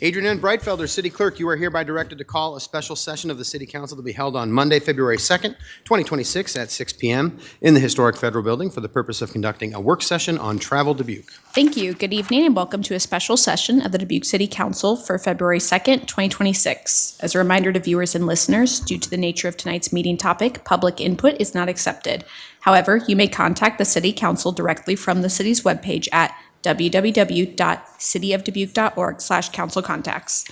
Adrian N. Breitfelder, City Clerk, you are hereby directed to call a special session of the City Council to be held on Monday, February 2nd, 2026 at 6 p.m. in the Historic Federal Building for the purpose of conducting a work session on Travel Dubuque. Thank you. Good evening and welcome to a special session of the Dubuque City Council for February 2nd, 2026. As a reminder to viewers and listeners, due to the nature of tonight's meeting topic, public input is not accepted. However, you may contact the City Council directly from the city's webpage at www.cityofdubuque.org/council contacts.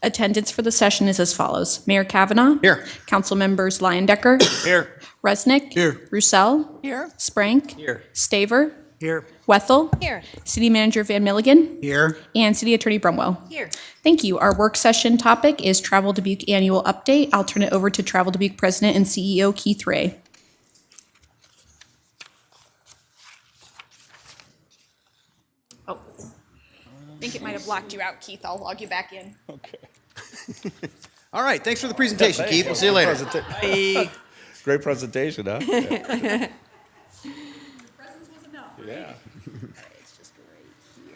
Attendance for the session is as follows. Mayor Kavanaugh. Here. Council members Leyendecker. Here. Resnick. Here. Roussel. Here. Sprank. Here. Staver. Here. Wethel. Here. City Manager Van Milligan. Here. And City Attorney Brumwell. Here. Thank you. Our work session topic is Travel Dubuque Annual Update. I'll turn it over to Travel Dubuque President and CEO Keith Ray. Oh, I think it might have locked you out, Keith. I'll log you back in. Okay. All right, thanks for the presentation, Keith. We'll see you later. Great presentation, huh? Yeah. Yeah. It's just right here.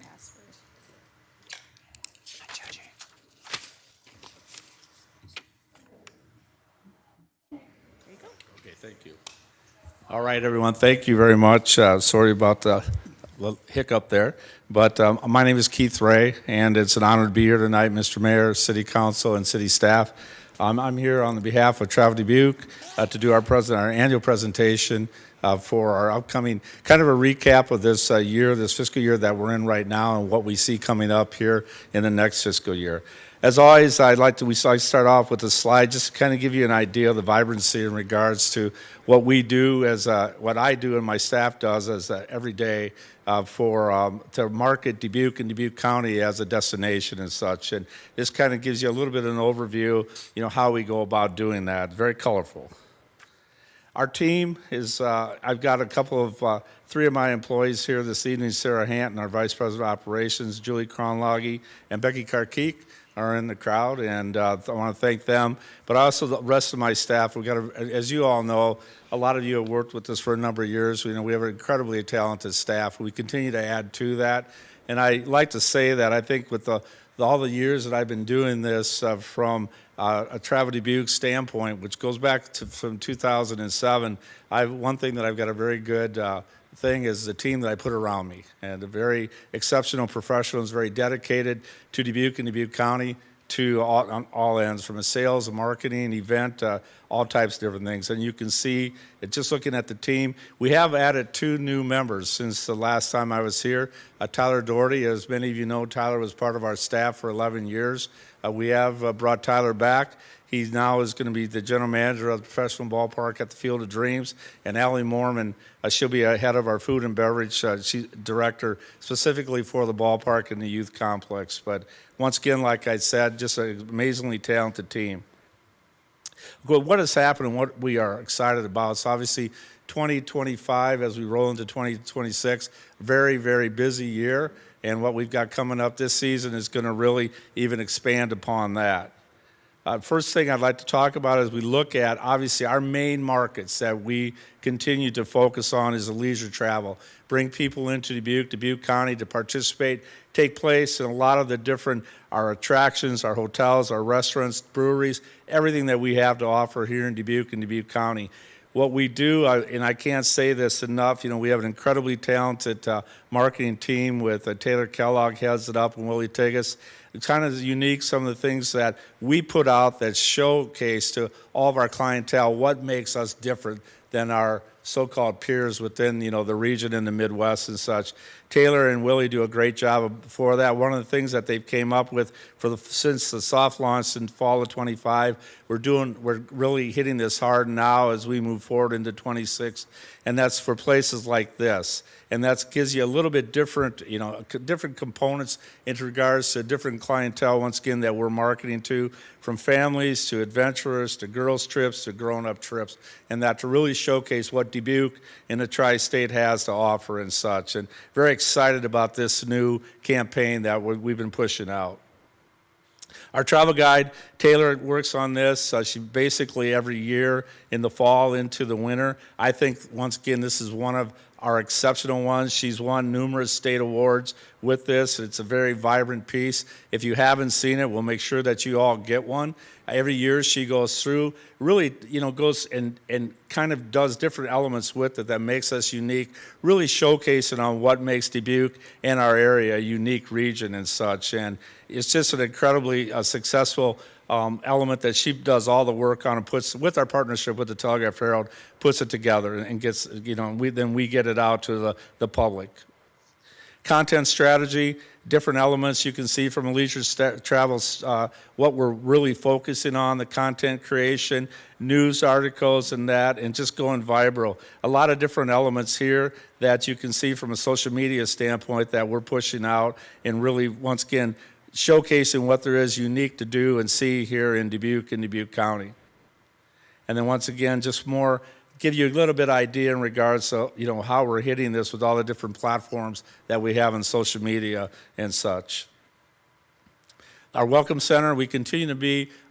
Password. There you go. Okay, thank you. All right, everyone, thank you very much. Sorry about the little hiccup there, but my name is Keith Ray, and it's an honor to be here tonight, Mr. Mayor, City Council, and City staff. I'm here on behalf of Travel Dubuque to do our annual presentation for our upcoming, kind of a recap of this this fiscal year that we're in right now and what we see coming up here in the next fiscal year. As always, I'd like to start off with a slide just to kind of give you an idea of the vibrancy in regards to what we do what I do and my staff does as every day to market Dubuque and Dubuque County as a destination and such. And this kind of gives you a little bit of an overview, how we go about doing that. Very colorful. Our team is, I've got a couple of, three of my employees here this evening, Sarah Hanton, our Vice President of Operations, Julie Kronlogge, and Becky Karkik are in the crowd, and I want to thank them, but also the rest of my staff. We've got, as you all know, a lot of you have worked with us for a number of years. We have an incredibly talented staff. We continue to add to that, and I like to say that I think with all the years that I've been doing this from a Travel Dubuque standpoint, which goes back from 2007, one thing that I've got a very good thing is the team that I put around me, and a very exceptional professionals, very dedicated to Dubuque and Dubuque County on all ends, from a sales, a marketing, event, all types of different things. And you can see, just looking at the team, we have added 2 new members since the last time I was here. Tyler Doherty, as many of you know, Tyler was part of our staff for 11 years. We have brought Tyler back. He now is going to be the general manager of the professional ballpark at the Field of Dreams. And Allie Mormon, she'll be head of our food and beverage. She's director specifically for the ballpark and the youth complex. But once again, like I said, just an amazingly talented team. Well, what has happened and what we are excited about is obviously 2025 as we roll into 2026, very, very busy year. And what we've got coming up this season is going to really even expand upon that. First thing I'd like to talk about as we look at, obviously, our main markets that we continue to focus on is the leisure travel. Bring people into Dubuque County to participate, take place in a lot of the different, our attractions, our hotels, our restaurants, breweries, everything that we have to offer here in Dubuque and Dubuque County. What we do, and I can't say this enough, we have an incredibly talented marketing team with Taylor Kellogg heads it up, and Willie Tigas. It's kind of unique, some of the things that we put out that showcase to all of our clientele what makes us different than our so-called peers within, the region in the Midwest and such. Taylor and Willie do a great job for that. One of the things that they've came up with since the soft launch in fall of 25, we're really hitting this hard now as we move forward into 26, and that's for places like this. And that gives you a little bit different, different components in regards to different clientele, once again, that we're marketing to, from families to adventurers to girls' trips to grown-up trips, and that to really showcase what Dubuque and the Tri-State has to offer and such. And very excited about this new campaign that we've been pushing out. Our travel guide, Taylor, works on this. She basically every year in the fall into the winter. I think, once again, this is one of are exceptional ones. She's won numerous state awards with this. It's a very vibrant piece. If you haven't seen it, we'll make sure that you all get one. Every year she goes through, really, goes and kind of does different elements with it that makes us unique, really showcasing on what makes Dubuque and our area a unique region and such. And it's just an incredibly successful element that she does all the work on and puts, with our partnership with the Telegraph Herald, puts it together and gets, then we get it out to the public. Content strategy, different elements you can see from Leisure Travels, what we're really focusing on, the content creation, news articles and that, and just going viral. A lot of different elements here that you can see from a social media standpoint that we're pushing out and really, once again, showcasing what there is unique to do and see here in Dubuque and Dubuque County. And then once again, just more, give you a little bit idea in regards to, how we're hitting this with all the different platforms that we have in social media and such. Our Welcome Center,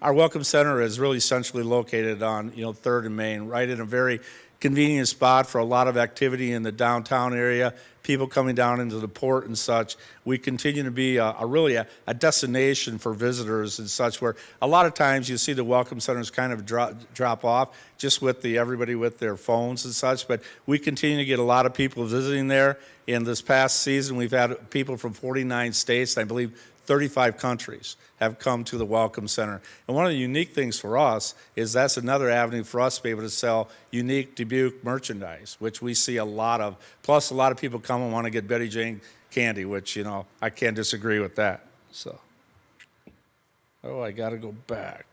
our Welcome Center is really centrally located on, 3rd and Main, right in a very convenient spot for a lot of activity in the downtown area, people coming down into the port and such. We continue to be really a destination for visitors and such, where a lot of times you see the Welcome Centers kind of drop off just with everybody with their phones and such, but we continue to get a lot of people visiting there. In this past season, we've had people from 49 states, I believe 35 countries have come to the Welcome Center. And one of the unique things for us is that's another avenue for us to be able to sell unique Dubuque merchandise, which we see a lot of. Plus, a lot of people come and want to get Betty Jane candy, which, I can't disagree with that. So, I got to go back.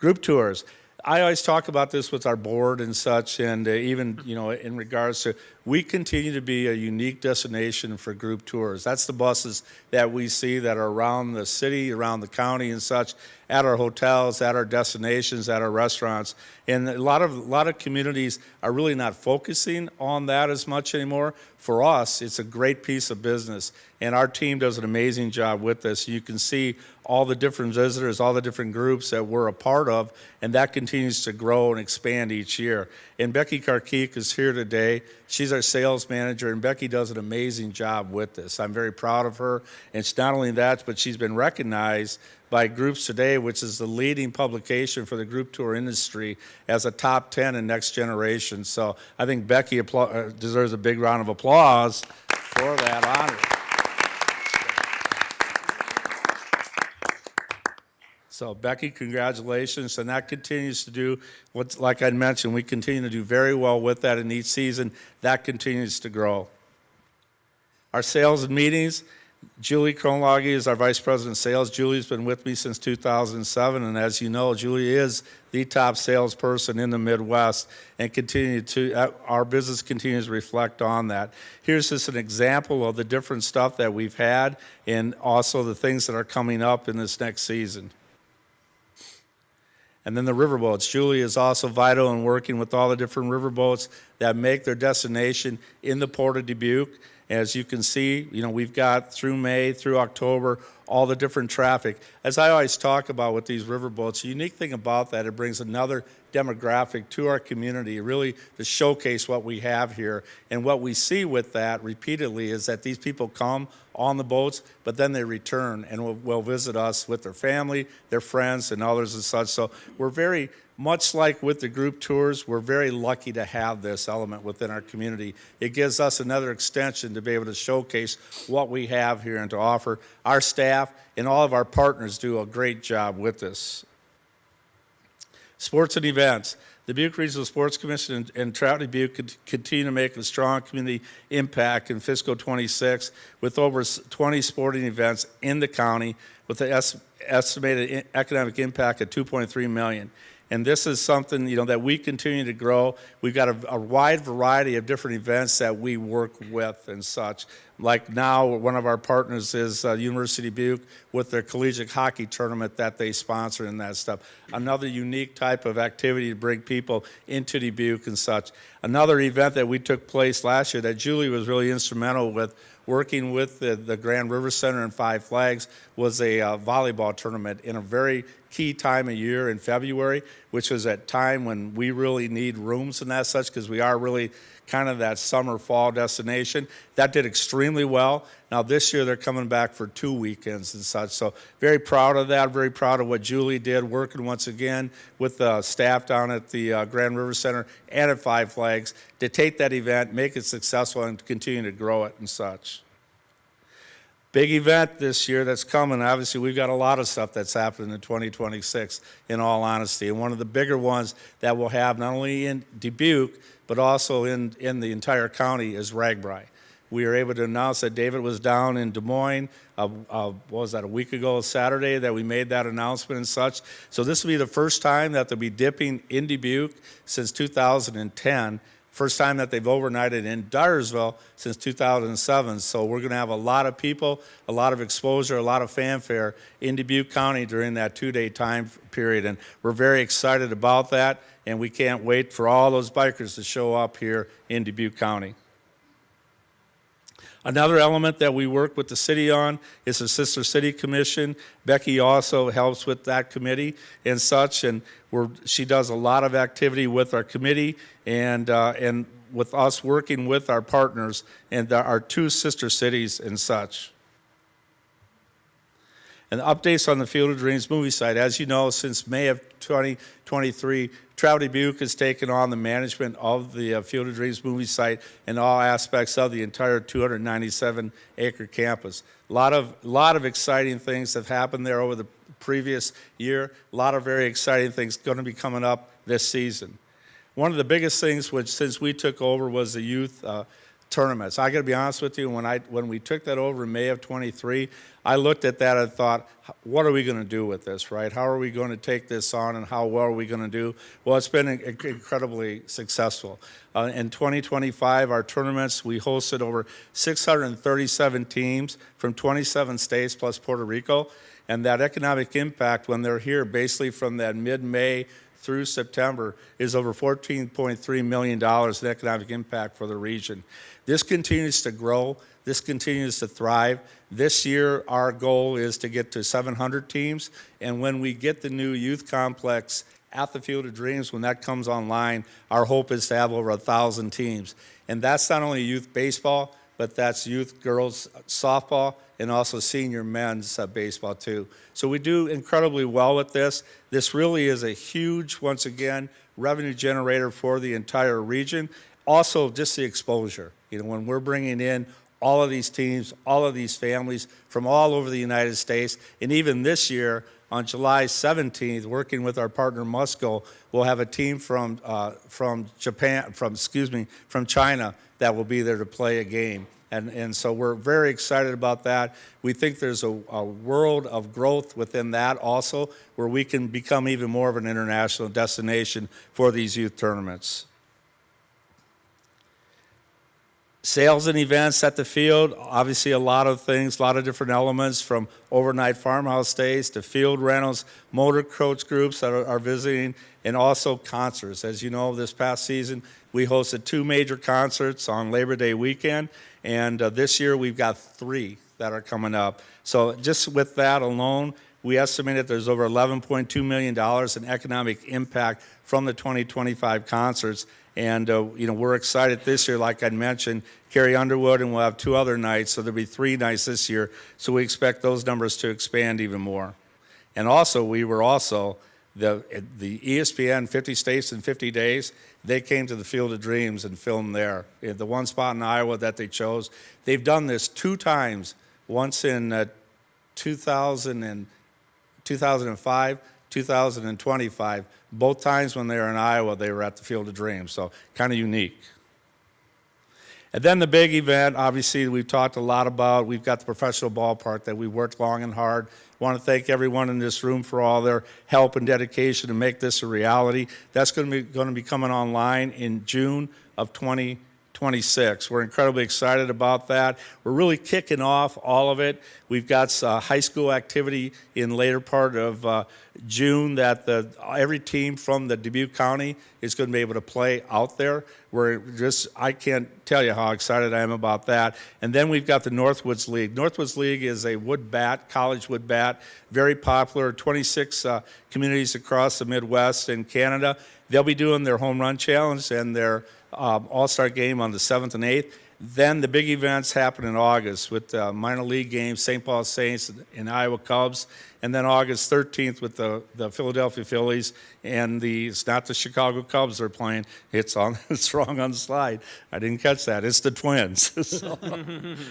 Group tours. I always talk about this with our board and such, and even, in regards to, we continue to be a unique destination for group tours. That's the buses that we see that are around the city, around the county and such, at our hotels, at our destinations, at our restaurants. And a lot of communities are really not focusing on that as much anymore. For us, it's a great piece of business, and our team does an amazing job with this. You can see all the different visitors, all the different groups that we're a part of, and that continues to grow and expand each year. And Becky Karkik is here today. She's our sales manager, and Becky does an amazing job with this. I'm very proud of her, and it's not only that, but she's been recognized by Groups Today, which is the leading publication for the group tour industry, as a top 10 in next generation. So I think Becky deserves a big round of applause for that honor. So Becky, congratulations, and that continues to do what, like I mentioned, we continue to do very well with that in each season. That continues to grow. Our sales and meetings, Julie Kronlage is our Vice President of Sales. Julie's been with me since 2007, and as you know, Julie is the top salesperson in the Midwest, and our business continues to reflect on that. Here's just an example of the different stuff that we've had, and also the things that are coming up in this next season. And then the riverboats. Julie is also vital in working with all the different riverboats that make their destination in the Port of Dubuque. As you can see, we've got through May, through October, all the different traffic. As I always talk about with these riverboats, the unique thing about that, it brings another demographic to our community, really to showcase what we have here. And what we see with that repeatedly is that these people come on the boats, but then they return and will visit us with their family, their friends, and others and such. So we're very much like with the group tours, we're very lucky to have this element within our community. It gives us another extension to be able to showcase what we have here and to offer. Our staff and all of our partners do a great job with this. Sports and events. The Dubuque Regional Sports Commission and Travel Dubuque continue to make a strong community impact in fiscal 26 with over 20 sporting events in the county with an estimated economic impact of $2.3 million. And this is something, that we continue to grow. We've got a wide variety of different events that we work with and such. Like now, one of our partners is University of Dubuque with their collegiate hockey tournament that they sponsor and that stuff. Another unique type of activity to bring people into Dubuque and such. Another event that we took place last year that Julie was really instrumental with working with the Grand River Center and Five Flags, was a volleyball tournament in a very key time of year in February, which was at time when we really need rooms and that such, because we are really kind of that summer fall destination. That did extremely well. Now this year they're coming back for 2 weekends and such. So very proud of that, very proud of what Julie did, working once again with the staff down at the Grand River Center and at Five Flags to take that event, make it successful, and continue to grow it and such. Big event this year that's coming. Obviously, we've got a lot of stuff that's happening in 2026, in all honesty. And one of the bigger ones that we'll have not only in Dubuque, but also in the entire county is RAGBRAI. We were able to announce that David was down in Des Moines, what was that, a week ago Saturday, that we made that announcement and such. So this will be the first time that they'll be dipping in Dubuque since 2010. First time that they've overnighted in Dyersville since 2007. So we're going to have a lot of people, a lot of exposure, a lot of fanfare in Dubuque County during that 2-day time period. And we're very excited about that. And we can't wait for all those bikers to show up here in Dubuque County. Another element that we work with the city on is the Sister City Commission. Becky also helps with that committee and such, and she does a lot of activity with our committee and with us working with our partners and our 2 sister cities and such. And updates on the Field of Dreams movie site. As you know, since May of 2023, Travel Dubuque has taken on the management of the Field of Dreams movie site and all aspects of the entire 297-acre campus. A lot of exciting things have happened there over the previous year. A lot of very exciting things going to be coming up this season. One of the biggest things, which since we took over, was the youth tournaments. I got to be honest with you, when we took that over in May of 23, I looked at that and thought, what are we going to do with this, right? How are we going to take this on, and how well are we going to do? Well, it's been incredibly successful. In 2025, our tournaments, we hosted over 637 teams from 27 states plus Puerto Rico, and that economic impact when they're here, basically from that mid-May through September, is over $14.3 million in economic impact for the region. This continues to grow. This continues to thrive. This year, our goal is to get to 700 teams. And when we get the new youth complex at the Field of Dreams, when that comes online, our hope is to have over 1,000 teams. And that's not only youth baseball, but that's youth girls softball and also senior men's baseball too. So we do incredibly well with this. This really is a huge, once again, revenue generator for the entire region. Also, just the exposure. You know, when we're bringing in all of these teams, all of these families from all over the United States, and even this year, on July 17th, working with our partner Musco, we'll have a team from China that will be there to play a game. And so we're very excited about that. We think there's a world of growth within that also, where we can become even more of an international destination for these youth tournaments. Sales and events at the field, obviously a lot of things, a lot of different elements, from overnight farmhouse stays to field rentals, motor coach groups that are visiting, and also concerts. As you know, this past season, we hosted 2 major concerts on Labor Day weekend, and this year we've got 3 that are coming up. So just with that alone, we estimate that there's over $11.2 million in economic impact from the 2025 concerts. And, we're excited this year, like I mentioned, Carrie Underwood, and we'll have 2 other nights, so there'll be 3 nights this year. So we expect those numbers to expand even more. And also, we were also, the ESPN 50 States in 50 Days, they came to the Field of Dreams and filmed there. The one spot in Iowa that they chose. They've done this 2 times, once in 2005, 2025. Both times when they were in Iowa, they were at the Field of Dreams, so kind of unique. And then the big event, obviously, we've talked a lot about. We've got the professional ballpark that we worked long and hard. I want to thank everyone in this room for all their help and dedication to make this a reality. That's going to be coming online in June of 2026. 2026. We're incredibly excited about that. We're really kicking off all of it. We've got high school activity in later part of June that every team from the Dubuque County is going to be able to play out there. I can't tell you how excited I am about that. And then we've got the Northwoods League. Northwoods League is a wood bat, college wood bat, very popular, 26 communities across the Midwest and Canada. They'll be doing their home run challenge and their all-star game on the 7th and 8th. Then the big events happen in August with minor league games, St. Paul Saints and Iowa Cubs, and then August 13th with the Philadelphia Phillies, and it's not the Chicago Cubs they're playing. It's wrong on the slide. I didn't catch that. It's the Twins. So,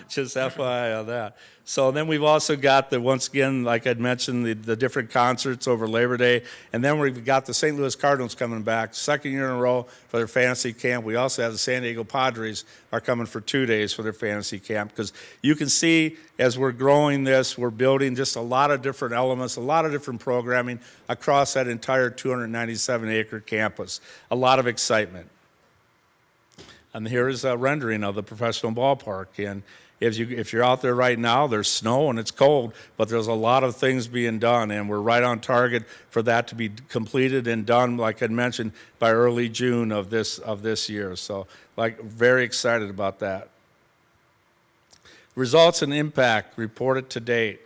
just FYI on that. So then we've also got once again, like I'd mentioned, the different concerts over Labor Day, and then we've got the St. Louis Cardinals coming back, second year in a row for their fantasy camp. We also have the San Diego Padres are coming for 2 days for their fantasy camp, because you can see as we're growing this, we're building just a lot of different elements, a lot of different programming across that entire 297-acre campus. A lot of excitement. And here's a rendering of the professional ballpark. And if you're out there right now, there's snow and it's cold, but there's a lot of things being done, and we're right on target for that to be completed and done, like I mentioned, by early June of this year. So, very excited about that. Results and impact reported to date.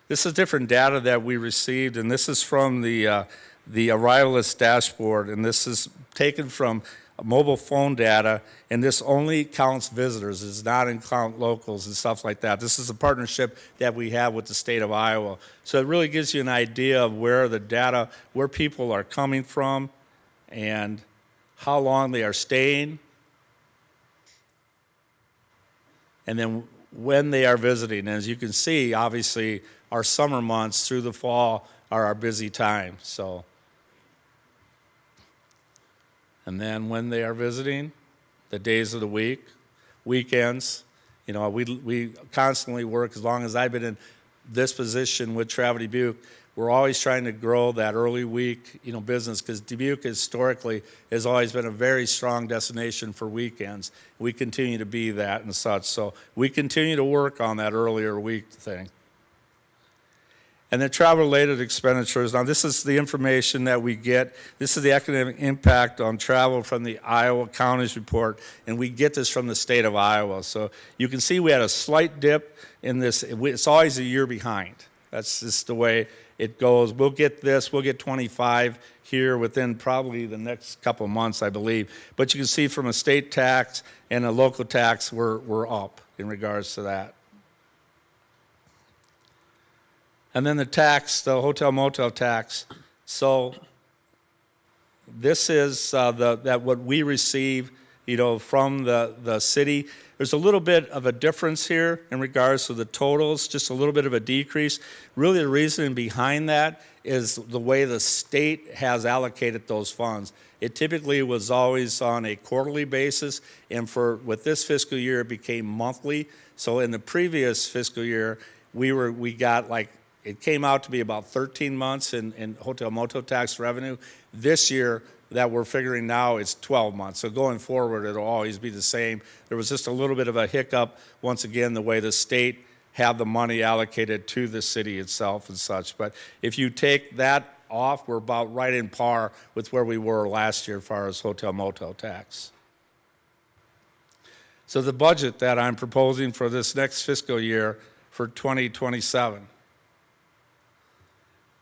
This is different data that we received, and this is from the Arrivalist dashboard, and this is taken from mobile phone data, and this only counts visitors. It does not count locals and stuff like that. This is a partnership that we have with the state of Iowa. So it really gives you an idea of where people are coming from and how long they are staying, and then when they are visiting. And as you can see, obviously, our summer months through the fall are our busy time. So, and then when they are visiting, the days of the week, weekends, we constantly work. As long as I've been in this position with Travel Dubuque, we're always trying to grow that early week, business, because Dubuque historically has always been a very strong destination for weekends. We continue to be that and such. So we continue to work on that earlier week thing. And then travel-related expenditures. Now, this is the information that we get. This is the economic impact on travel from the Iowa Counties report, and we get this from the state of Iowa. So you can see we had a slight dip in this. It's always a year behind. That's just the way it goes. We'll get 25 here within probably the next couple of months, I believe. But you can see from a state tax and a local tax, we're up in regards to that. And then the tax, the hotel motel tax. So this is what we receive, from the city. There's a little bit of a difference here in regards to the totals, just a little bit of a decrease. Really, the reason behind that is the way the state has allocated those funds. It typically was always on a quarterly basis, and with this fiscal year, it became monthly. So in the previous fiscal year, it came out to be about 13 months in hotel motel tax revenue. This year that we're figuring now, it's 12 months. So going forward, it'll always be the same. There was just a little bit of a hiccup, once again, the way the state had the money allocated to the city itself and such. But if you take that off, we're about right in par with where we were last year as far as hotel motel tax. So the budget that I'm proposing for this next fiscal year for 2027.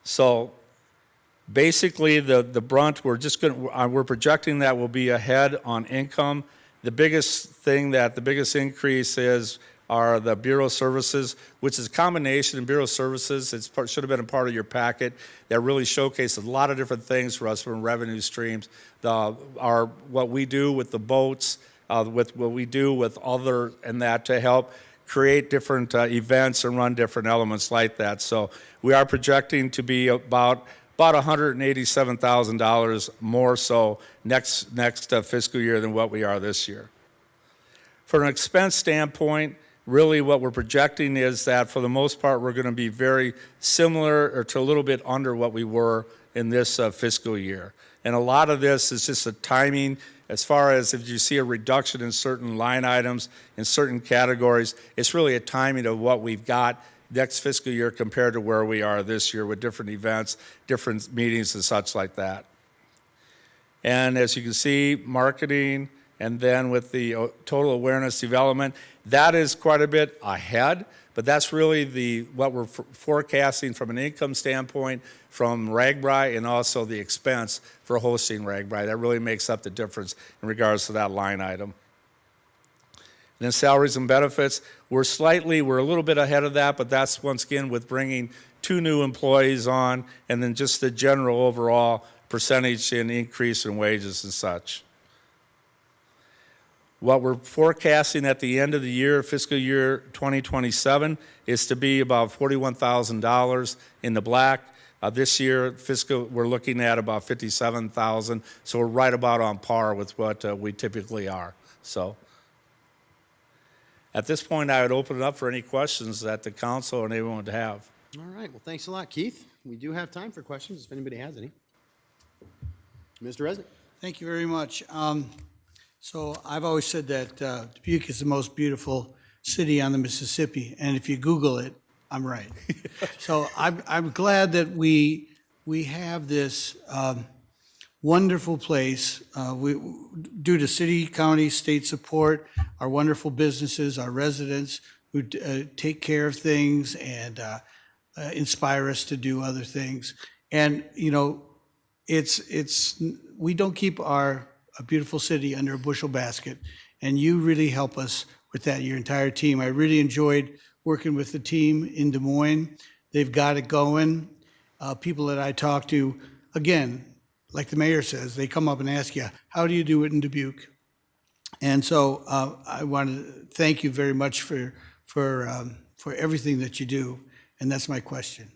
So basically, the brunt, we're projecting that will be ahead on income. The biggest increase are the bureau services, which is a combination of bureau services. Should have been a part of your packet that really showcases a lot of different things for us from revenue streams. What we do with the boats, with what we do with other and that to help create different events and run different elements like that. So we are projecting to be about $187,000 more so next fiscal year than what we are this year. From an expense standpoint, really what we're projecting is that for the most part we're going to be very similar or to a little bit under what we were in this fiscal year. And a lot of this is just a timing As far as if you see a reduction in certain line items, in certain categories, it's really a timing of what we've got next fiscal year compared to where we are this year with different events, different meetings and such like that. And as you can see, marketing, and then with the total awareness development, that is quite a bit ahead, but that's really what we're forecasting from an income standpoint from RAGBRAI and also the expense for hosting RAGBRAI. That really makes up the difference in regards to that line item. And then salaries and benefits, we're a little bit ahead of that, but that's once again with bringing 2 new employees on and then just the general overall percentage in increase in wages and such. What we're forecasting at the end of the year, fiscal year 2027, is to be about $41,000 in the black. This year, we're looking at about $57,000, so we're right about on par with what we typically are. So, at this point, I would open it up for any questions that the council or anyone would have. All right, well, thanks a lot, Keith. We do have time for questions if anybody has any. Mr. Resnick. Thank you very much. So I've always said that Dubuque is the most beautiful city on the Mississippi, and if you Google it, I'm right. So I'm glad that we have this wonderful place. Due to city, county, state support, our wonderful businesses, our residents who take care of things and inspire us to do other things. And we don't keep our a beautiful city under a bushel basket, and you really help us with that, your entire team. I really enjoyed working with the team in Des Moines. They've got it going. People that I talk to, again, like the mayor says, they come up and ask you, how do you do it in Dubuque? And so I want to thank you very much for everything that you do, and that's my question.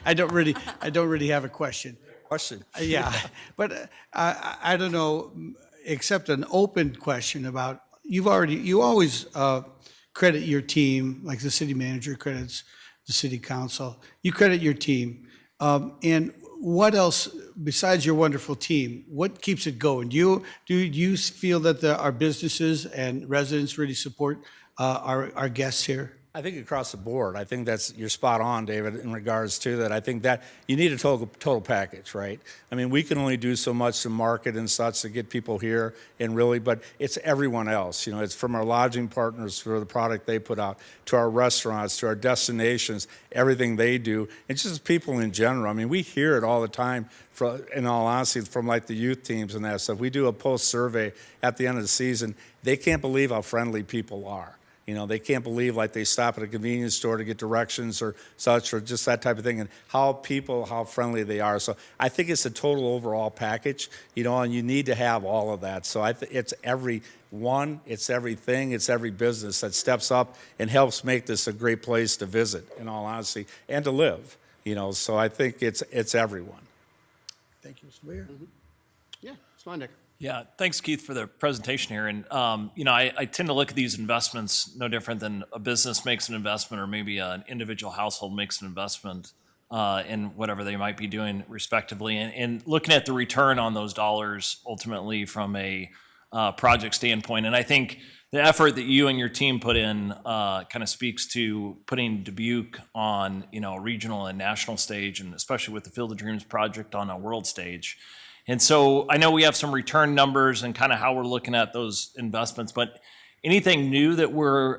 I don't really have a question. Yeah, but I don't know, except an open question about, you always credit your team, like the city manager credits the city council. You credit your team. And what else, besides your wonderful team, what keeps it going? Do you feel that our businesses and residents really support our guests here? I think across the board, I think you're spot on, David, in regards to that. I think that you need a total package, right? I mean, we can only do so much to market and such to get people here, and really, but it's everyone else. It's from our lodging partners for the product they put out, to our restaurants, to our destinations, everything they do, and just people in general. I mean, we hear it all the time, in all honesty, from like the youth teams and that stuff. We do a post survey at the end of the season. They can't believe how friendly people are. They can't believe like they stop at a convenience store to get directions or such, or just that type of thing, and how friendly they are. So I think it's a total overall package, and you need to have all of that. So it's everyone, it's everything, it's every business that steps up and helps make this a great place to visit, in all honesty, and to live. So I think it's everyone. Thank you, Mr. Mayor. Mm-hmm. Yeah, Steindecker. Yeah, thanks, Keith, for the presentation here. And, I tend to look at these investments no different than a business makes an investment, or maybe an individual household makes an investment in whatever they might be doing respectively. And looking at the return on those dollars ultimately from a project standpoint. And I think the effort that you and your team put in kind of speaks to putting Dubuque on, a regional and national stage, and especially with the Field of Dreams project on a world stage. And so I know we have some return numbers and kind of how we're looking at those investments, but anything new that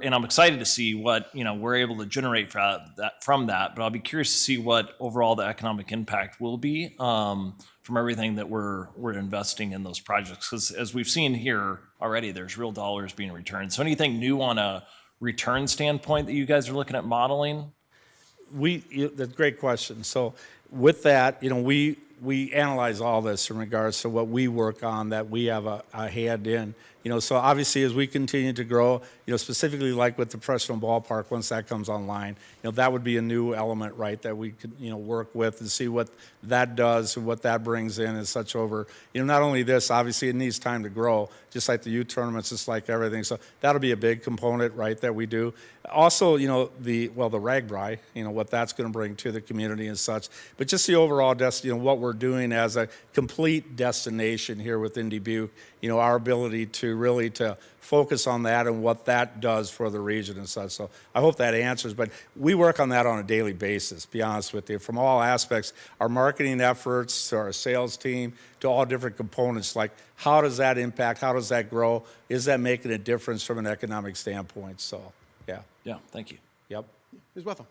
and I'm excited to see what, we're able to generate from that, but I'll be curious to see what overall the economic impact will be from everything that we're investing in those projects. Because as we've seen here already, there's real dollars being returned. So anything new on a return standpoint that you guys are looking at modeling? That's a great question. So with that, we analyze all this in regards to what we work on, that we have a hand in So obviously as we continue to grow, specifically like with the professional ballpark, once that comes online, that would be a new element, right, that we could, work with and see what that does and what that brings in and such over. Not only this, obviously it needs time to grow, just like the youth tournaments, just like everything. So that'll be a big component, right, that we do. Also, the RAGBRAI, what that's going to bring to the community and such. But just the overall, what we're doing as a complete destination here within Dubuque, our ability to really to focus on that and what that does for the region and such. So I hope that answers, but we work on that on a daily basis, be honest with you, from all aspects, our marketing efforts, to our sales team, to all different components, like how does that impact, how does that grow, is that making a difference from an economic standpoint? So, yeah. Yeah, thank you. Yep. Ms. Wethel.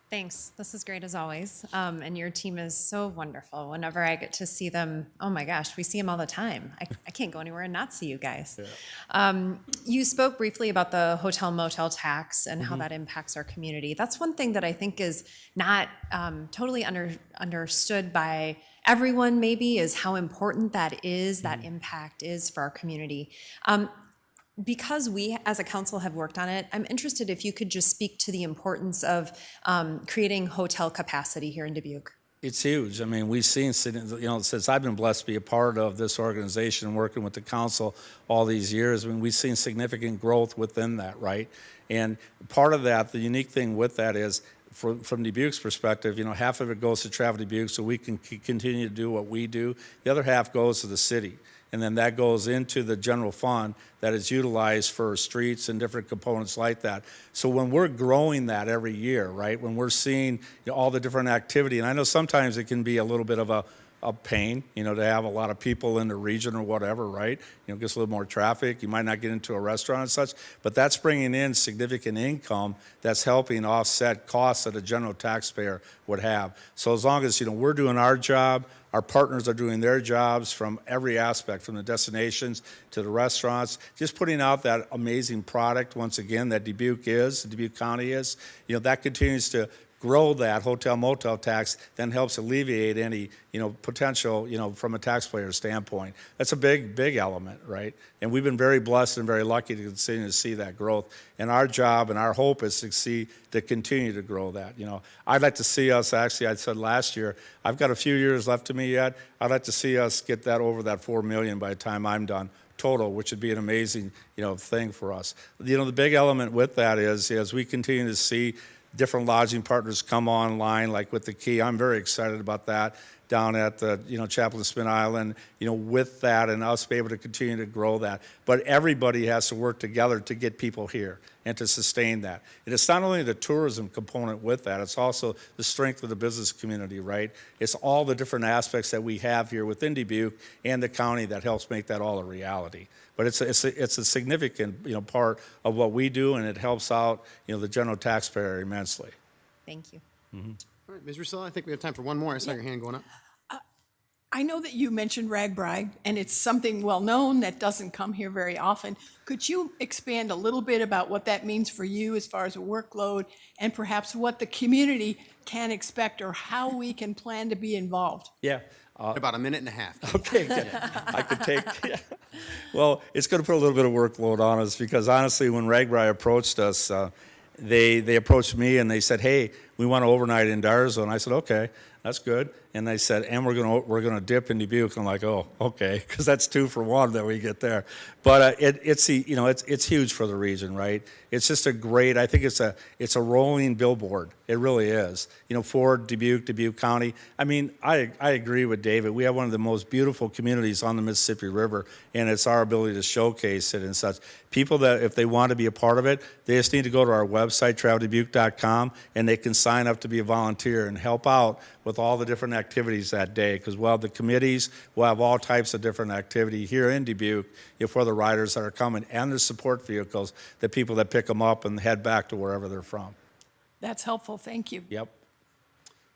Thanks. This is great as always. And your team is so wonderful. Whenever I get to see them, oh my gosh, we see them all the time. I can't go anywhere and not see you guys. You spoke briefly about the hotel motel tax and how that impacts our community. That's one thing that I think is not totally understood by everyone maybe, is how important that is, that impact is for our community. Because we as a council have worked on it, I'm interested if you could just speak to the importance of creating hotel capacity here in Dubuque. It's huge. I mean, we've seen, since I've been blessed to be a part of this organization, working with the council all these years, I mean, we've seen significant growth within that, right? And part of that, the unique thing with that is, from Dubuque's perspective, half of it goes to Travel Dubuque so we can continue to do what we do. The other half goes to the city. And then that goes into the general fund that is utilized for streets and different components like that. So when we're growing that every year, right, when we're seeing all the different activity, and I know sometimes it can be a little bit of a pain, to have a lot of people in the region or whatever, right? Gets a little more traffic. You might not get into a restaurant and such, but that's bringing in significant income that's helping offset costs that a general taxpayer would have. So as long as, we're doing our job, our partners are doing their jobs from every aspect, from the destinations to the restaurants, just putting out that amazing product, once again, that Dubuque County is, that continues to grow that hotel motel tax, then helps alleviate any potential from a taxpayer standpoint. That's a big element, right? And we've been very blessed and very lucky to continue to see that growth. And our job and our hope is to continue to grow that. I'd like to see us, actually, I said last year, I've got a few years left to me yet. I'd like to see us get that over that 4 million by the time I'm done total, which would be an amazing thing for us. The big element with that is, as we continue to see different lodging partners come online, like with the Key. I'm very excited about that down at the, Chapel and Spin Island, with that and us be able to continue to grow that. But everybody has to work together to get people here and to sustain that. And it's not only the tourism component with that, it's also the strength of the business community, right? It's all the different aspects that we have here within Dubuque and the county that helps make that all a reality. But it's a significant, part of what we do, and it helps out, the general taxpayer immensely. Thank you. All right, Ms. Rusilla, I think we have time for one more. I saw your hand going up. I know that you mentioned RAGBRAI, and it's something well-known that doesn't come here very often. Could you expand a little bit about what that means for you as far as a workload, and perhaps what the community can expect or how we can plan to be involved? Yeah. About a minute and a half. Okay, good. I could take. Yeah. Well, it's going to put a little bit of workload on us because honestly, when RAGBRAI approached us, they approached me and they said, "Hey, we want to overnight in Darzo." And I said, "Okay, that's good." And they said, "And we're gonna dip in Dubuque." I'm like, "Oh, okay," because that's 2 for 1 that we get there. But it's huge for the region, right? It's just a great. I think it's a rolling billboard. It really is. For Dubuque County. I mean, I agree with David. We have one of the most beautiful communities on the Mississippi River, and it's our ability to showcase it and such. People that, if they want to be a part of it, they just need to go to our website, traveldubuque.com, and they can sign up to be a volunteer and help out with all the different activities that day, because we'll have the committees, we'll have all types of different activity here in Dubuque for the riders that are coming, and the support vehicles, the people that pick them up and head back to wherever they're from. That's helpful. Thank you. Yep.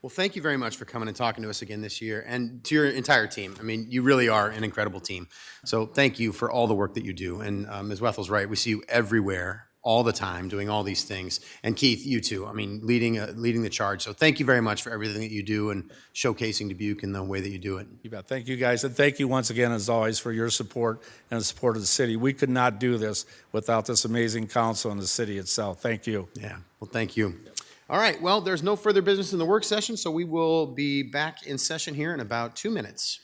Well, thank you very much for coming and talking to us again this year, and to your entire team. I mean, you really are an incredible team. So thank you for all the work that you do. And Ms. Wethel's right. We see you everywhere, all the time, doing all these things. And Keith, you too, I mean, leading the charge. So thank you very much for everything that you do and showcasing Dubuque in the way that you do it. You bet. Thank you, guys, and thank you once again, as always, for your support and the support of the city. We could not do this without this amazing council and the city itself. Thank you. Yeah, well, thank you. All right, well, there's no further business in the work session, so we will be back in session here in about 2 minutes.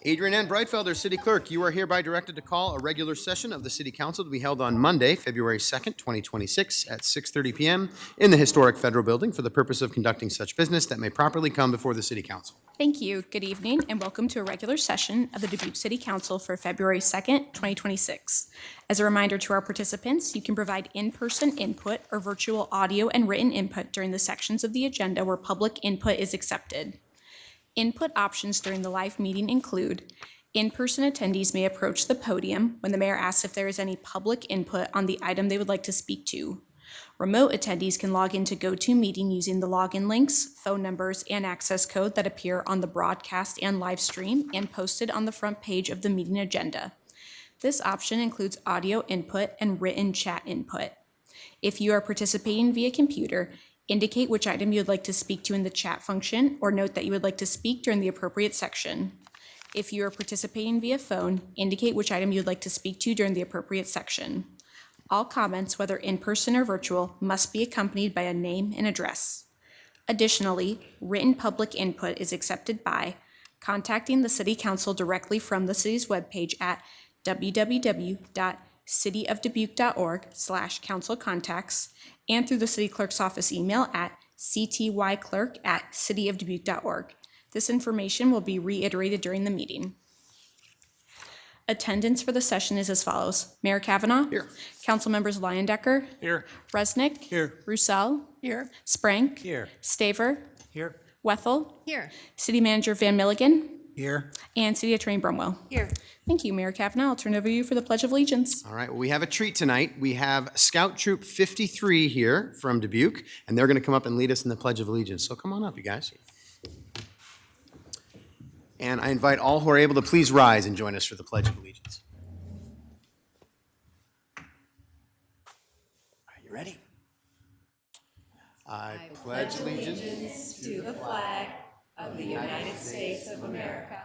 Adrian N. Breitfelder, City Clerk, you are hereby directed to call a regular session of the City Council to be held on Monday, February 2nd, 2026 at 6:30 p.m. in the historic Federal Building for the purpose of conducting such business that may properly come before the City Council. Thank you. Good evening, and welcome to a regular session of the Dubuque City Council for February 2nd, 2026. As a reminder to our participants, you can provide in-person input or virtual audio and written input during the sections of the agenda where public input is accepted. Input options during the live meeting include: in-person attendees may approach the podium when the mayor asks if there is any public input on the item they would like to speak to. Remote attendees can log into GoToMeeting using the login links, phone numbers, and access code that appear on the broadcast and live stream and posted on the front page of the meeting agenda. This option includes audio input and written chat input. If you are participating via computer, indicate which item you would like to speak to in the chat function, or note that you would like to speak during the appropriate section. If you are participating via phone, indicate which item you would like to speak to during the appropriate section. All comments, whether in person or virtual, must be accompanied by a name and address. Additionally, written public input is accepted by contacting the City Council directly from the city's webpage at www.cityofdubuque.org/councilcontacts and through the City Clerk's office email at ctyclerk@cityofdubuque.org. This information will be reiterated during the meeting. Attendance for the session is as follows: Mayor Kavanaugh. Here. Council members Leyendecker. Here. Resnick. Here. Roussel. Here. Sprank. Here. Staver. Here. Wethel. Here. City Manager Van Milligan. Here. And City Attorney Brumwell. Here. Thank you, Mayor Kavanaugh. I'll turn it over to you for the Pledge of Allegiance. All right, well, we have a treat tonight. We have Scout Troop 53 here from Dubuque, and they're going to come up and lead us in the Pledge of Allegiance. So come on up, you guys. And I invite all who are able to please rise and join us for the Pledge of Allegiance. Are you ready? I pledge allegiance To the flag of the United States of America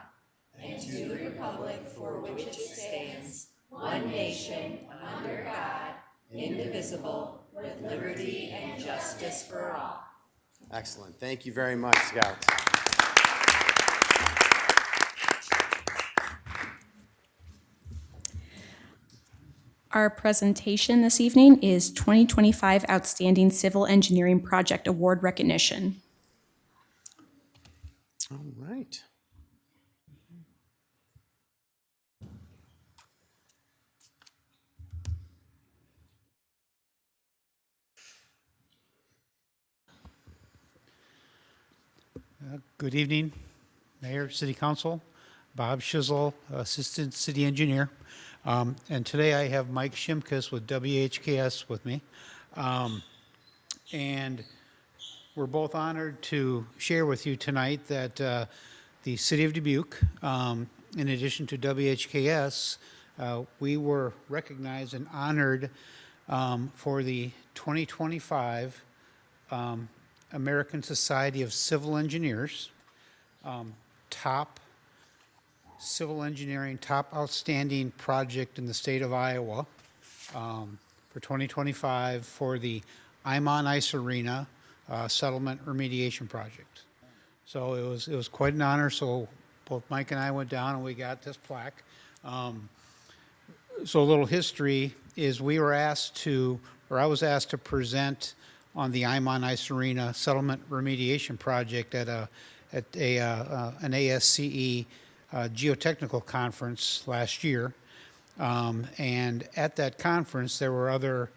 and to the republic for which it stands, one nation, under God, indivisible, with liberty and justice for all. Excellent. Thank you very much, Scouts. Our presentation this evening is 2025 Outstanding Civil Engineering Project Award Recognition. All right. Good evening, Mayor, City Council, Bob Shizzle, Assistant City Engineer. And today I have Mike Shimkus with WHKS with me. And we're both honored to share with you tonight that the City of Dubuque, in addition to WHKS, we were recognized and honored for the 2025 American Society of Civil Engineers top civil engineering, top outstanding project in the state of Iowa for 2025 for the Imon Ice Arena settlement remediation project. So it was quite an honor. So both Mike and I went down and we got this plaque. So a little history is I was asked to present on the Imon Ice Arena settlement remediation project at an ASCE geotechnical conference last year. And at that conference, there were other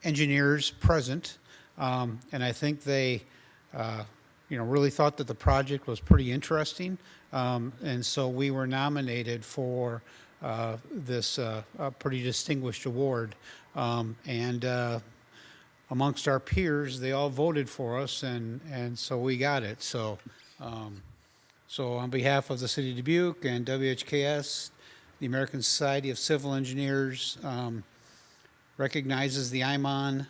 engineers present, and I think they, really thought that the project was pretty interesting. And so we were nominated for this pretty distinguished award. And amongst our peers, they all voted for us, and so we got it. So, so on behalf of the City of Dubuque and WHKS, the American Society of Civil Engineers recognizes the Imon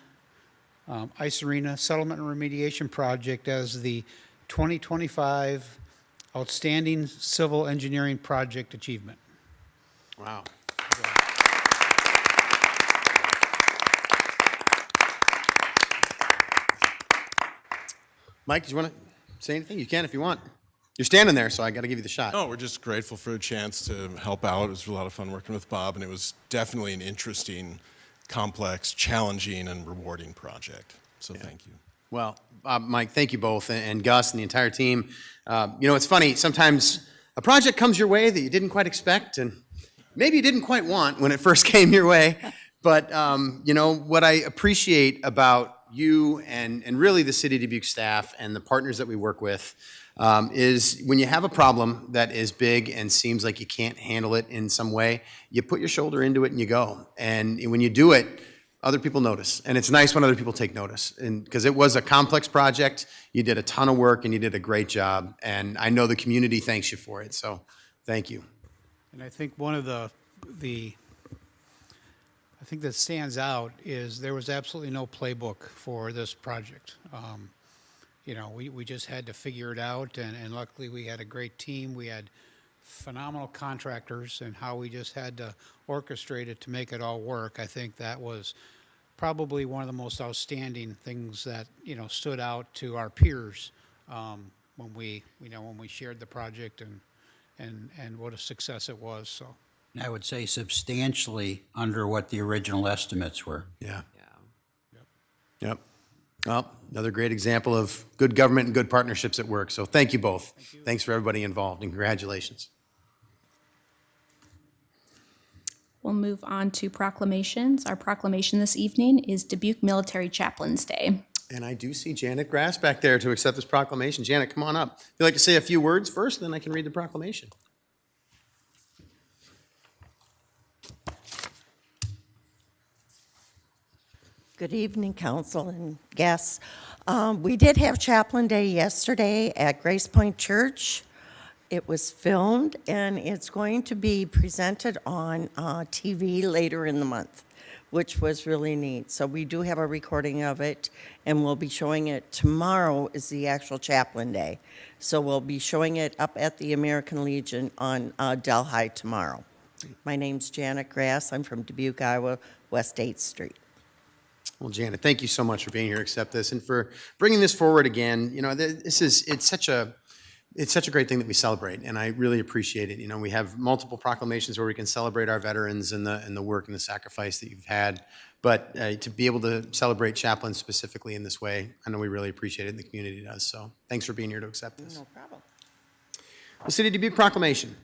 Ice Arena Settlement and Remediation Project as the 2025 Outstanding Civil Engineering Project Achievement. Wow. Mike, do you want to say anything? You can if you want. You're standing there, so I got to give you the shot. No, we're just grateful for a chance to help out. It was a lot of fun working with Bob, and it was definitely an interesting, complex, challenging, and rewarding project. So thank you. Well, Mike, thank you both, and Gus and the entire team. It's funny, sometimes a project comes your way that you didn't quite expect, and maybe you didn't quite want when it first came your way. But, what I appreciate about you and really the City of Dubuque staff and the partners that we work with is when you have a problem that is big and seems like you can't handle it in some way, you put your shoulder into it and you go. And when you do it, other people notice. And it's nice when other people take notice. And because it was a complex project, you did a ton of work and you did a great job. And I know the community thanks you for it. So thank you. And I think one of the I think that stands out is there was absolutely no playbook for this project. We just had to figure it out, and luckily we had a great team. We had phenomenal contractors, and how we just had to orchestrate it to make it all work. I think that was probably one of the most outstanding things that stood out to our peers when we shared the project and what a success it was. So. I would say substantially under what the original estimates were. Yeah. Yep. Well, another great example of good government and good partnerships at work. So thank you both. Thanks for everybody involved, and congratulations. We'll move on to proclamations. Our proclamation this evening is Dubuque Military Chaplains Day. And I do see Janet Grass back there to accept this proclamation. Janet, come on up. If you'd like to say a few words first, then I can read the proclamation. Good evening, council and guests. We did have Chaplain Day yesterday at Grace Point Church. It was filmed, and it's going to be presented on TV later in the month, which was really neat. So we do have a recording of it, and we'll be showing it tomorrow is the actual Chaplain Day. So we'll be showing it up at the American Legion on Delhi tomorrow. My name's Janet Grass. I'm from Dubuque, Iowa, West 8th Street. Well, Janet, thank you so much for being here to accept this and for bringing this forward again. You know, it's such a great thing that we celebrate, and I really appreciate it. You know, we have multiple proclamations where we can celebrate our veterans and the work and the sacrifice that you've had, but to be able to celebrate chaplains specifically in this way, I know we really appreciate it, and the community does. So thanks for being here to accept this. No problem. The City of Dubuque proclamation.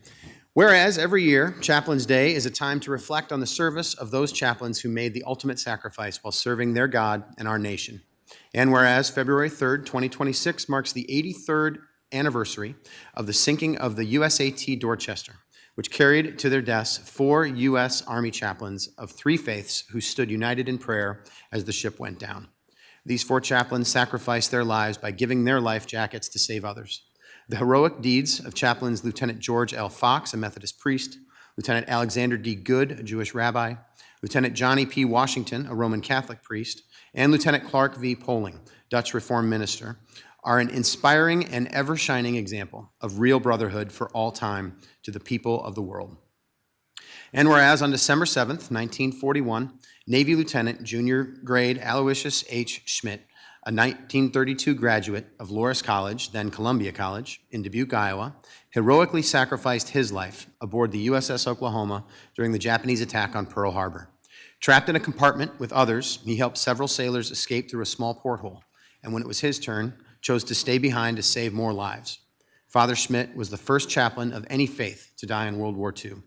Whereas every year, Chaplains Day is a time to reflect on the service of those chaplains who made the ultimate sacrifice while serving their God and our nation. And whereas February 3rd, 2026 marks the 83rd anniversary of the sinking of the USAT Dorchester, which carried to their deaths 4 U.S. Army chaplains of 3 faiths who stood united in prayer as the ship went down. These 4 chaplains sacrificed their lives by giving their life jackets to save others. The heroic deeds of chaplains Lieutenant George L. Fox, a Methodist priest, Lieutenant Alexander D. Good, a Jewish rabbi, Lieutenant Johnny P. Washington, a Roman Catholic priest, and Lieutenant Clark V. Poling, Dutch Reformed minister, are an inspiring and ever-shining example of real brotherhood for all time to the people of the world. And whereas on December 7th, 1941, Navy Lieutenant Junior Grade Aloysius H. Schmidt, a 1932 graduate of Loras College, then Columbia College, in Dubuque, Iowa, heroically sacrificed his life aboard the USS Oklahoma during the Japanese attack on Pearl Harbor. Trapped in a compartment with others, he helped several sailors escape through a small porthole, and when it was his turn, chose to stay behind to save more lives. Father Schmidt was the first chaplain of any faith to die in World War II.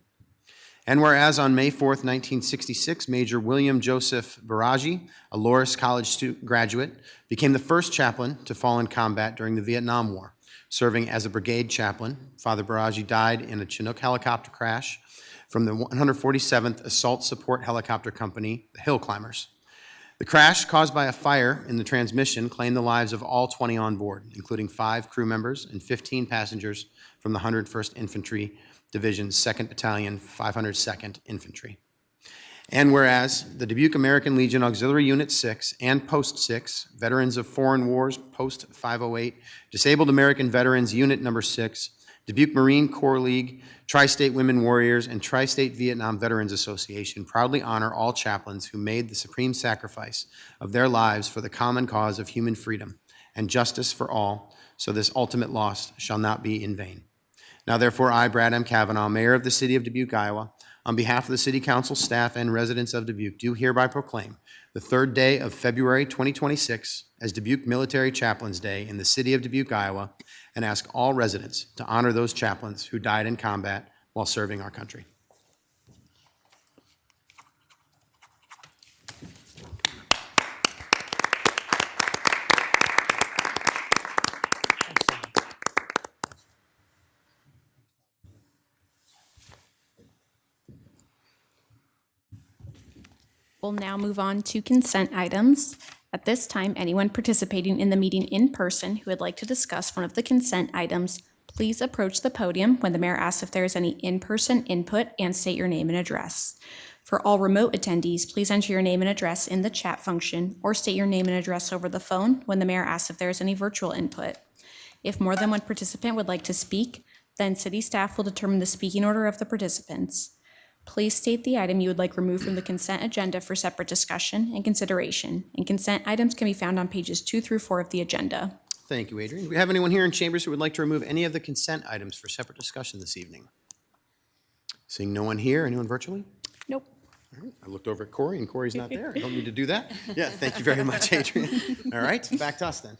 And whereas on May 4th, 1966, Major William Joseph Baragi, a Loras College graduate, became the first chaplain to fall in combat during the Vietnam War. Serving as a brigade chaplain, Father Baragi died in a Chinook helicopter crash from the 147th Assault Support Helicopter Company, the Hill Climbers. The crash, caused by a fire in the transmission, claimed the lives of all 20 on board, including 5 crew members and 15 passengers from the 101st Infantry Division's 2nd Battalion, 502nd Infantry. And whereas the Dubuque American Legion Auxiliary Unit 6 and Post 6, Veterans of Foreign Wars Post 508, Disabled American Veterans Unit Number 6, Dubuque Marine Corps League, Tri-State Women Warriors, and Tri-State Vietnam Veterans Association proudly honor all chaplains who made the supreme sacrifice of their lives for the common cause of human freedom and justice for all, so this ultimate loss shall not be in vain. Now, therefore, I, Brad M. Kavanaugh, Mayor of the City of Dubuque, Iowa, on behalf of the City Council, staff, and residents of Dubuque, do hereby proclaim the 3rd day of February 2026 as Dubuque Military Chaplains Day in the City of Dubuque, Iowa, and ask all residents to honor those chaplains who died in combat while serving our country. We'll now move on to consent items. At this time, anyone participating in the meeting in person who would like to discuss one of the consent items, please approach the podium when the mayor asks if there is any in-person input and state your name and address. For all remote attendees, please enter your name and address in the chat function or state your name and address over the phone when the mayor asks if there is any virtual input. If more than one participant would like to speak, then city staff will determine the speaking order of the participants. Please state the item you would like removed from the consent agenda for separate discussion and consideration. And consent items can be found on pages 2 through 4 of the agenda. Thank you, Adrian. Do we have anyone here in chambers who would like to remove any of the consent items for separate discussion this evening? Seeing no one here, anyone virtually? Nope. All right. I looked over at Corey, and Corey's not there. I don't need to do that. Yeah, thank you very much, Adrian. All right, back to us then.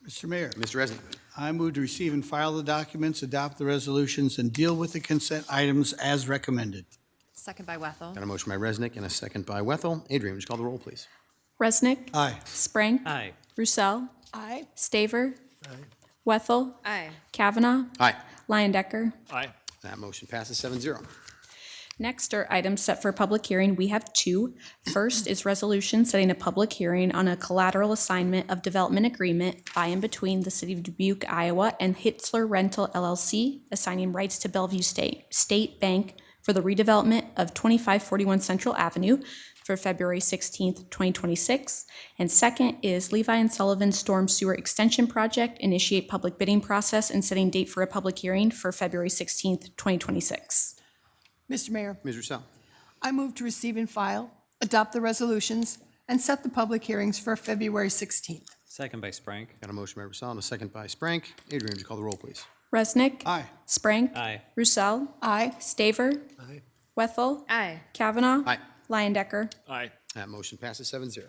Mr. Mayor, Mr. Resnick. I move to receive and file the documents, adopt the resolutions, and deal with the consent items as recommended. Second by Wethel. Got a motion by Resnick and a second by Wethel. Adrian, would you call the roll, please? Resnick. Aye. Sprang. Aye. Roussel. Aye. Staver. Wethel. Aye. Kavanaugh. Aye. Lyon Decker. Aye. That motion passes 7-0. Next are items set for public hearing. We have two. First is resolution setting a public hearing on a collateral assignment of development agreement by and between the City of Dubuque, Iowa and Hitzler Rental LLC, assigning rights to Bellevue State Bank for the redevelopment of 2541 Central Avenue for February 16th, 2026. And second is Levi and Sullivan Storm Sewer Extension Project, initiate public bidding process and setting date for a public hearing for February 16th, 2026. Mr. Mayor, Ms. Russell. I move to receive and file, adopt the resolutions, and set the public hearings for February 16th. Second by Sprank. Got a motion by Russell and a second by Sprank. Adrian, would you call the roll, please? Resnick. Aye. Sprank. Aye. Roussel. Aye. Staver. Aye. Wethel. Aye. Kavanaugh. Aye. Lyon-Decker. Aye. That motion passes 7-0.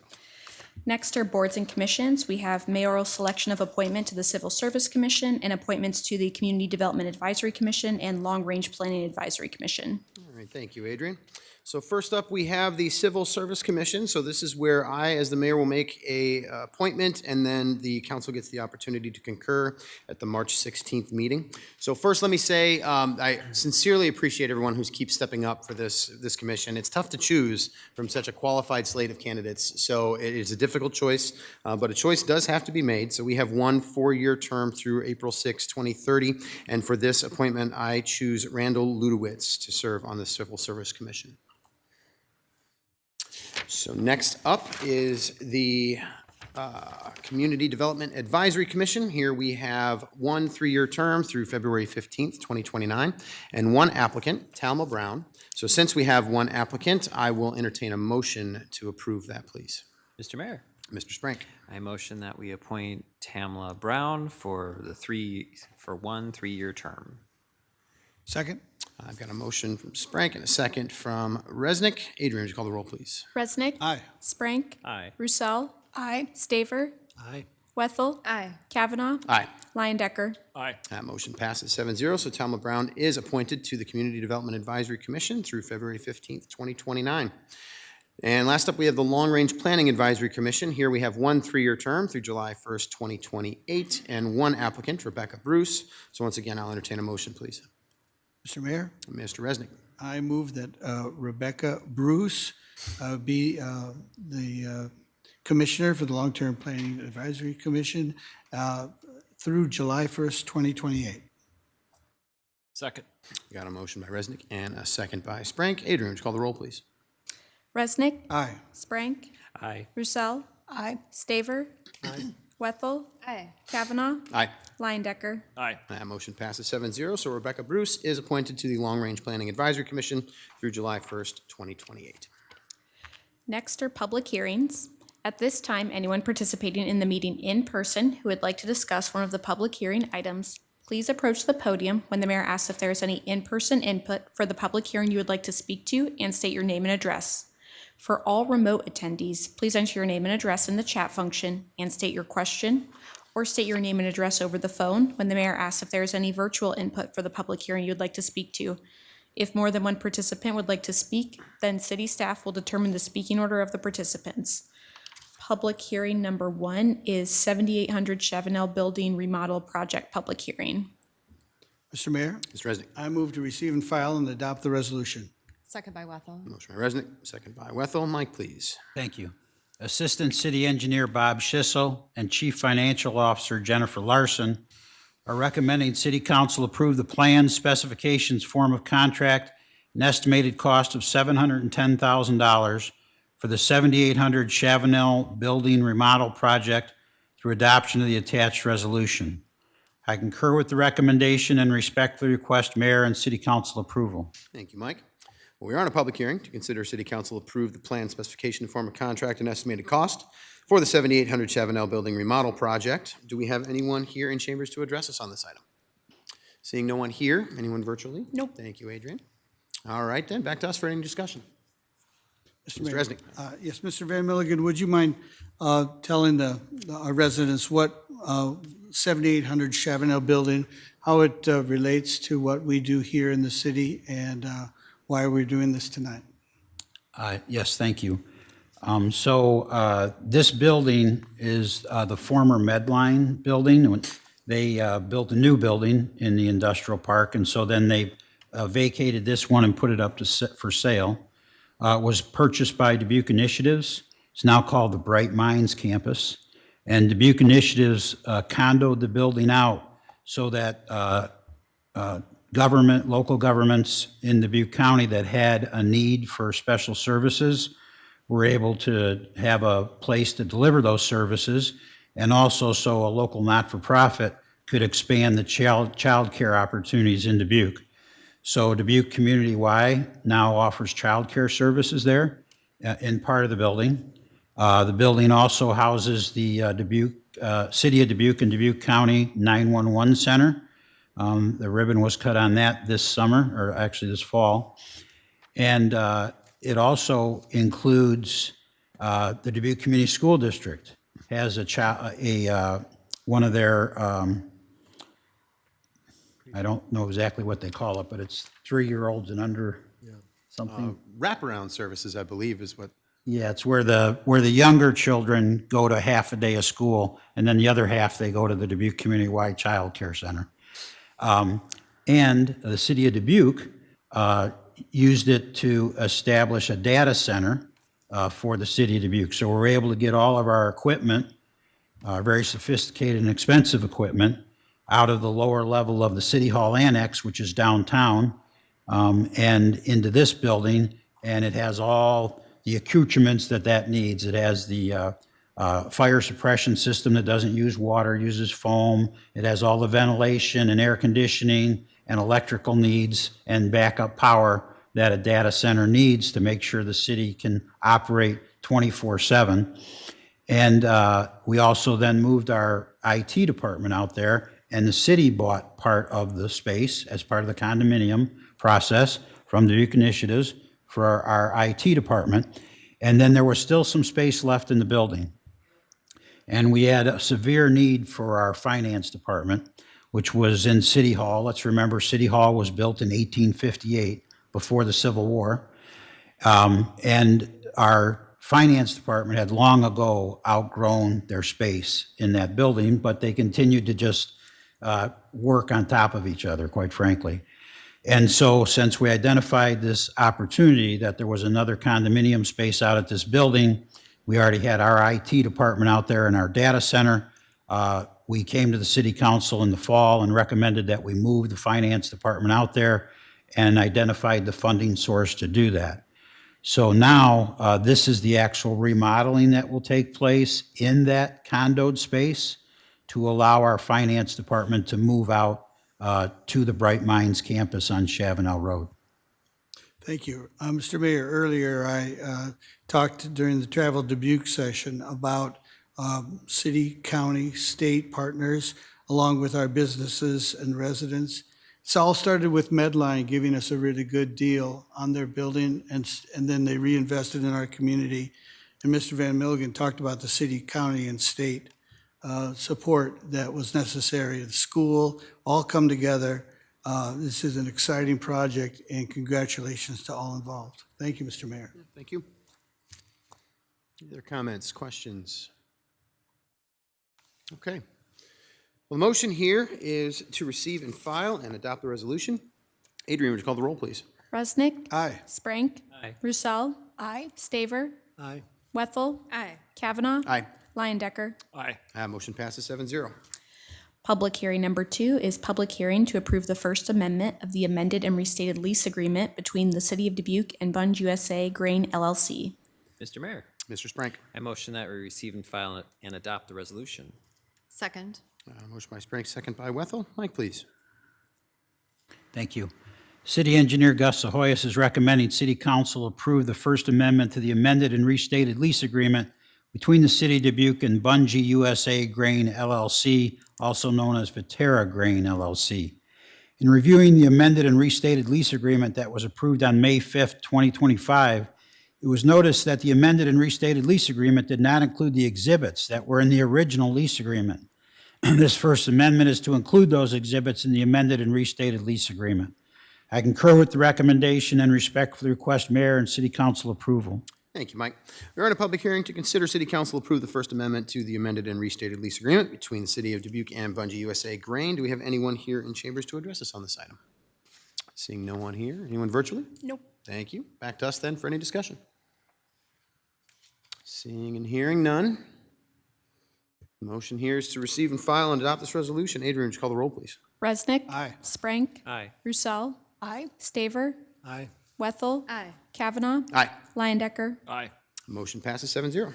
Next are boards and commissions. We have mayoral selection of appointment to the Civil Service Commission and appointments to the Community Development Advisory Commission and Long Range Planning Advisory Commission. All right, thank you, Adrian. So first up, we have the Civil Service Commission. So this is where I, as the mayor, will make a appointment, and then the council gets the opportunity to concur at the March 16th meeting. So first, let me say, I sincerely appreciate everyone who keeps stepping up for this commission. It's tough to choose from such a qualified slate of candidates, so it is a difficult choice, but a choice does have to be made. So we have one 4-year term through April 6, 2030, and for this appointment, I choose Randall Ludowitz to serve on the Civil Service Commission. So next up is the Community Development Advisory Commission. Here we have one 3-year term through February 15th, 2029, and one applicant, Talma Brown. So since we have one applicant, I will entertain a motion to approve that, please. Mr. Mayor, Mr. Sprank. I motion that we appoint Tamla Brown for one 3-year term. Second? I've got a motion from Sprank and a second from Resnick. Adrian, would you call the roll, please? Resnick. Aye. Sprank. Aye. Roussel. Aye. Staver. Aye. Wethel. Aye. Kavanaugh. Aye. Lyon-Decker. Aye. That motion passes 7-0. So Talma Brown is appointed to the Community Development Advisory Commission through February 15th, 2029. And last up, we have the Long Range Planning Advisory Commission. Here we have one 3-year term through July 1st, 2028, and one applicant, Rebecca Bruce. So once again, I'll entertain a motion, please. Mr. Mayor, Mr. Resnick. I move that Rebecca Bruce be the commissioner for the Long-Term Planning Advisory Commission through July 1st, 2028. Second. Got a motion by Resnick and a second by Sprank. Adrian, would you call the roll, please? Resnick. Aye. Sprank. Aye. Roussel. Aye. Staver. Wethel. Aye. Kavanaugh. Aye. Lyon-Decker. Aye. That motion passes 7-0. So Rebecca Bruce is appointed to the Long Range Planning Advisory Commission through July 1st, 2028. Next are public hearings. At this time, anyone participating in the meeting in person who would like to discuss one of the public hearing items, please approach the podium when the mayor asks if there is any in-person input for the public hearing you would like to speak to and state your name and address. For all remote attendees, please enter your name and address in the chat function and state your question, or state your name and address over the phone when the mayor asks if there is any virtual input for the public hearing you'd like to speak to. If more than one participant would like to speak, then city staff will determine the speaking order of the participants. Public hearing number 1 is 7800 Chavanel Building Remodel Project Public Hearing. Mr. Mayor, Mr. Resnick. I move to receive and file and adopt the resolution. Second by Wethel. Motion by Resnick, second by Wethel. Mike, please. Thank you. Assistant City Engineer Bob Schissel and Chief Financial Officer Jennifer Larson are recommending City Council approve the plans, specifications, form of contract, and estimated cost of $710,000 for the 7800 Chavanel Building Remodel Project through adoption of the attached resolution. I concur with the recommendation and respectfully request Mayor and City Council approval. Thank you, Mike. Well, we are on a public hearing to consider City Council approve the plan, specification, form of contract, and estimated cost for the 7800 Chavanel Building Remodel Project. Do we have anyone here in chambers to address us on this item? Seeing no one here, anyone virtually? Nope. Thank you, Adrian. All right, then, back to us for any discussion. Mr. Mayor, Resnick. Yes, Mr. Van Milligan, would you mind telling our residents what 7800 Chavanel Building, how it relates to what we do here in the city and why we're doing this tonight? Yes, thank you. This building is the former Medline building. They built a new building in the industrial park, and so then they vacated this one and put it up for sale. It was purchased by Dubuque Initiatives. It's now called the Bright Minds Campus. And Dubuque Initiatives condoed the building out so that local governments in Dubuque County that had a need for special services were able to have a place to deliver those services, and also so a local not-for-profit could expand the child care opportunities in Dubuque. So Dubuque Community Y now offers child care services there in part of the building. The building also houses the City of Dubuque and Dubuque County 911 Center. The ribbon was cut on that this summer, or actually this fall. And it also includes the Dubuque Community School District has one of their, I don't know exactly what they call it, but it's 3-year-olds and under something. Wraparound services, I believe, is what. Yeah, it's where the younger children go to half a day of school, and then the other half, they go to the Dubuque Community-wide Child Care Center. And the City of Dubuque used it to establish a data center for the City of Dubuque. So we're able to get all of our equipment, very sophisticated and expensive equipment, out of the lower level of the City Hall Annex, which is downtown, and into this building, and it has all the accoutrements that needs. It has the fire suppression system that doesn't use water, uses foam. It has all the ventilation and air conditioning and electrical needs and backup power that a data center needs to make sure the city can operate 24/7. And we also then moved our IT department out there, and the city bought part of the space as part of the condominium process from the Dubuque Initiatives for our IT department. And then there was still some space left in the building. And we had a severe need for our finance department, which was in City Hall. Let's remember, City Hall was built in 1858, before the Civil War. And our finance department had long ago outgrown their space in that building, but they continued to just work on top of each other, quite frankly. And so since we identified this opportunity that there was another condominium space out at this building, we already had our IT department out there in our data center. We came to the city council in the fall and recommended that we move the finance department out there and identified the funding source to do that. So now this is the actual remodeling that will take place in that condoed space to allow our finance department to move out to the Bright Minds campus on Chavanel Road. Thank you. Mr. Mayor, earlier I talked during the Travel Dubuque session about city, county, state partners, along with our businesses and residents. It's all started with Medline giving us a really good deal on their building, and then they reinvested in our community. And Mr. Van Milligan talked about the city, county, and state support that was necessary. The school all come together. This is an exciting project, and congratulations to all involved. Thank you, Mr. Mayor. Thank you. Any other comments, questions? Okay. Well, the motion here is to receive and file and adopt the resolution. Adrian, would you call the roll, please? Resnick. Aye. Sprank. Aye. Roussel. Aye. Staver. Aye. Wethel. Aye. Kavanaugh. Aye. Lyon-Decker. Aye. Motion passes 7-0. Public hearing number 2 is public hearing to approve the First Amendment of the amended and restated lease agreement between the City of Dubuque and Bunge USA Grain LLC. Mr. Mayor, Mr. Sprank. I motion that we receive and file and adopt the resolution. Second. Motion by Sprank, second by Wethel. Mike, please. Thank you. City Engineer Gus Sahoyas is recommending City Council approve the First Amendment to the amended and restated lease agreement between the City of Dubuque and Bunge USA Grain LLC, also known as Viterra Grain LLC. In reviewing the amended and restated lease agreement that was approved on May 5th, 2025, it was noticed that the amended and restated lease agreement did not include the exhibits that were in the original lease agreement. This First Amendment is to include those exhibits in the amended and restated lease agreement. I concur with the recommendation and respectfully request Mayor and City Council approval. Thank you, Mike. We're in a public hearing to consider City Council approve the First Amendment to the amended and restated lease agreement between the City of Dubuque and Bunge USA Grain. Do we have anyone here in chambers to address us on this item? Seeing no one here. Anyone virtually? Nope. Thank you. Back to us then for any discussion. Seeing and hearing none. Motion here is to receive and file and adopt this resolution. Adrian, would you call the roll, please? Resnick. Aye. Sprank. Aye. Roussel. Aye. Staver. Aye. Wethel. Aye. Kavanaugh. Aye. Leyendecker. Aye. Motion passes 7-0.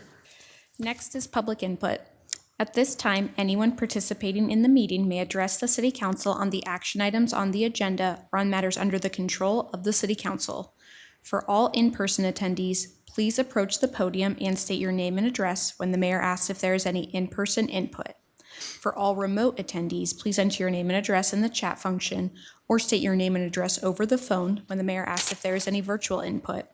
Next is public input. At this time, anyone participating in the meeting may address the city council on the action items on the agenda or on matters under the control of the city council. For all in-person attendees, please approach the podium and state your name and address when the mayor asks if there is any in-person input. For all remote attendees, please enter your name and address in the chat function or state your name and address over the phone when the mayor asks if there is any virtual input.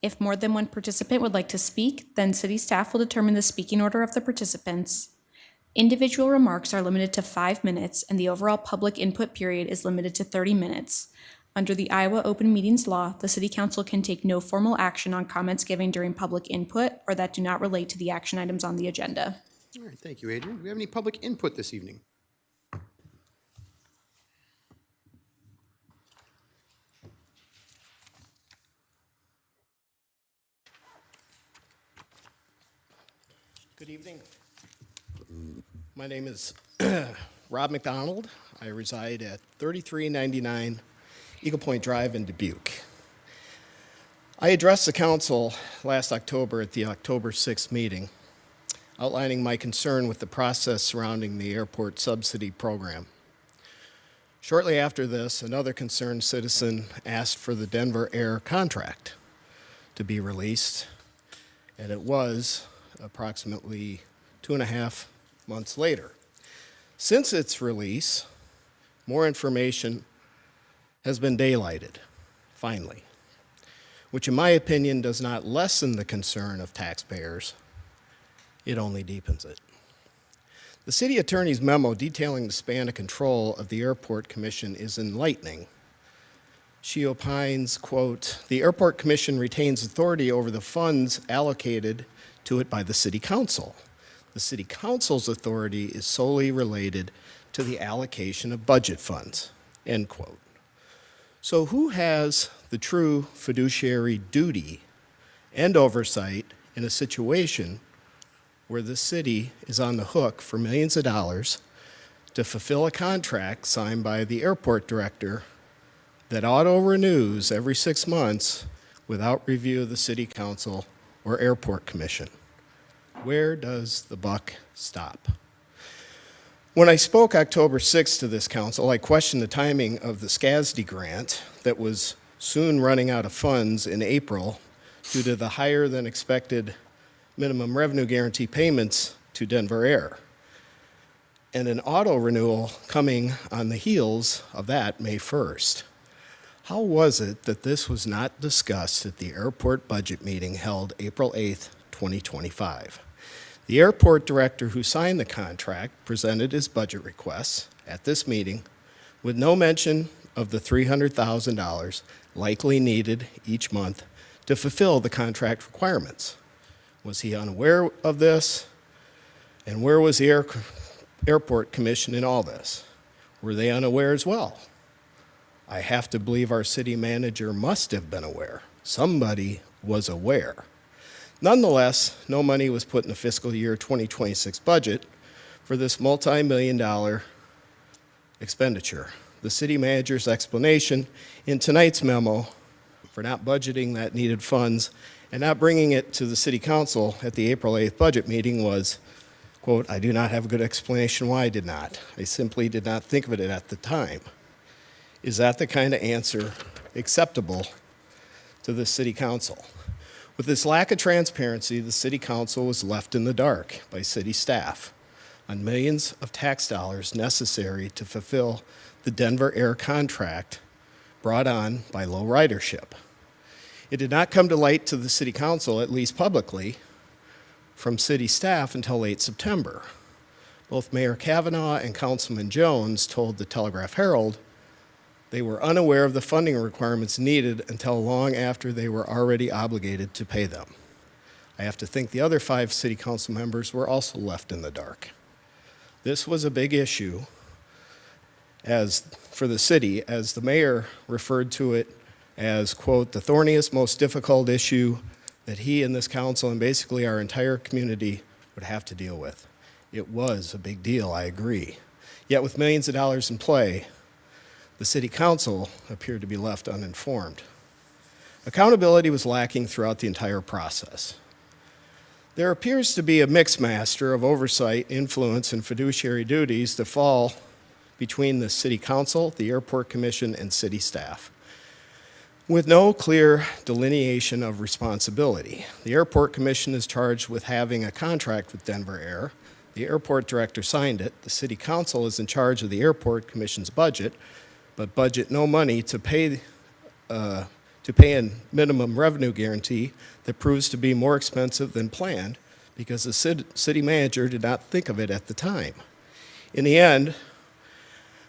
If more than one participant would like to speak, then city staff will determine the speaking order of the participants. Individual remarks are limited to 5 minutes, and the overall public input period is limited to 30 minutes. Under the Iowa Open Meetings Law, the City Council can take no formal action on comments given during public input or that do not relate to the action items on the agenda. All right, thank you, Adrian. Do we have any public input this evening? Good evening. My name is Rob McDonald. I reside at 3399 Eagle Point Drive in Dubuque. I addressed the council last October at the October 6th meeting, outlining my concern with the process surrounding the airport subsidy program. Shortly after this, another concerned citizen asked for the Denver Air contract to be released, and it was approximately 2.5 months later. Since its release, more information has been daylighted, finally, which in my opinion does not lessen the concern of taxpayers, it only deepens it. The city attorney's memo detailing the span of control of the Airport Commission is enlightening. She opines, quote, "The Airport Commission retains authority over the funds allocated to it by the City Council. The City Council's authority is solely related to the allocation of budget funds," end quote. So who has the true fiduciary duty and oversight in a situation where the city is on the hook for millions of dollars to fulfill a contract signed by the airport director that auto-renews every 6 months without review of the City Council or Airport Commission? Where does the buck stop? When I spoke October 6th to this council, I questioned the timing of the SCASD grant that was soon running out of funds in April due to the higher than expected minimum revenue guarantee payments to Denver Air, and an auto renewal coming on the heels of that May 1st. How was it that this was not discussed at the airport budget meeting held April 8th, 2025? The airport director who signed the contract presented his budget requests at this meeting with no mention of the $300,000 likely needed each month to fulfill the contract requirements. Was he unaware of this? And where was the Airport Commission in all this? Were they unaware as well? I have to believe our city manager must have been aware. Somebody was aware. Nonetheless, no money was put in the fiscal year 2026 budget for this multi-million-dollar expenditure. The city manager's explanation in tonight's memo for not budgeting that needed funds and not bringing it to the city council at the April 8th budget meeting was, quote, "I do not have a good explanation why I did not. I simply did not think of it at the time." Is that the kind of answer acceptable to the city council? With this lack of transparency, the city council was left in the dark by city staff on millions of tax dollars necessary to fulfill the Denver Air contract brought on by low ridership. It did not come to light to the city council, at least publicly, from city staff until late September. Both Mayor Kavanaugh and Councilman Jones told the Telegraph-Herald they were unaware of the funding requirements needed until long after they were already obligated to pay them. I have to think the other 5 city council members were also left in the dark. This was a big issue, as for the city, as the mayor referred to it as, quote, the thorniest, most difficult issue that he and this council and basically our entire community would have to deal with. It was a big deal, I agree. Yet with millions of dollars in play, the city council appeared to be left uninformed. Accountability was lacking throughout the entire process. There appears to be a mixmaster of oversight, influence, and fiduciary duties that fall between the city council, the airport commission, and city staff, with no clear delineation of responsibility. The airport commission is charged with having a contract with Denver Air. The airport director signed it. The city council is in charge of the airport commission's budget, but budget no money to pay a minimum revenue guarantee that proves to be more expensive than planned because the city manager did not think of it at the time. In the end,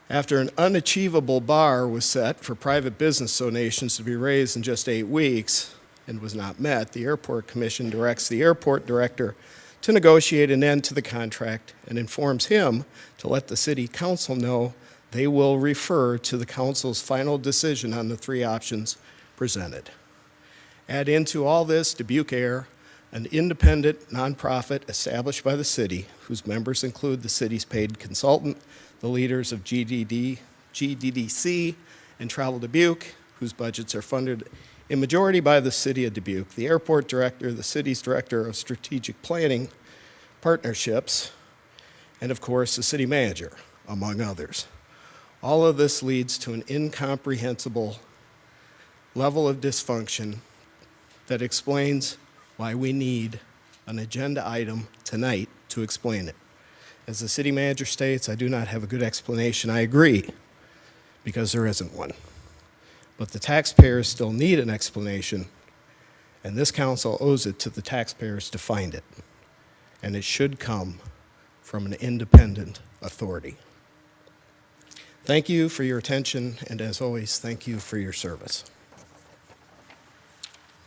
after an unachievable bar was set for private business donations to be raised in just 8 weeks and was not met, the airport commission directs the airport director to negotiate an end to the contract and informs him to let the city council know they will refer to the council's final decision on the 3 options presented. Add into all this Dubuque Air, an independent nonprofit established by the city, whose members include the city's paid consultant, the leaders of GDDC, and Travel Dubuque, whose budgets are funded in majority by the city of Dubuque, the airport director, the city's director of strategic planning, partnerships, and of course the city manager, among others. All of this leads to an incomprehensible level of dysfunction that explains why we need an agenda item tonight to explain it. As the city manager states, I do not have a good explanation. I agree, because there isn't one. But the taxpayers still need an explanation, and this council owes it to the taxpayers to find it. And it should come from an independent authority. Thank you for your attention, and as always, thank you for your service.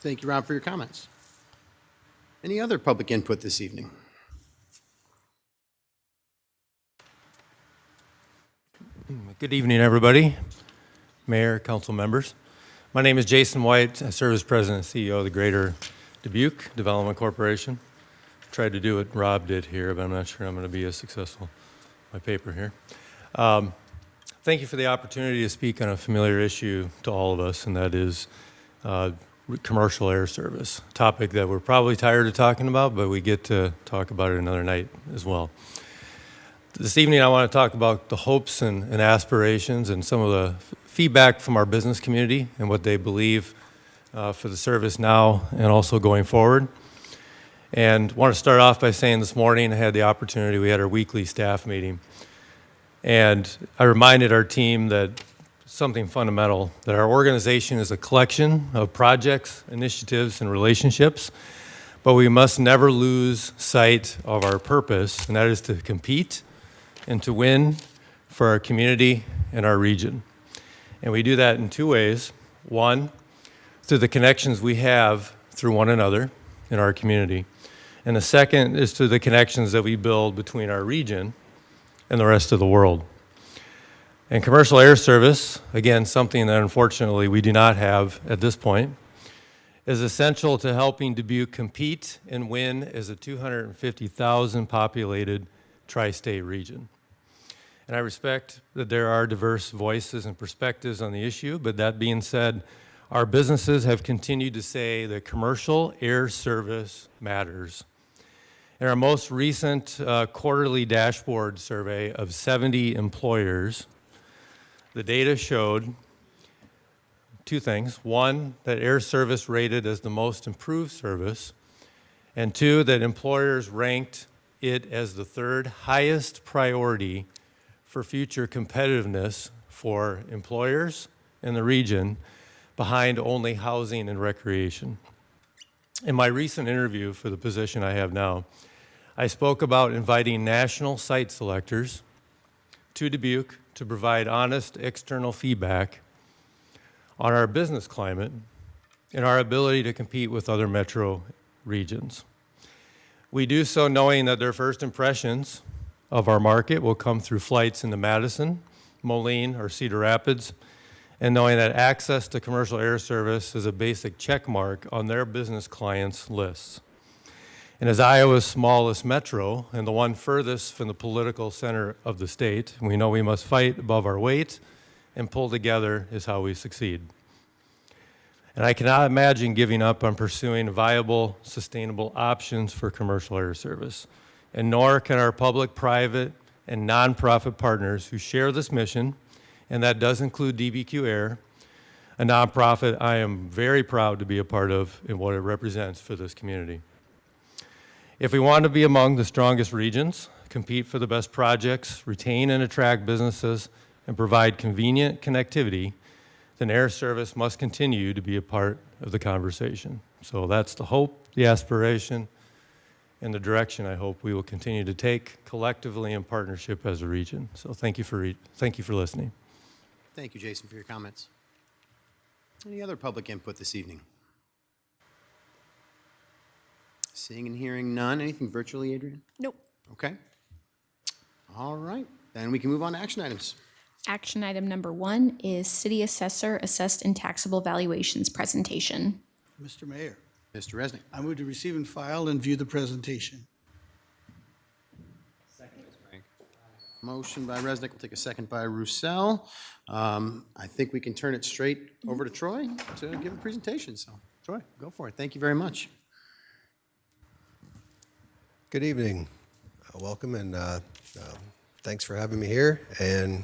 Thank you, Rob, for your comments. Any other public input this evening? Good evening, everybody. Mayor, council members. My name is Jason White. I serve as president and CEO of the Greater Dubuque Development Corporation. Tried to do what Rob did here, but I'm not sure I'm going to be as successful. My paper here. Thank you for the opportunity to speak on a familiar issue to all of us, and that is commercial air service, a topic that we're probably tired of talking about, but we get to talk about it another night as well. This evening, I want to talk about the hopes and aspirations and some of the feedback from our business community and what they believe for the service now and also going forward. And want to start off by saying this morning I had the opportunity, we had our weekly staff meeting, and I reminded our team that something fundamental, that our organization is a collection of projects, initiatives, and relationships, but we must never lose sight of our purpose, and that is to compete and to win for our community and our region. And we do that in 2 ways. One, through the connections we have through one another in our community. And the second is through the connections that we build between our region and the rest of the world. And commercial air service, again, something that unfortunately we do not have at this point, is essential to helping Dubuque compete and win as a 250,000 populated tri-state region. And I respect that there are diverse voices and perspectives on the issue, but that being said, our businesses have continued to say that commercial air service matters. In our most recent quarterly dashboard survey of 70 employers, the data showed 2 things. 1, that air service rated as the most improved service, and 2, that employers ranked it as the 3rd highest priority for future competitiveness for employers in the region, behind only housing and recreation. In my recent interview for the position I have now, I spoke about inviting national site selectors to Dubuque to provide honest external feedback on our business climate and our ability to compete with other metro regions. We do so knowing that their first impressions of our market will come through flights into Madison Moline, or Cedar Rapids, and knowing that access to commercial air service is a basic check mark on their business clients' lists. And as Iowa's smallest metro and the one furthest from the political center of the state, we know we must fight above our weight, and pull together is how we succeed. And I cannot imagine giving up on pursuing viable, sustainable options for commercial air service. And nor can our public, private, and nonprofit partners who share this mission, and that does include DBQ Air, a nonprofit I am very proud to be a part of and what it represents for this community. If we want to be among the strongest regions, compete for the best projects, retain and attract businesses, and provide convenient connectivity, then air service must continue to be a part of the conversation. So that's the hope, the aspiration, and the direction I hope we will continue to take collectively in partnership as a region. So thank you for listening. Thank you, Jason, for your comments. Any other public input this evening? Seeing and hearing none. Anything virtually, Adrian? Nope. Okay. All right. Then we can move on to action items. Action item number 1 is City Assessor Assessed and Taxable Valuations presentation. Mr. Mayor, Mr. Resnick. I move to receive and file and view the presentation. Motion by Resnick. We'll take a second by Roussel. I think we can turn it straight over to Troy to give a presentation. So, Troy, go for it. Thank you very much. Good evening. Welcome, and thanks for having me here and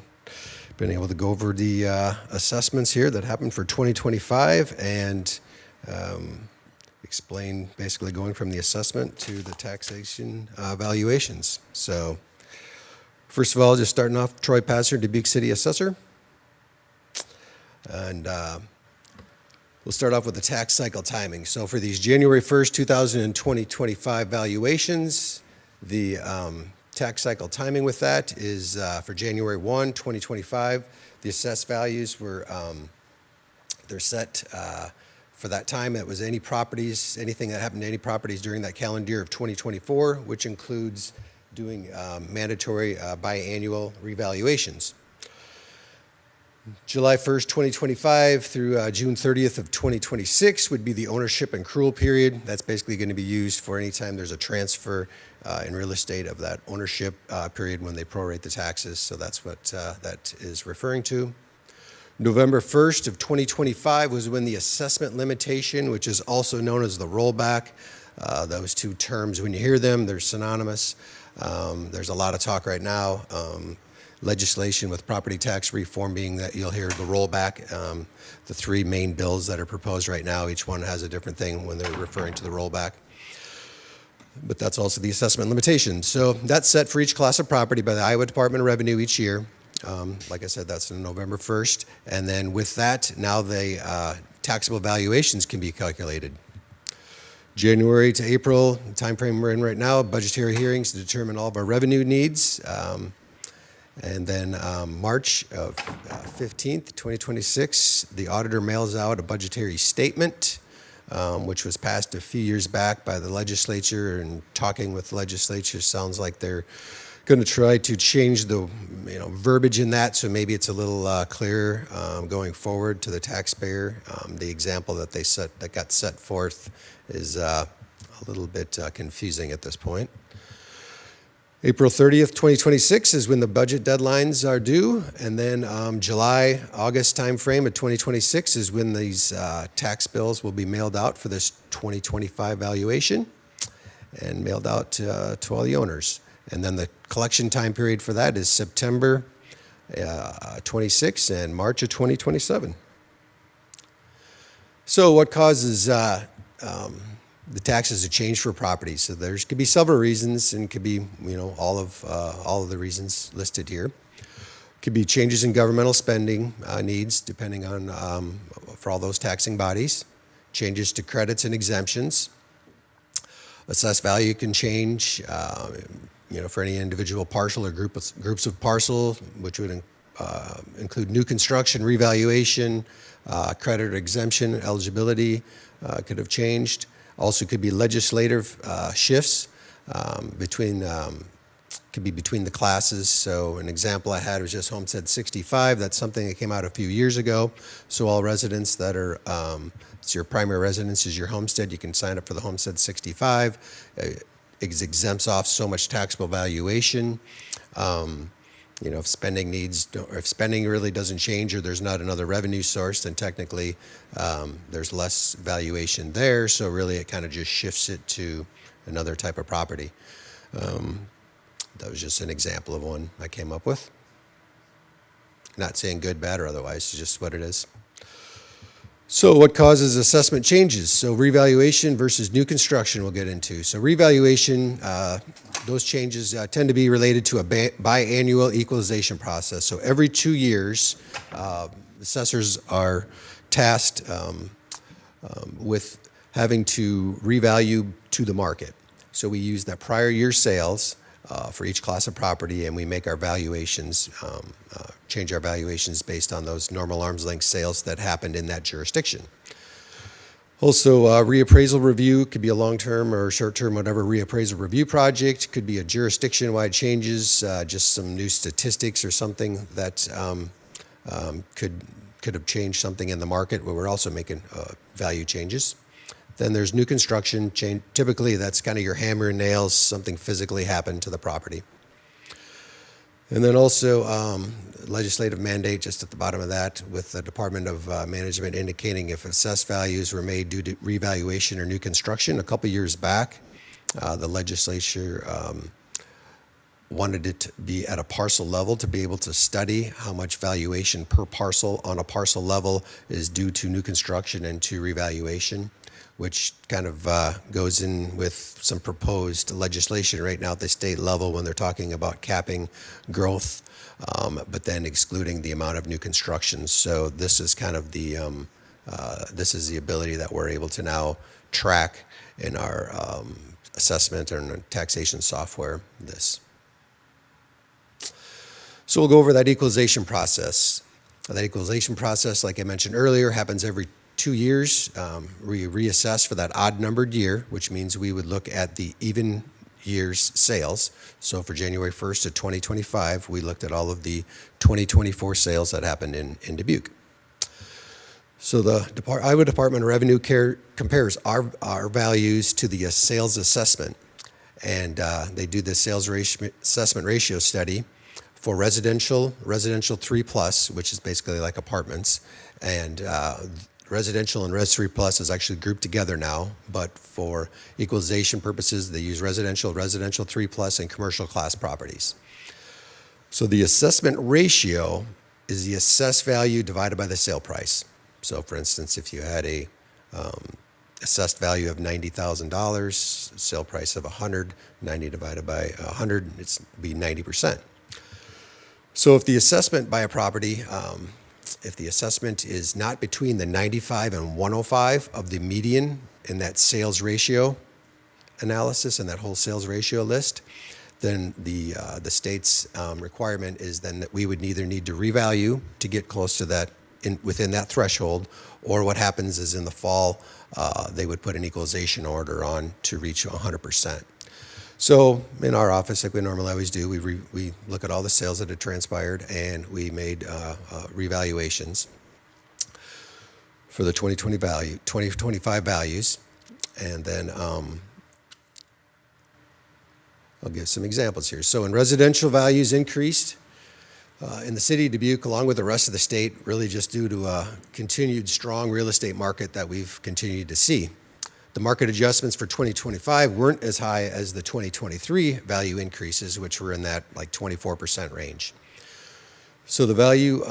been able to go over the assessments here that happened for 2025 and explain basically going from the assessment to the taxation valuations. So first of all, just starting off, Troy Passer, Dubuque City Assessor. And we'll start off with the tax cycle timing. So for these January 1st, 2025 valuations, the tax cycle timing with that is for January 1, 2025. The assessed values were, they're set for that time. It was any properties, anything that happened to any properties during that calendar year of 2024, which includes doing mandatory biannual revaluations. July 1st, 2025 through June 30th of 2026 would be the ownership and accrual period. That's basically going to be used for any time there's a transfer in real estate of that ownership period when they prorate the taxes. So that's what that is referring to. November 1st of 2025 was when the assessment limitation, which is also known as the rollback. Those two terms, when you hear them, they're synonymous. There's a lot of talk right now. Legislation with property tax reform being that you'll hear the rollback. The three main bills that are proposed right now, each one has a different thing when they're referring to the rollback. But that's also the assessment limitation. So that's set for each class of property by the Iowa Department of Revenue each year. Like I said, that's on November 1st. And then with that, now the taxable valuations can be calculated. January to April, the time frame we're in right now, budgetary hearings to determine all of our revenue needs. And then March of 15th, 2026, the auditor mails out a budgetary statement, which was passed a few years back by the legislature. And talking with the legislature, sounds like they're going to try to change the verbiage in that, so maybe it's a little clearer going forward to the taxpayer. The example that got set forth is a little bit confusing at this point. April 30th, 2026 is when the budget deadlines are due, and then July, August timeframe of 2026 is when these tax bills will be mailed out for this 2025 valuation and mailed out to all the owners. And then the collection time period for that is September 26 and March of 2027. So what causes the taxes to change for property? So there's could be several reasons, and could be all of the reasons listed here. Could be changes in governmental spending needs, depending on for all those taxing bodies. Changes to credits and exemptions. Assessed value can change. For any individual parcel or groups of parcel, which would include new construction, revaluation, credit or exemption, eligibility could have changed. Also could be legislative shifts between could be between the classes. So an example I had was just Homestead 65. That's something that came out a few years ago. So all residents that are, it's your primary residence is your homestead, you can sign up for the Homestead 65. It exempts off so much taxable valuation. You know, if spending needs, or if spending really doesn't change or there's not another revenue source, then technically there's less valuation there. So really it kind of just shifts it to another type of property. That was just an example of one I came up with. Not saying good, bad, or otherwise, it's just what it is. So what causes assessment changes? So revaluation versus new construction we'll get into. So revaluation, those changes tend to be related to a biannual equalization process. So every 2 years, assessors are tasked with having to revalue to the market. So we use that prior year sales for each class of property, and we make our valuations, change our valuations based on those normal arm's length sales that happened in that jurisdiction. Also, reappraisal review could be a long-term or short-term, whatever reappraisal review project. Could be a jurisdiction-wide changes, just some new statistics or something that could have changed something in the market where we're also making value changes. Then there's new construction change. Typically, that's kind of your hammer and nails, something physically happened to the property. And then also legislative mandate just at the bottom of that with the Department of Management indicating if assessed values were made due to revaluation or new construction. A couple years back, the legislature wanted it to be at a parcel level to be able to study how much valuation per parcel on a parcel level is due to new construction and to revaluation, which kind of goes in with some proposed legislation right now at the state level when they're talking about capping growth, but then excluding the amount of new construction. So this is kind of the this is the ability that we're able to now track in our assessment and taxation software. So we'll go over that equalization process. That equalization process, like I mentioned earlier, happens every 2 years. We reassess for that odd numbered year, which means we would look at the even year's sales. So for January 1st of 2025, we looked at all of the 2024 sales that happened in Dubuque. So the Iowa Department of Revenue compares our values to the sales assessment. And they do the sales assessment ratio study for residential 3+, which is basically like apartments, and residential and Res 3+ is actually grouped together now, but for equalization purposes, they use residential 3+, and commercial class properties. So the assessment ratio is the assessed value divided by the sale price. So for instance, if you had a assessed value of $90,000, sale price of $100, 90 divided by 100, it's be 90%. So if the assessment by a property, if the assessment is not between the 95 and 105 of the median in that sales ratio analysis and that whole sales ratio list, then the state's requirement is then that we would either need to revalue to get close to that within that threshold, or what happens is in the fall they would put an equalization order on to reach 100%. So in our office, like we normally always do, we look at all the sales that had transpired, and we made revaluations for the 2025 values. And then I'll give some examples here. So in residential values increased in the city of Dubuque, along with the rest of the state, really just due to a continued strong real estate market that we've continued to see. The market adjustments for 2025 weren't as high as the 2023 value increases, which were in that like 24% range. So the value,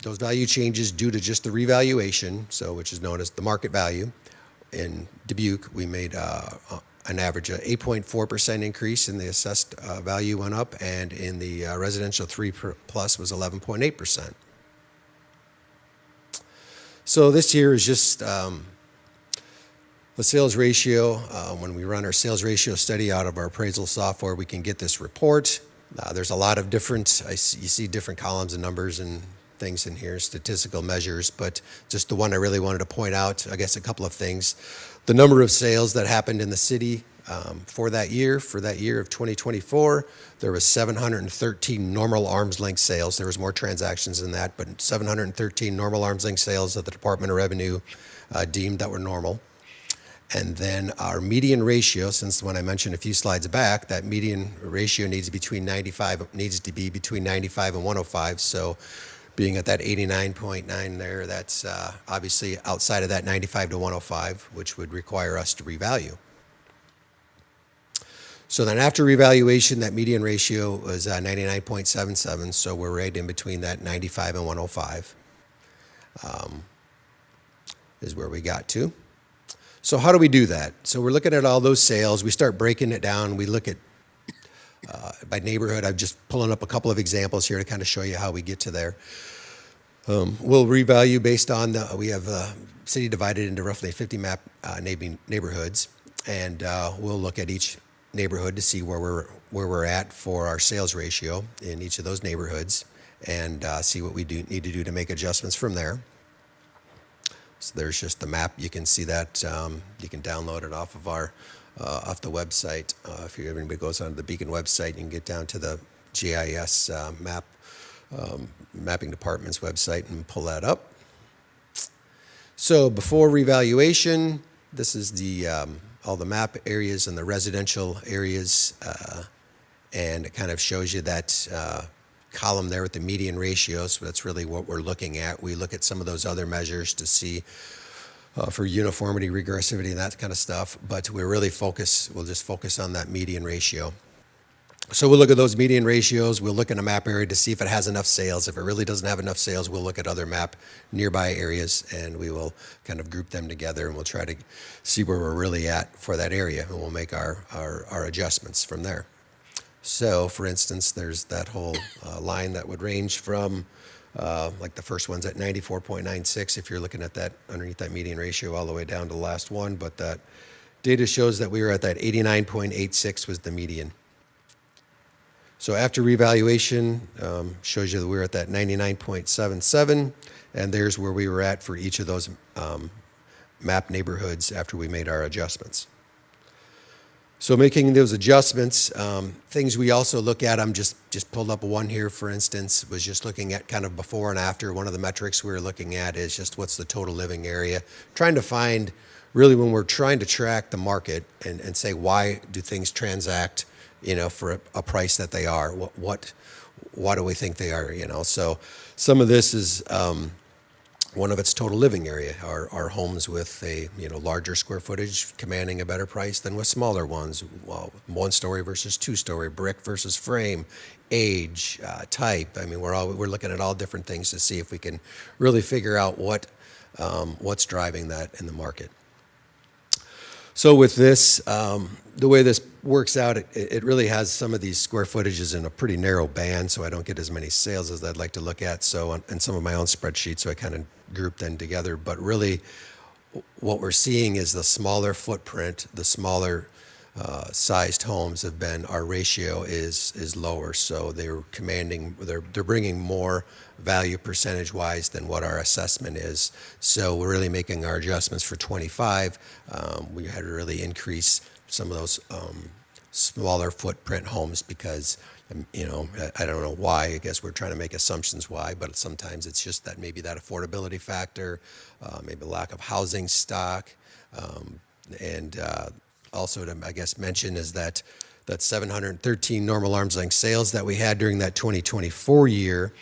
those value changes due to just the revaluation, so which is known as the market value. In Dubuque, we made an average of 8.4% increase in the assessed value went up, and in the residential 3+ was 11.8%. So this here is just the sales ratio. When we run our sales ratio study out of our appraisal software, we can get this report. There's a lot of different, you see different columns and numbers and things in here, statistical measures, but just the one I really wanted to point out, I guess a couple of things. The number of sales that happened in the city for that year of 2024, there was 713 normal arm's length sales. There was more transactions than that, but 713 normal arm's length sales that the Department of Revenue deemed that were normal. And then our median ratio, since when I mentioned a few slides back, that median ratio needs to be between 95 and 105. So being at that 89.9 there, that's obviously outside of that 95 to 105, which would require us to revalue. So then after revaluation, that median ratio was 99.77, so we're right in between that 95 and 105 is where we got to. So how do we do that? So we're looking at all those sales. We start breaking it down. We look at by neighborhood. I'm just pulling up a couple of examples here to kind of show you how we get to there. We'll revalue based on we have city divided into roughly 50 map neighborhoods, and we'll look at each neighborhood to see where we're at for our sales ratio in each of those neighborhoods, and see what we need to do to make adjustments from there. So there's just the map. You can see that. You can download it off of our off the website. If everybody goes onto the Beacon website, you can get down to the GIS mapping department's website and pull that up. So before revaluation, this is the all the map areas and the residential areas, and it kind of shows you that column there with the median ratio. So that's really what we're looking at. We look at some of those other measures to see for uniformity, regressivity, and that kind of stuff, but we'll just focus on that median ratio. So we'll look at those median ratios. We'll look in a map area to see if it has enough sales. If it really doesn't have enough sales, we'll look at other map nearby areas, and we will kind of group them together, and we'll try to see where we're really at for that area, and we'll make our adjustments from there. So, for instance, there's that whole line that would range from, like the first one's at 94.96, if you're looking at that underneath that median ratio, all the way down to the last one. But that data shows that we were at that 89.86 was the median. So after revaluation, shows you that we were at that 99.77, and there's where we were at for each of those map neighborhoods after we made our adjustments. So making those adjustments, things we also look at, I'm just pulled up one here, for instance, was just looking at kind of before and after. One of the metrics we were looking at is just what's the total living area. Trying to find, really when we're trying to track the market and say why do things transact, for a price that they are, why do we think they are, So some of this is one of its total living area are homes with a larger square footage commanding a better price than with smaller ones. Well, 1-story versus 2-story, brick versus frame, age, type. I mean, we're looking at all different things to see if we can really figure out what's driving that in the market. So with this, the way this works out, it really has some of these square footages in a pretty narrow band, so I don't get as many sales as I'd like to look at. So in some of my own spreadsheets, so I kind of grouped them together. But really, what we're seeing is the smaller footprint, the smaller sized homes have been, our ratio is lower. So they're bringing more value percentage-wise than what our assessment is. So we're really making our adjustments for 25. We had to really increase some of those smaller footprint homes because, I don't know why. I guess we're trying to make assumptions why, but sometimes it's just that maybe that affordability factor, maybe lack of housing stock, and also to, I guess, mention is that 713 normal arm's length sales that we had during that 2024 year.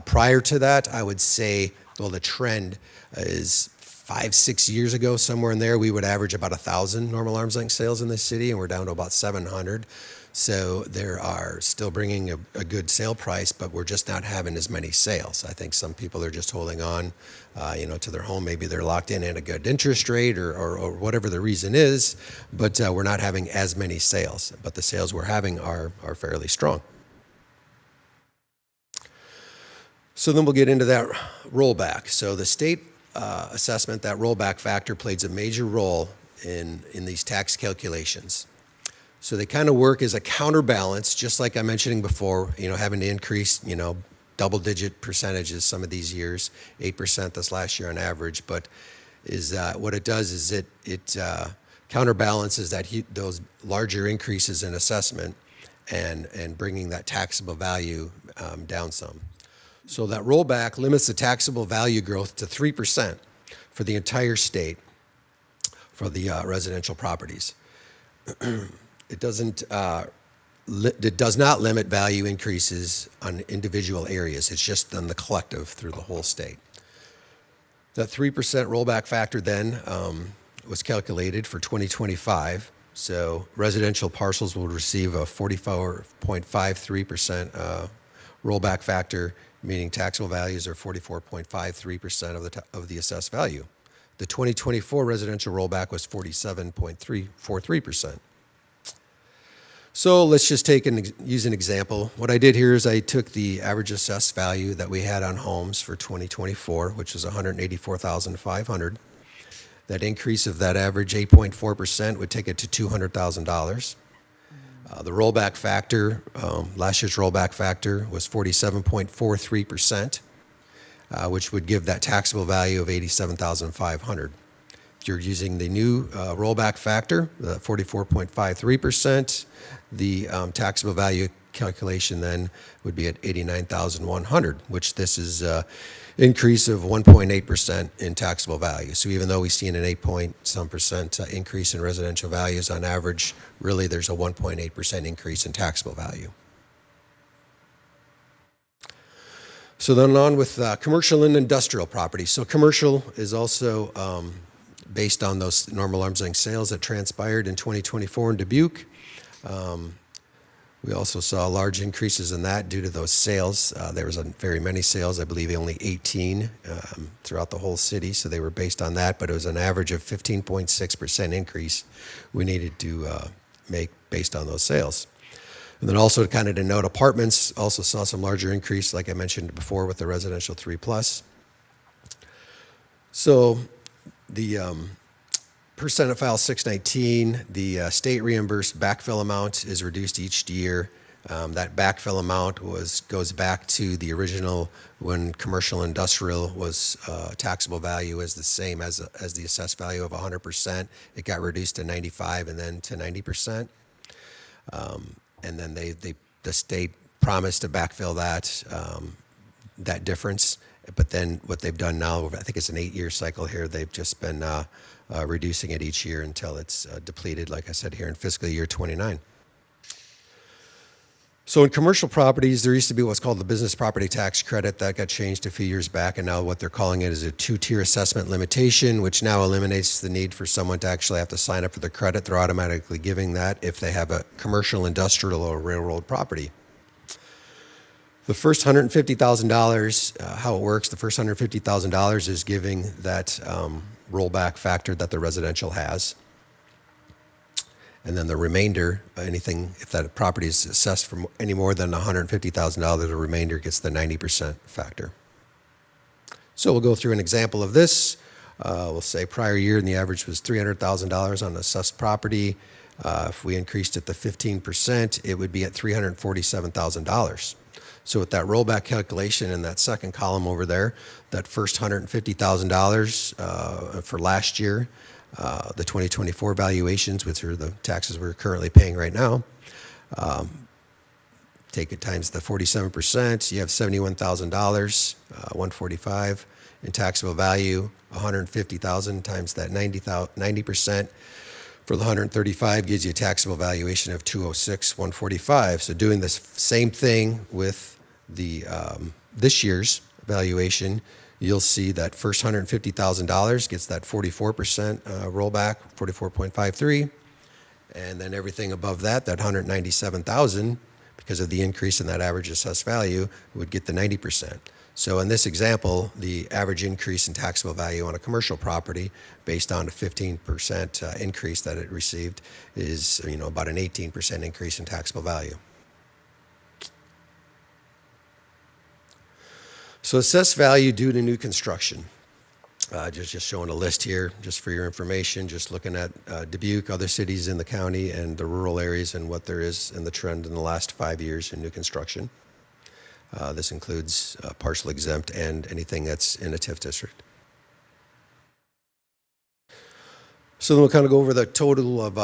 Prior to that, I would say, well, the trend is 5-6 years ago, somewhere in there, we would average about 1,000 normal arm's length sales in this city, and we're down to about 700. So there are still bringing a good sale price, but we're just not having as many sales. I think some people are just holding on, to their home. Maybe they're locked in at a good interest rate or whatever the reason is, but we're not having as many sales. But the sales we're having are fairly strong. So then we'll get into that rollback. So the state assessment, that rollback factor plays a major role in these tax calculations. So they kind of work as a counterbalance, just like I'm mentioning before, having to increase, double-digit percentages some of these years, 8% this last year on average. But what it does is it counterbalances those larger increases in assessment and bringing that taxable value down some. So that rollback limits the taxable value growth to 3% for the entire state for the residential properties. It does not limit value increases on individual areas. It's just on the collective through the whole state. That 3% rollback factor then was calculated for 2025. So residential parcels will receive a 44.53% rollback factor, meaning taxable values are 44.53% of the assessed value. The 2024 residential rollback was 47.43%. So let's just use an example. What I did here is I took the average assessed value that we had on homes for 2024, which was $184,500. That increase of that average 8.4% would take it to $200,000. The rollback factor, last year's rollback factor was 47.43%, which would give that taxable value of $87,500. If you're using the new rollback factor, the 44.53%, the taxable value calculation then would be at $89,100, which this is an increase of 1.8% in taxable value. So even though we've seen an 8-some% increase in residential values on average, really there's a 1.8% increase in taxable value. So then on with commercial and industrial properties. So commercial is also based on those normal arm's length sales that transpired in 2024 in Dubuque. We also saw large increases in that due to those sales. There was very many sales, I believe only 18 throughout the whole city, so they were based on that, but it was an average of 15.6% increase we needed to make based on those sales. And then also kind of to note, apartments also saw some larger increase, like I mentioned before, with the residential 3+. So the percent of file 619, the state reimbursed backfill amount is reduced each year. That backfill amount goes back to the original when commercial industrial was taxable value is the same as the assessed value of 100%. It got reduced to 95 and then to 90%. And then the state promised to backfill that difference. But then what they've done now, I think it's an 8-year cycle here, they've just been reducing it each year until it's depleted, like I said, here in fiscal year 29. So in commercial properties, there used to be what's called the business property tax credit. That got changed a few years back, and now what they're calling it is a 2-tier assessment limitation, which now eliminates the need for someone to actually have to sign up for the credit. They're automatically giving that if they have a commercial, industrial, or railroad property. The first $150,000, how it works, the first $150,000 is giving that rollback factor that the residential has. And then the remainder, if that property is assessed for any more than $150,000, the remainder gets the 90% factor. So we'll go through an example of this. We'll say prior year, and the average was $300,000 on assessed property. If we increased it to 15%, it would be at $347,000. So with that rollback calculation in that second column over there, that first $150,000 for last year, the 2024 valuations, which are the taxes we're currently paying right now, take it times the 47%, you have $71,000, 145 in taxable value, 150,000 times that 90% for the 135 gives you a taxable valuation of 206, 145. So doing this same thing with the this year's valuation, you'll see that first $150,000 gets that 44% rollback, 44.53, and then everything above that, that $197,000, because of the increase in that average assessed value, would get the 90%. So in this example, the average increase in taxable value on a commercial property, based on a 15% increase that it received, is about an 18% increase in taxable value. So assessed value due to new construction. Just showing a list here, just for your information, just looking at Dubuque, other cities in the county, and the rural areas, and what there is in the trend in the last 5 years in new construction. This includes partial exempt and anything that's in a TIF district. So then we'll kind of go over the total of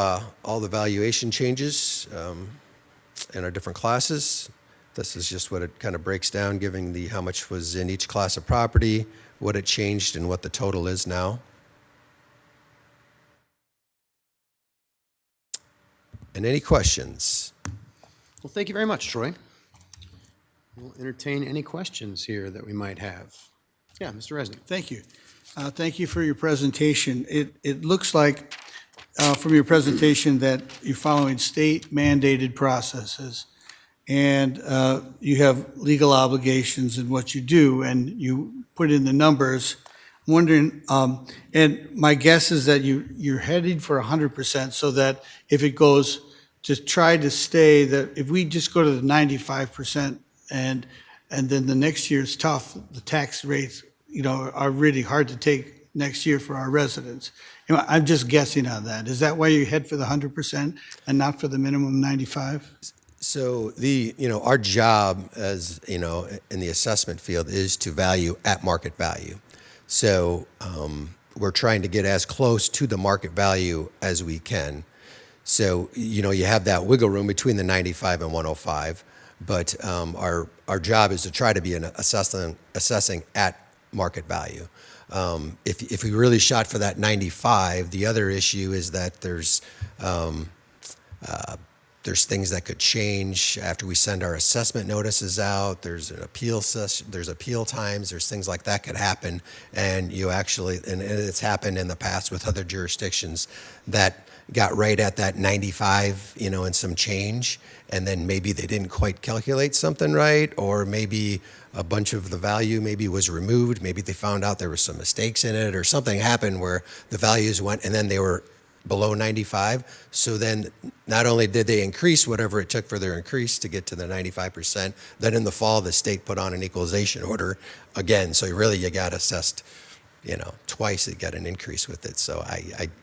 all the valuation changes in our different classes. This is just what it kind of breaks down, giving the how much was in each class of property, what it changed, and what the total is now. And any questions? Well, thank you very much, Troy. We'll entertain any questions here that we might have. Yeah, Mr. Resnick. Thank you. Thank you for your presentation. It looks like from your presentation that you're following state mandated processes, and you have legal obligations in what you do, and you put in the numbers. I'm wondering, and my guess is that you're heading for 100%, so that if it goes to try to stay, that if we just go to the 95% and then the next year is tough, the tax rates, are really hard to take next year for our residents. I'm just guessing on that. Is that why you head for the 100% and not for the minimum 95? So our job as, in the assessment field is to value at market value. So we're trying to get as close to the market value as we can. So, you have that wiggle room between the 95 and 105, but our job is to try to be assessing at market value. If we really shot for that 95, the other issue is that there's things that could change after we send our assessment notices out. There's an appeal session, there's appeal times, there's things like that could happen. And and it's happened in the past with other jurisdictions that got right at that 95, and some change. And then maybe they didn't quite calculate something right, or maybe a bunch of the value maybe was removed. Maybe they found out there were some mistakes in it, or something happened where the values went and then they were below 95. So then not only did they increase whatever it took for their increase to get to the 95%, then in the fall, the state put on an equalization order again. So really you got assessed, twice, you got an increase with it. So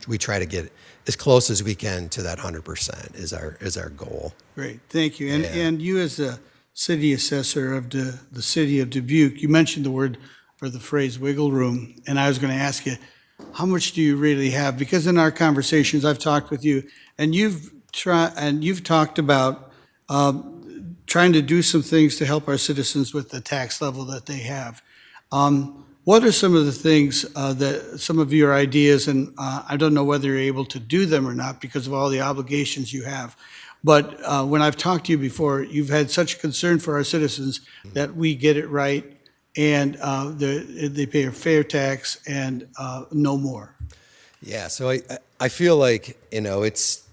we try to get as close as we can to that 100% is our goal. Great, thank you. And you as the city assessor of the city of Dubuque, you mentioned the word or the phrase wiggle room, and I was going to ask you, how much do you really have? Because in our conversations, I've talked with you, and you've talked about trying to do some things to help our citizens with the tax level that they have. What are some of the things that some of your ideas, and I don't know whether you're able to do them or not because of all the obligations you have, but when I've talked to you before, you've had such concern for our citizens that we get it right and they pay a fair tax and no more. Yeah, so I feel like it's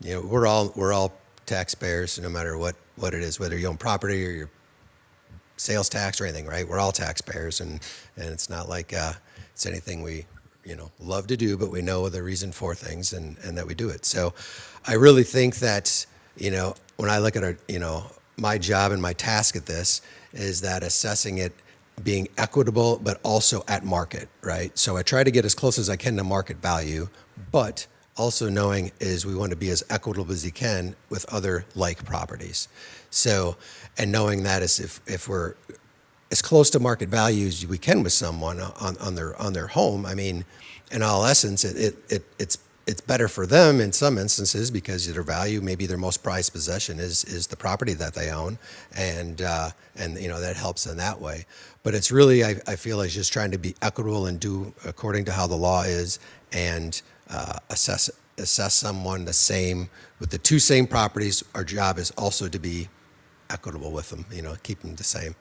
we're all taxpayers no matter what it is, whether you own property or your sales tax or anything, right? We're all taxpayers, and it's not like it's anything we love to do, but we know the reason for things and that we do it. So I really think that when I look at my job and my task at this is that assessing it being equitable, but also at market, right? So I try to get as close as I can to market value, but also knowing is we want to be as equitable as you can with other like properties. So, and knowing that is if we're as close to market value as we can with someone on their home, I mean, in all essence, it's better for them in some instances because their value, maybe their most prized possession is the property that they own, and that helps in that way. But it's really, I feel like just trying to be equitable and do according to how the law is, and assess someone the same with the two same properties. Our job is also to be equitable with them, keep them the same.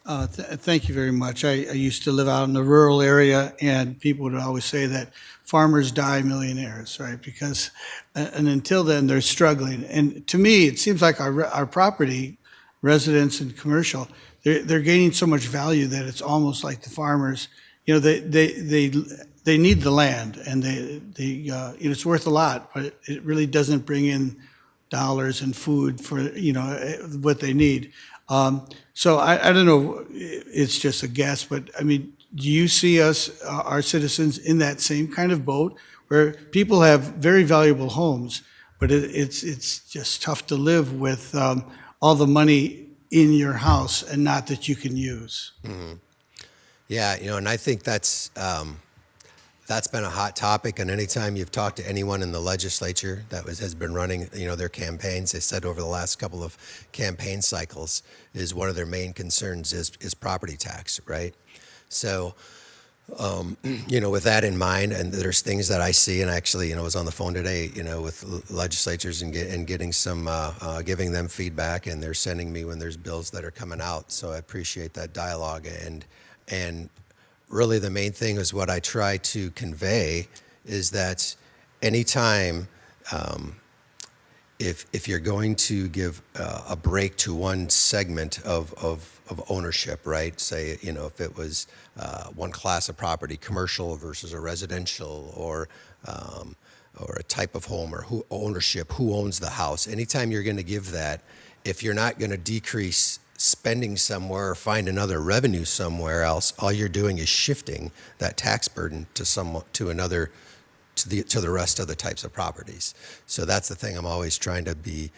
Thank you very much. I used to live out in the rural area, and people would always say that farmers die millionaires, right? Because, and until then, they're struggling. And to me, it seems like our property, residents and commercial, they're gaining so much value that it's almost like the farmers, they need the land, and it's worth a lot, but it really doesn't bring in dollars and food for what they need. So I don't know, it's just a guess, but I mean, do you see our citizens in that same kind of boat where people have very valuable homes, but it's just tough to live with all the money in your house and not that you can use? Mm-hmm. Yeah, and I think that's That's been a hot topic, and anytime you've talked to anyone in the legislature that has been running, their campaigns, they said over the last couple of campaign cycles is one of their main concerns is property tax, right? So, with that in mind, and there's things that I see, and actually, was on the phone today, with legislatures and getting some, giving them feedback, and they're sending me when there's bills that are coming out. So I appreciate that dialogue, and really the main thing is what I try to convey is that anytime, if you're going to give a break to one segment of ownership, right? Say, if it was one class of property, commercial versus a residential, or a type of home, or who owns the house. Anytime you're going to give that, if you're not going to decrease spending somewhere or find another revenue somewhere else, all you're doing is shifting that tax burden to the rest of the types of properties. So that's the thing I'm always trying to be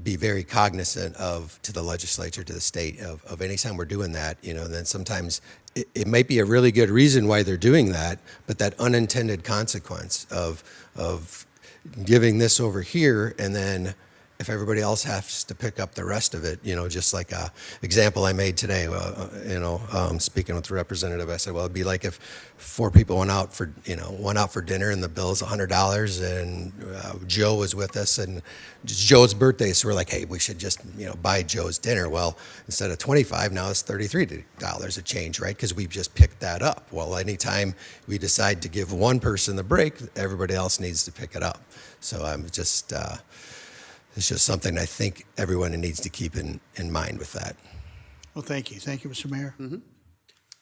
very cognizant of, to the legislature, to the state, of anytime we're doing that, then sometimes it might be a really good reason why they're doing that, but that unintended consequence of giving this over here, and then if everybody else has to pick up the rest of it, just like a example I made today, speaking with the representative, I said, well, it'd be like if 4 people went out for dinner and the bill's $100, and Joe was with us, and it's Joe's birthday, so we're like, hey, we should just, buy Joe's dinner. Well, instead of $25, now it's $33 a change, right? Because we've just picked that up. Well, anytime we decide to give one person the break, everybody else needs to pick it up. So I'm just, it's just something I think everyone needs to keep in mind with that. Well, thank you. Thank you, Mr. Mayor.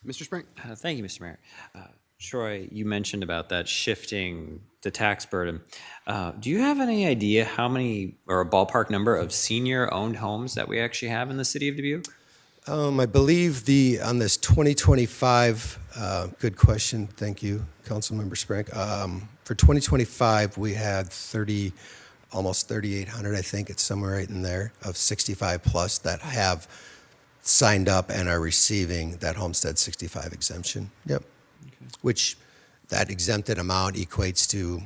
Mr. Spring? Thank you, Mr. Mayor. Troy, you mentioned about that shifting the tax burden. Do you have any idea how many, or a ballpark number of senior-owned homes that we actually have in the city of Dubuque? I believe on this 2025, good question, thank you, Councilmember Sprague. For 2025, we had almost 3,800, I think it's somewhere right in there, of 65 plus that have signed up and are receiving that Homestead 65 exemption. Yep. Okay. Which that exempted amount equates to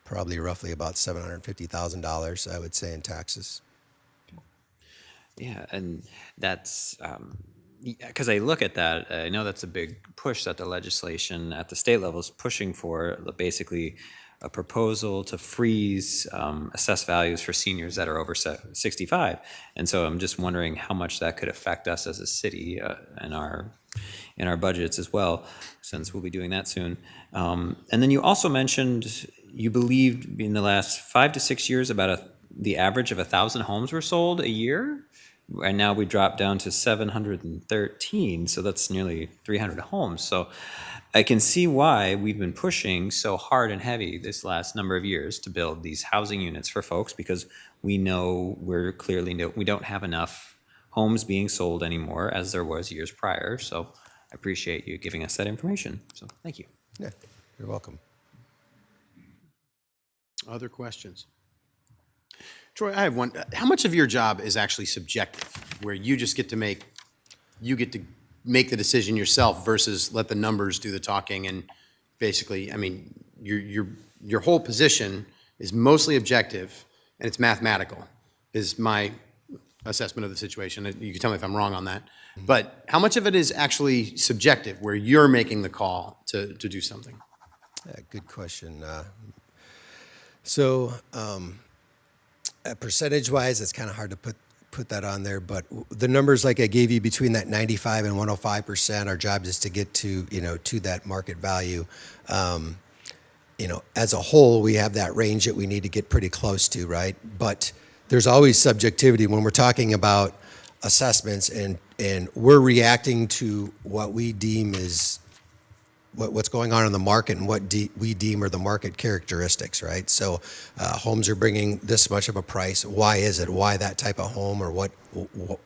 probably roughly about $750,000, I would say, in taxes. Yeah, and that's, because I look at that, I know that's a big push that the legislation at the state level is pushing for, basically a proposal to freeze assessed values for seniors that are over 65. And so I'm just wondering how much that could affect us as a city in our budgets as well, since we'll be doing that soon. And then you also mentioned you believed in the last 5 to 6 years the average of 1,000 homes were sold a year. And now we dropped down to 713, so that's nearly 300 homes. So I can see why we've been pushing so hard and heavy this last number of years to build these housing units for folks, because we know we don't have enough homes being sold anymore as there was years prior. So I appreciate you giving us that information. So thank you. Yeah, you're welcome. Other questions? Troy, I have one. How much of your job is actually subjective, where you just get to make the decision yourself versus let the numbers do the talking? And basically, I mean, your whole position is mostly objective and it's mathematical, is my assessment of the situation. You can tell me if I'm wrong on that. But how much of it is actually subjective, where you're making the call to do something? Yeah, good question. Percentage-wise, it's kind of hard to put that on there, but the numbers like I gave you between that 95 and 105%, our job is to get to that market value. As a whole, we have that range that we need to get pretty close to, right? But there's always subjectivity when we're talking about assessments, and we're reacting to what we deem is what's going on in the market and what we deem are the market characteristics, right? So homes are bringing this much of a price. Why is it? Why that type of home, or what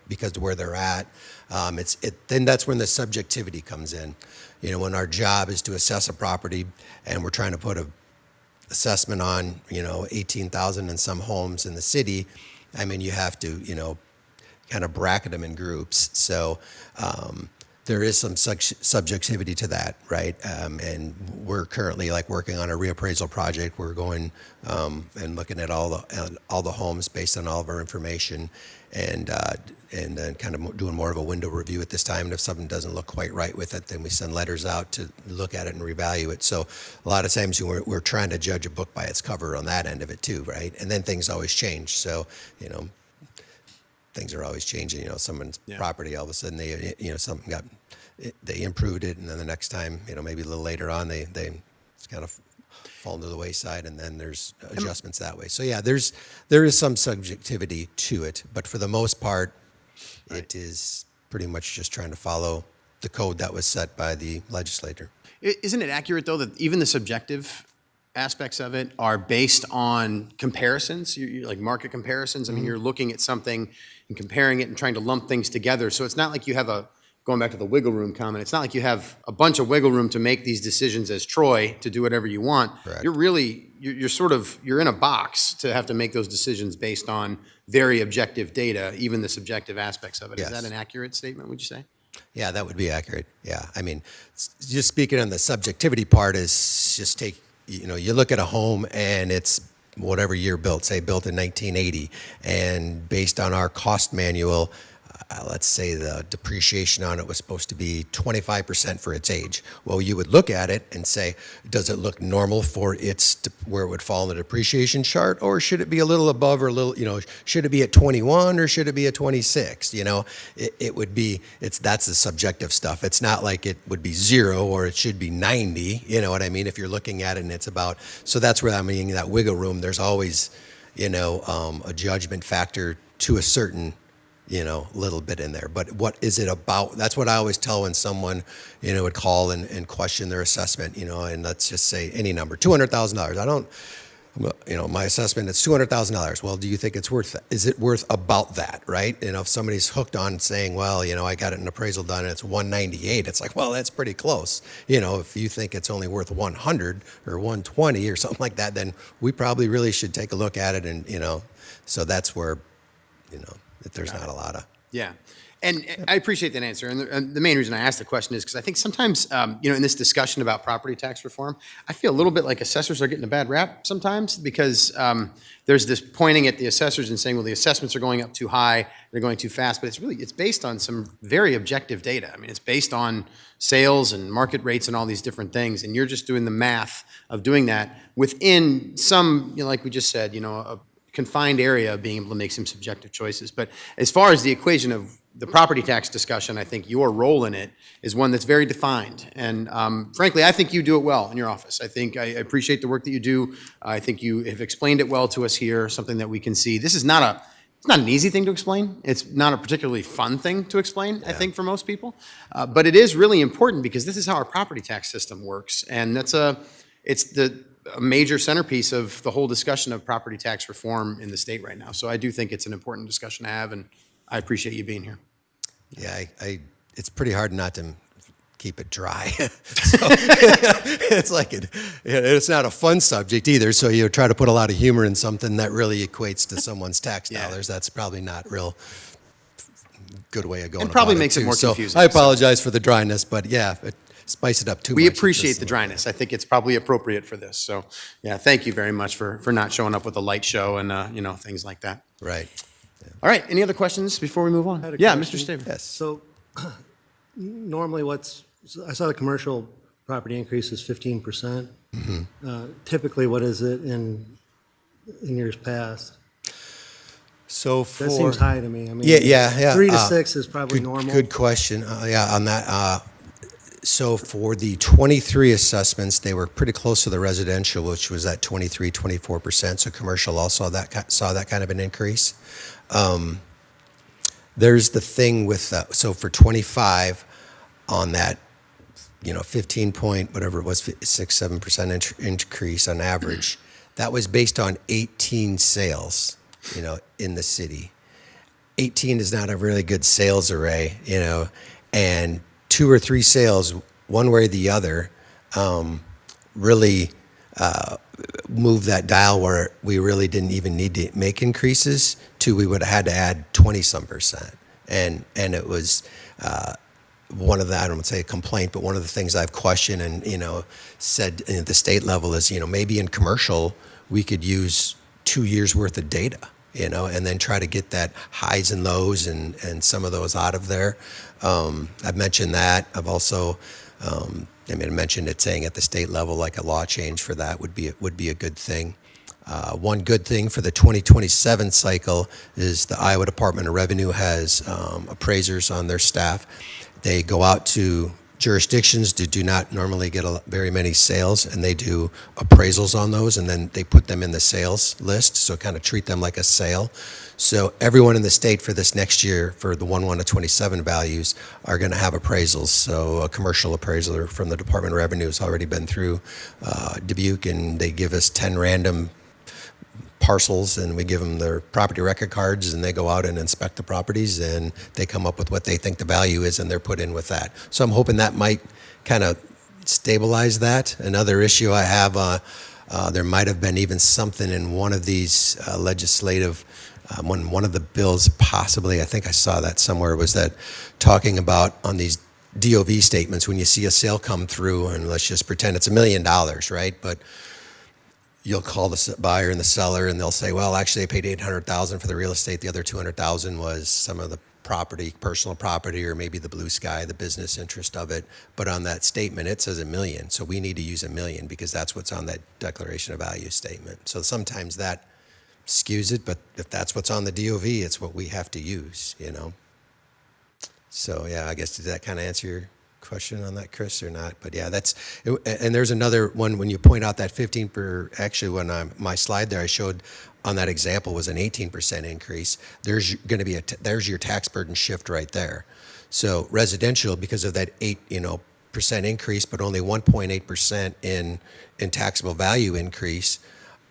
because of where they're at? Then that's when the subjectivity comes in. When our job is to assess a property and we're trying to put a assessment on, 18,000 and some homes in the city, I mean, you have to, kind of bracket them in groups. So there is some subjectivity to that, right? And we're currently like working on a reappraisal project. We're going and looking at all the homes based on all of our information, and then kind of doing more of a window review at this time. And if something doesn't look quite right with it, then we send letters out to look at it and revalue it. So a lot of times we're trying to judge a book by its cover on that end of it too, right? And then things always change. So, things are always changing. Someone's property, all of a sudden something they improved it, and then the next time, maybe a little later on, they it's kind of fallen to the wayside, and then there's adjustments that way. So yeah, there is some subjectivity to it, but for the most part, it is pretty much just trying to follow the code that was set by the legislator. Isn't it accurate, though, that even the subjective aspects of it are based on comparisons, like market comparisons? I mean, you're looking at something and comparing it and trying to lump things together. So it's not like you have going back to the wiggle room comment, it's not like you have a bunch of wiggle room to make these decisions as Troy to do whatever you want. Correct. You're in a box to have to make those decisions based on very objective data, even the subjective aspects of it. Yes. Is that an accurate statement, would you say? Yeah, that would be accurate. Yeah, I mean, just speaking on the subjectivity part is just you look at a home and it's whatever year built, say built in 1980, and based on our cost manual, let's say the depreciation on it was supposed to be 25% for its age. Well, you would look at it and say, does it look normal for where it would fall in the depreciation chart, or should it be a little above, or a little, should it be at 21 or should it be at 26? It would be, that's the subjective stuff. It's not like it would be 0 or it should be 90. You know what I mean? If you're looking at it and it's about, so that's where that wiggle room, there's always, a judgment factor to a certain little bit in there. But what is it about? That's what I always tell when someone, would call and question their assessment, and let's just say any number, $200,000. I don't, my assessment is $200,000. Well, do you think it's worth that? Is it worth about that, right? If somebody's hooked on saying, well, I got an appraisal done and it's 198, it's like, well, that's pretty close. If you think it's only worth 100 or 120 or something like that, then we probably really should take a look at it. And, so that's where, that there's not a lot of. Yeah. And I appreciate that answer. And the main reason I asked the question is because I think sometimes, in this discussion about property tax reform, I feel a little bit like assessors are getting a bad rap sometimes because there's this pointing at the assessors and saying, well, the assessments are going up too high, they're going too fast. But it's based on some very objective data. I mean, it's based on sales and market rates and all these different things. And you're just doing the math of doing that within some, like we just said, a confined area of being able to make some subjective choices. But as far as the equation of the property tax discussion, I think your role in it is one that's very defined. And frankly, I think you do it well in your office. I think I appreciate the work that you do. I think you have explained it well to us here, something that we can see. This is not an easy thing to explain. It's not a particularly fun thing to explain, I think, for most people. But it is really important because this is how our property tax system works. And it's a major centerpiece of the whole discussion of property tax reform in the state right now. So I do think it's an important discussion to have, and I appreciate you being here. Yeah, it's pretty hard not to keep it dry. So, it's like it's not a fun subject either. So you try to put a lot of humor in something that really equates to someone's tax dollars. That's probably not real good way of going. And probably about makes it more So confusing. I apologize for the dryness, but yeah. Spice it up too much. We appreciate the dryness. I think it's probably appropriate for this. So, yeah, thank you very much for not showing up with a light show and, things like that. Right. All right, any other questions before we move on? Yeah, Mr. Staver. Yes. So normally I saw the commercial property increase is 15%. Typically, what is it in years past? So That seems high to me. I mean, yeah. 3 to 6 is probably normal. Good question. On that. So for the 23 assessments, they were pretty close to the residential, which was at 23, 24%. So commercial also saw that kind of an increase. There's the thing with, so for 25 on that, 15 point, whatever it was, 6-7% increase on average, that was based on 18 sales, in the city. 18 is not a really good sales array, and 2 or 3 sales, one way or the other, really move that dial where we really didn't even need to make increases to we would have had to add 20-some%. And it was, one of the, I don't want to say a complaint, but one of the things I've questioned and, said at the state level is, maybe in commercial, we could use 2 years worth of data, and then try to get that highs and lows and some of those out of there. I've mentioned that. I've also, I mentioned it saying at the state level, like a law change for that would be a good thing. One good thing for the 2027 cycle is the Iowa Department of Revenue has appraisers on their staff. They go out to jurisdictions that do not normally get very many sales, and they do appraisals on those, and then they put them in the sales list, so kind of treat them like a sale. So everyone in the state for this next year, for the 1/1 to 27 values, are going to have appraisals. So a commercial appraiser from the Department of Revenue has already been through Dubuque, and they give us 10 random parcels, and we give them their property record cards, and they go out and inspect the properties, and they come up with what they think the value is, and they're put in with that. So I'm hoping that might kind of stabilize that. Another issue I have, there might have been even something in one of these legislative, one of the bills possibly, I think I saw that somewhere, was that talking about on these DOV statements, when you see a sale come through, and let's just pretend it's $1 million, right? But you'll call the buyer and the seller, and they'll say, well, actually, they paid $800,000 for the real estate. The other $200,000 was some of the property, personal property, or maybe the blue sky, the business interest of it. But on that statement, it says $1 million. So we need to use $1 million because that's what's on that declaration of value statement. So sometimes that skews it, but if that's what's on the DOV, it's what we have to use, So yeah, I guess, did that kind of answer your question on that, Chris, or not? But yeah, and there's another one when you point out that 15%, actually when my slide there I showed on that example was an 18% increase. There's going to be there's your tax burden shift right there. So residential, because of that 8% increase, but only 1.8% in taxable value increase.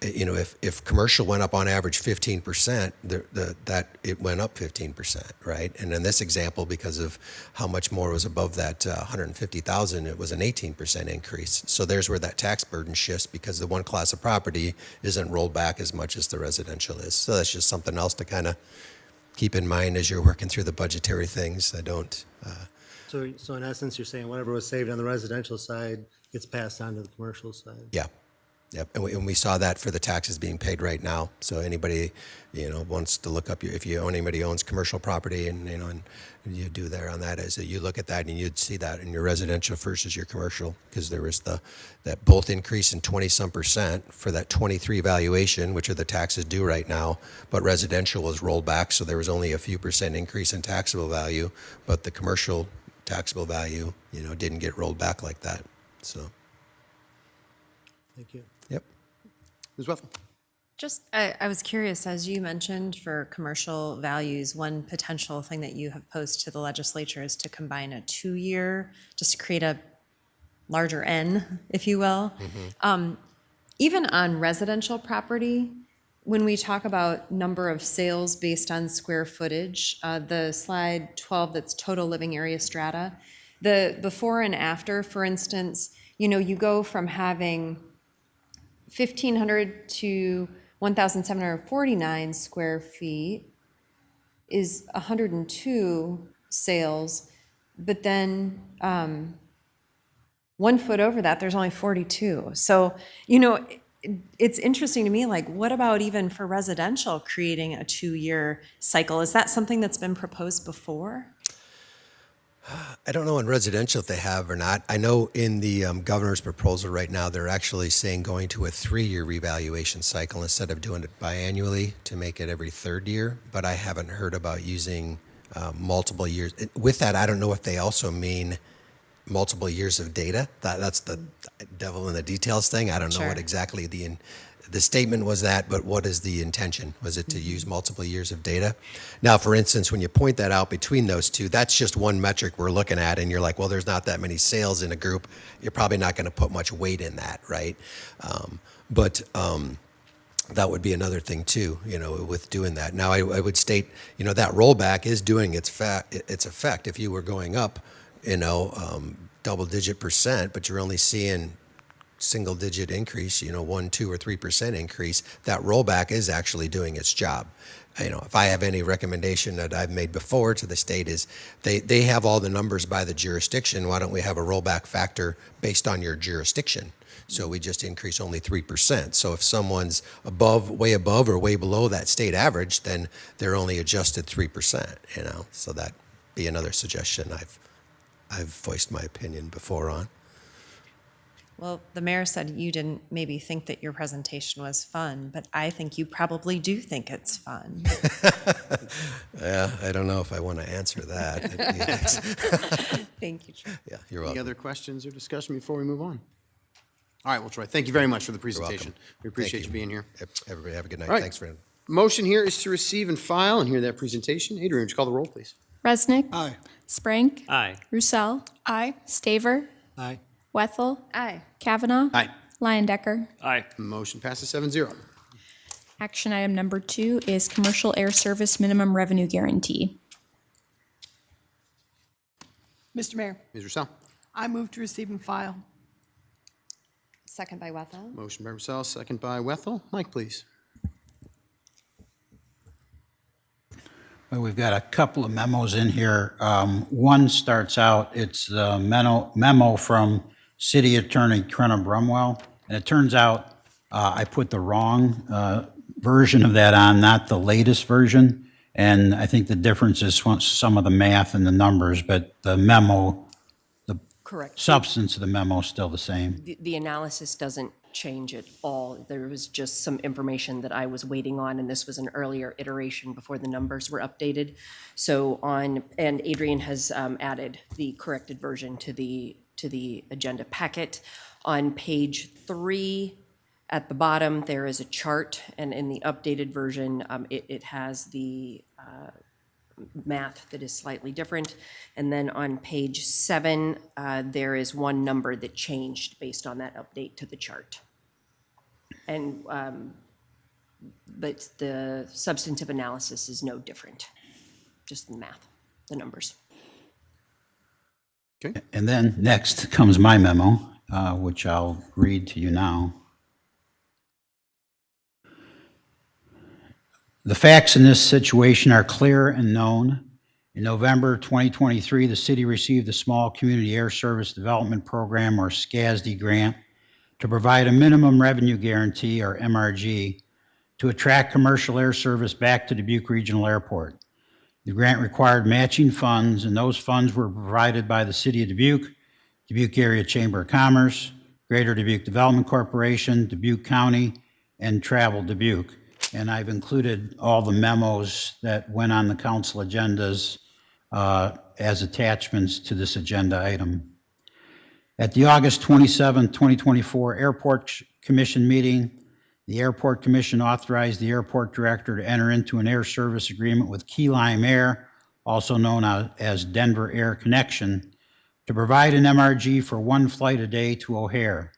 If commercial went up on average 15%, that it went up 15%, right? And in this example, because of how much more was above that 150,000, it was an 18% increase. So there's where that tax burden shifts, because the one class of property isn't rolled back as much as the residential is. So that's just something else to kind of keep in mind as you're working through the budgetary things. So in essence, you're saying whatever was saved on the residential side gets passed on to the commercial side? Yeah. Yep, and we saw that for the taxes being paid right now. So anybody, wants to look up, if anybody owns commercial property, and and you do there on that, as you look at that, and you'd see that in your residential versus your commercial, because there was that both increase in 20-some% for that 23 valuation, which are the taxes due right now, but residential was rolled back, so there was only a few percent increase in taxable value, but the commercial taxable value, didn't get rolled back like that. So. Thank you. Yep. Ms. Wethel? Just, I was curious, as you mentioned, for commercial values, one potential thing that you have posed to the legislature is to combine a 2-year, just to create a larger N, if you will. Even on residential property, when we talk about number of sales based on square footage, the slide 12, that's total living area strata, the before and after, for instance, you go from having 1,500 to 1,749 square feet is 102 sales, but then 1 foot over that, there's only 42. So, it's interesting to me, like, what about even for residential creating a 2-year cycle? Is that something that's been proposed before? I don't know in residential if they have or not. I know in the governor's proposal right now, they're actually saying going to a 3-year revaluation cycle instead of doing it biannually to make it every 3rd year. But I haven't heard about using multiple years. With that, I don't know if they also mean multiple years of data. That's the devil in the details thing. I don't know what exactly the statement was that, but what is the intention? Was it to use multiple years of data? Now, for instance, when you point that out between those two, that's just one metric we're looking at, and you're like, well, there's not that many sales in a group. You're probably not going to put much weight in that, right? But that would be another thing too, with doing that. Now, I would state, that rollback is doing its effect. If you were going up, double-digit %, but you're only seeing single-digit increase, 1, 2, or 3% increase, that rollback is actually doing its job. If I have any recommendation that I've made before to the state is they have all the numbers by the jurisdiction. Why don't we have a rollback factor based on your jurisdiction? So we just increase only 3%. So if someone's way above or way below that state average, then they're only adjusted 3%, So that'd be another suggestion I've voiced my opinion before on. Well, the mayor said you didn't maybe think that your presentation was fun, but I think you probably do think it's fun. Yeah, I don't know if I want to answer that. Thank you, Troy. Yeah, you're Any welcome. other questions or discussion before we move on? All right, well, Troy, thank you very much for the welcome. presentation. We appreciate you being here. Everybody have a good night. All right. Thanks, friend. Motion here is to receive and file and hear that presentation. Adrian, would you call the roll, please? Resnick. Aye. Sprank. Aye. Roussel. Aye. Staver. Aye. Wethel. Aye. Kavanaugh. Aye. Leyendecker. Aye. Motion passes 7-0. Action item number 2 is commercial air service minimum revenue guarantee. Mr. Mayor, Ms. Roussel. I move to receive and file. Second by Wethel. Motion by Roussel, second by Wethel. Mike, please. Well, we've got a couple of memos in here. One starts out, it's the memo from City Attorney Trenna Brumwell, and it turns out I put the wrong version of that on, not the latest version, and I think the difference is some of the math and the numbers, but the memo, the Correct. substance of the memo is still the same. The analysis doesn't change at all. There was just some information that I was waiting on, and this was an earlier iteration before the numbers were updated. So and Adrian has added the corrected version to the agenda packet. On page 3, at the bottom, there is a chart, and in the updated version, it has the math that is slightly different. And then on page 7, there is one number that changed based on that update to the chart. And, but the substantive analysis is no different, just the math, the numbers. Okay. And then next comes my memo, which I'll read to you now. The facts in this situation are clear and known. In November 2023, the city received a Small Community Air Service Development Program, or SCASD grant, to provide a minimum revenue guarantee, or MRG, to attract commercial air service back to Dubuque Regional Airport. The grant required matching funds, and those funds were provided by the City of Dubuque, Dubuque Area Chamber of Commerce, Greater Dubuque Development Corporation, Dubuque County, and Travel Dubuque. And I've included all the memos that went on the council agendas as attachments to this agenda item. At the August 27, 2024 Airport Commission meeting, the Airport Commission authorized the airport director to enter into an air service agreement with Key Lime Air, also known as Denver Air Connection, to provide an MRG for one flight a day to O'Hare.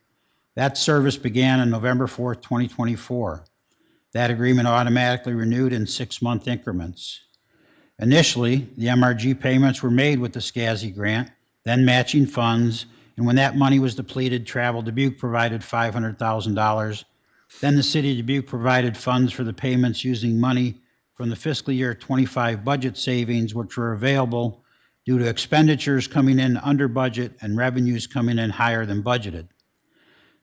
That service began on November 4, 2024. That agreement automatically renewed in 6-month increments. Initially, the MRG payments were made with the SCASI grant, then matching funds, and when that money was depleted, Travel Dubuque provided $500,000. Then the City of Dubuque provided funds for the payments using money from the fiscal year 25 budget savings, which were available due to expenditures coming in under budget and revenues coming in higher than budgeted.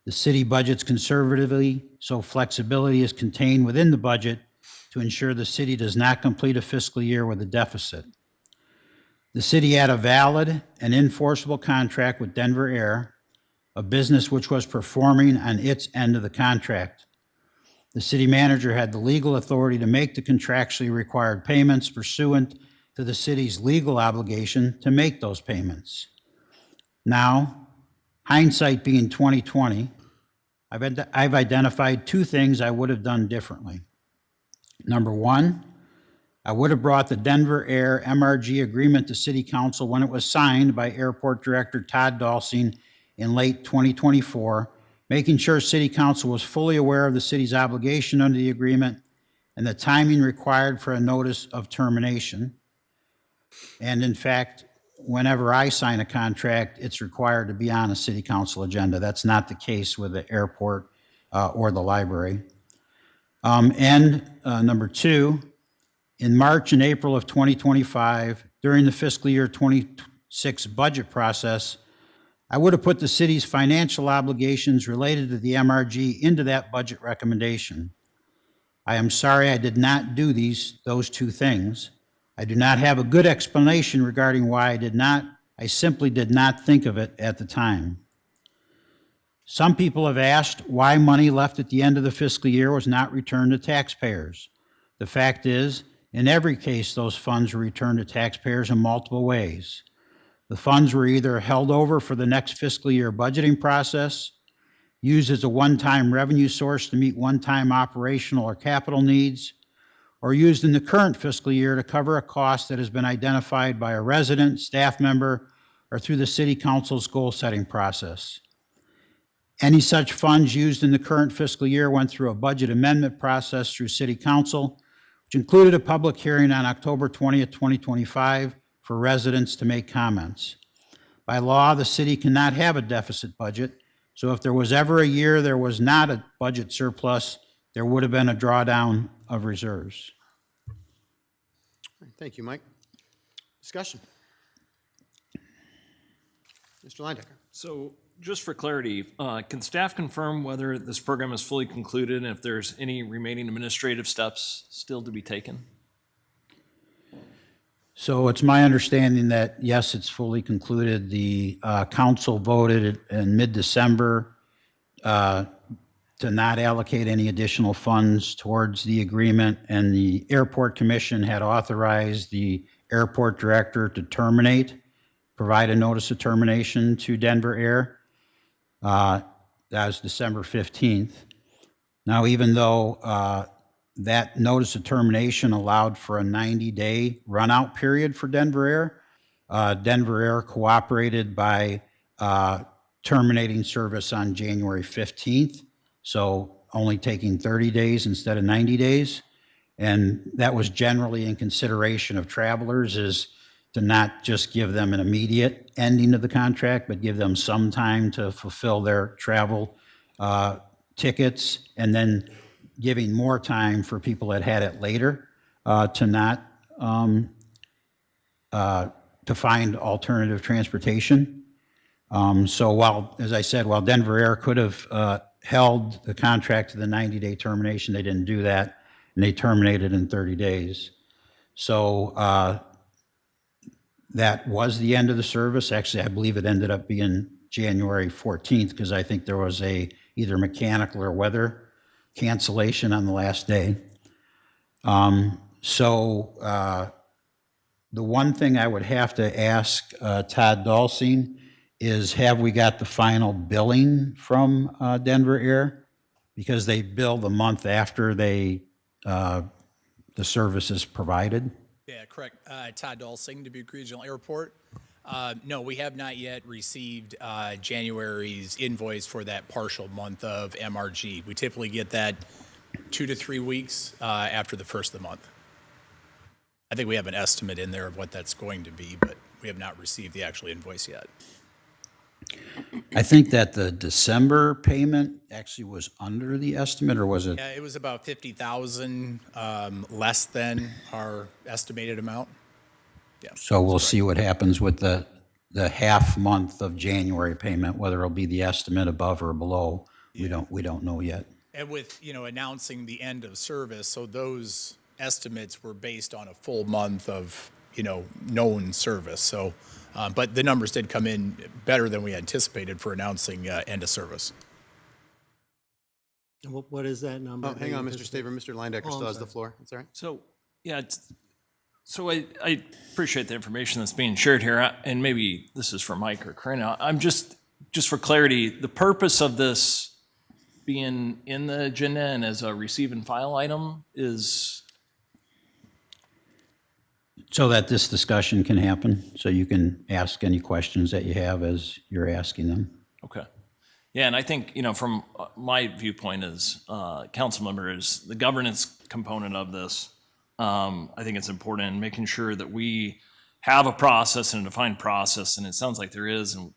The city budgets conservatively, so flexibility is contained within the budget to ensure the city does not complete a fiscal year with a deficit. The city had a valid and enforceable contract with Denver Air, a business which was performing on its end of the contract. The city manager had the legal authority to make the contractually required payments pursuant to the city's legal obligation to make those payments. Now, hindsight being 2020, I've identified 2 things I would have done differently. Number 1, I would have brought the Denver Air MRG agreement to City Council when it was signed by Airport Director Todd Dalsing in late 2024, making sure City Council was fully aware of the city's obligation under the agreement and the timing required for a notice of termination. And in fact, whenever I sign a contract, it's required to be on a city council agenda. That's not the case with the airport or the library. Number two, in March and April of 2025, during the fiscal year 26 budget process, I would have put the city's financial obligations related to the MRG into that budget recommendation. I am sorry I did not do those two things. I do not have a good explanation regarding why I did not. I simply did not think of it at the time. Some people have asked why money left at the end of the fiscal year was not returned to taxpayers. The fact is, in every case, those funds were returned to taxpayers in multiple ways. The funds were either held over for the next fiscal year budgeting process, used as a one-time revenue source to meet one-time operational or capital needs, or used in the current fiscal year to cover a cost that has been identified by a resident, staff member, or through the City Council's goal-setting process. Any such funds used in the current fiscal year went through a budget amendment process through City Council, which included a public hearing on October 20th, 2025 for residents to make comments. By law, the city cannot have a deficit budget, so if there was ever a year there was not a budget surplus, there would have been a drawdown of reserves. Thank you, Mike. Discussion. Mr. Linedecker. So just for clarity, can staff confirm whether this program is fully concluded and if there's any remaining administrative steps still to be taken? So it's my understanding that, yes, it's fully concluded. The council voted in mid-December to not allocate any additional funds towards the agreement, and the Airport Commission had authorized the airport director to provide a notice of termination to Denver Air. That was December 15th. Now, even though that notice of termination allowed for a 90-day run-out period for Denver Air, Denver Air cooperated by terminating service on January 15th, so only taking 30 days instead of 90 days. And that was generally in consideration of travelers, is to not just give them an immediate ending of the contract, but give them some time to fulfill their travel tickets, and then giving more time for people that had it later to not to find alternative transportation. So while, as I said, while Denver Air could have held the contract to the 90-day termination, they didn't do that, and they terminated in 30 days. So that was the end of the service. Actually, I believe it ended up being January 14th, because I think there was either mechanical or weather cancellation on the last day. The one thing I would have to ask Todd Dalsing is, have we got the final billing from Denver Air? Because they bill the month after the service is provided. Yeah, correct. Todd Dalsing, Dubuque Regional Airport. No, we have not yet received January's invoice for that partial month of MRG. We typically get that 2 to 3 weeks after the first of the month. I think we have an estimate in there of what that's going to be, but we have not received the actual invoice yet. I think that the December payment actually was under the estimate, or was it? Yeah, it was about 50,000 less than our estimated amount. Yeah. So we'll see what happens with the half month of January payment, whether it'll be the estimate above or below. Yeah. We don't know yet. And with, announcing the end of service, so those estimates were based on a full month of, known service. So, but the numbers did come in better than we anticipated for announcing end of service. And what is that number? Oh, hang on, Mr. Staver. Mr. Linedecker still has the floor. That's all right. So, yeah, so I appreciate the information that's being shared here, and maybe this is for Mike or Karina. I'm just for clarity, the purpose of this being in the agenda and as a receive and file item is? So that this discussion can happen, so you can ask any questions that you have as you're asking them. Okay. Yeah, and I think, from my viewpoint as council member, is the governance component of this. I think it's important in making sure that we have a process and a defined process, and it sounds like there is, and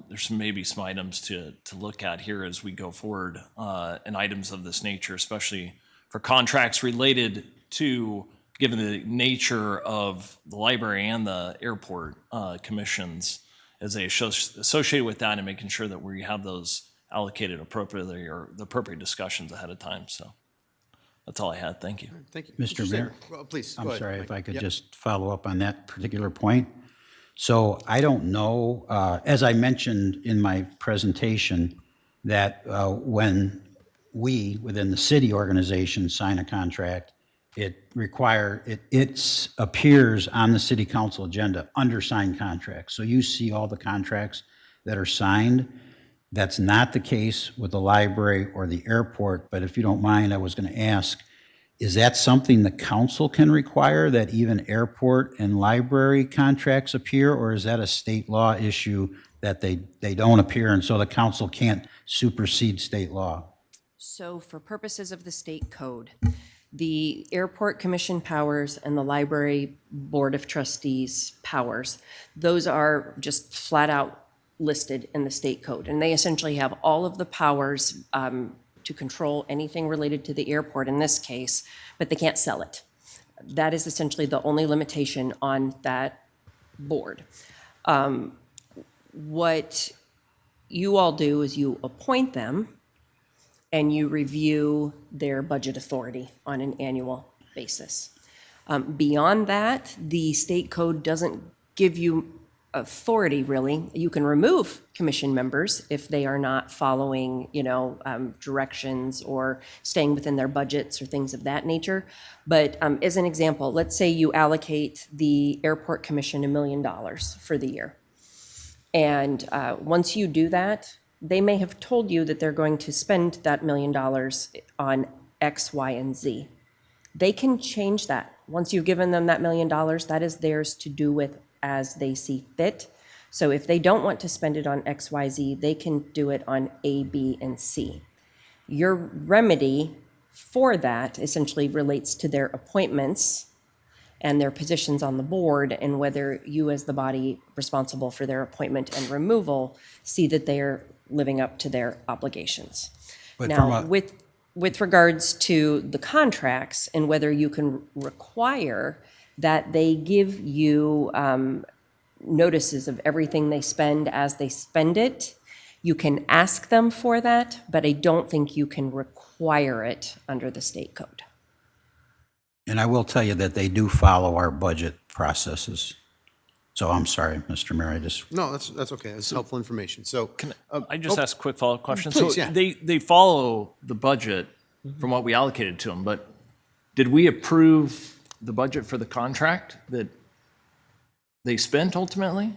there's maybe some items to look at here as we go forward, and items of this nature, especially for contracts related to, given the nature of the library and the airport commissions, as they associate with that, and making sure that we have those allocated appropriately or the appropriate discussions ahead of time. So that's all I had. Thank you. Thank you. Mr. Mayor? Well, please, go I'm ahead, sorry, Mike. if I could Yep. just follow up on that particular point. So I don't know, as I mentioned in my presentation, that when we, within the city organization, sign a contract, it appears on the city council agenda under signed contracts. So you see all the contracts that are signed. That's not the case with the library or the airport, but if you don't mind, I was going to ask, is that something the council can require, that even airport and library contracts appear, or is that a state law issue that they don't appear and so the council can't supersede state law? So for purposes of the state code, the airport commission powers and the library board of trustees powers, those are just flat out listed in the state code. And they essentially have all of the powers to control anything related to the airport in this case, but they can't sell it. That is essentially the only limitation on that board. What you all do is you appoint them and you review their budget authority on an annual basis. Beyond that, the state code doesn't give you authority, really. You can remove commission members if they are not following, directions or staying within their budgets or things of that nature. But as an example, let's say you allocate the airport commission $1 million for the year. And once you do that, they may have told you that they're going to spend that $1 million on X, Y, and Z. They can change that. Once you've given them that $1 million, that is theirs to do with as they see fit. So if they don't want to spend it on X, Y, Z, they can do it on A, B, and C. Your remedy for that essentially relates to their appointments and their positions on the board, and whether you as the body responsible for their appointment and removal see that they are living up to their obligations. But Now, with regards to the contracts and whether you can require that they give you notices of everything they spend as they spend it, you can ask them for that, but I don't think you can require it under the state code. And I will tell you that they do follow our budget processes. So I'm sorry, Mr. Mayor, No, that's okay. That's helpful information. So Can I just ask a quick follow-up question? Please, So yeah. they follow the budget from what we allocated to them, but did we approve the budget for the contract that they spent ultimately?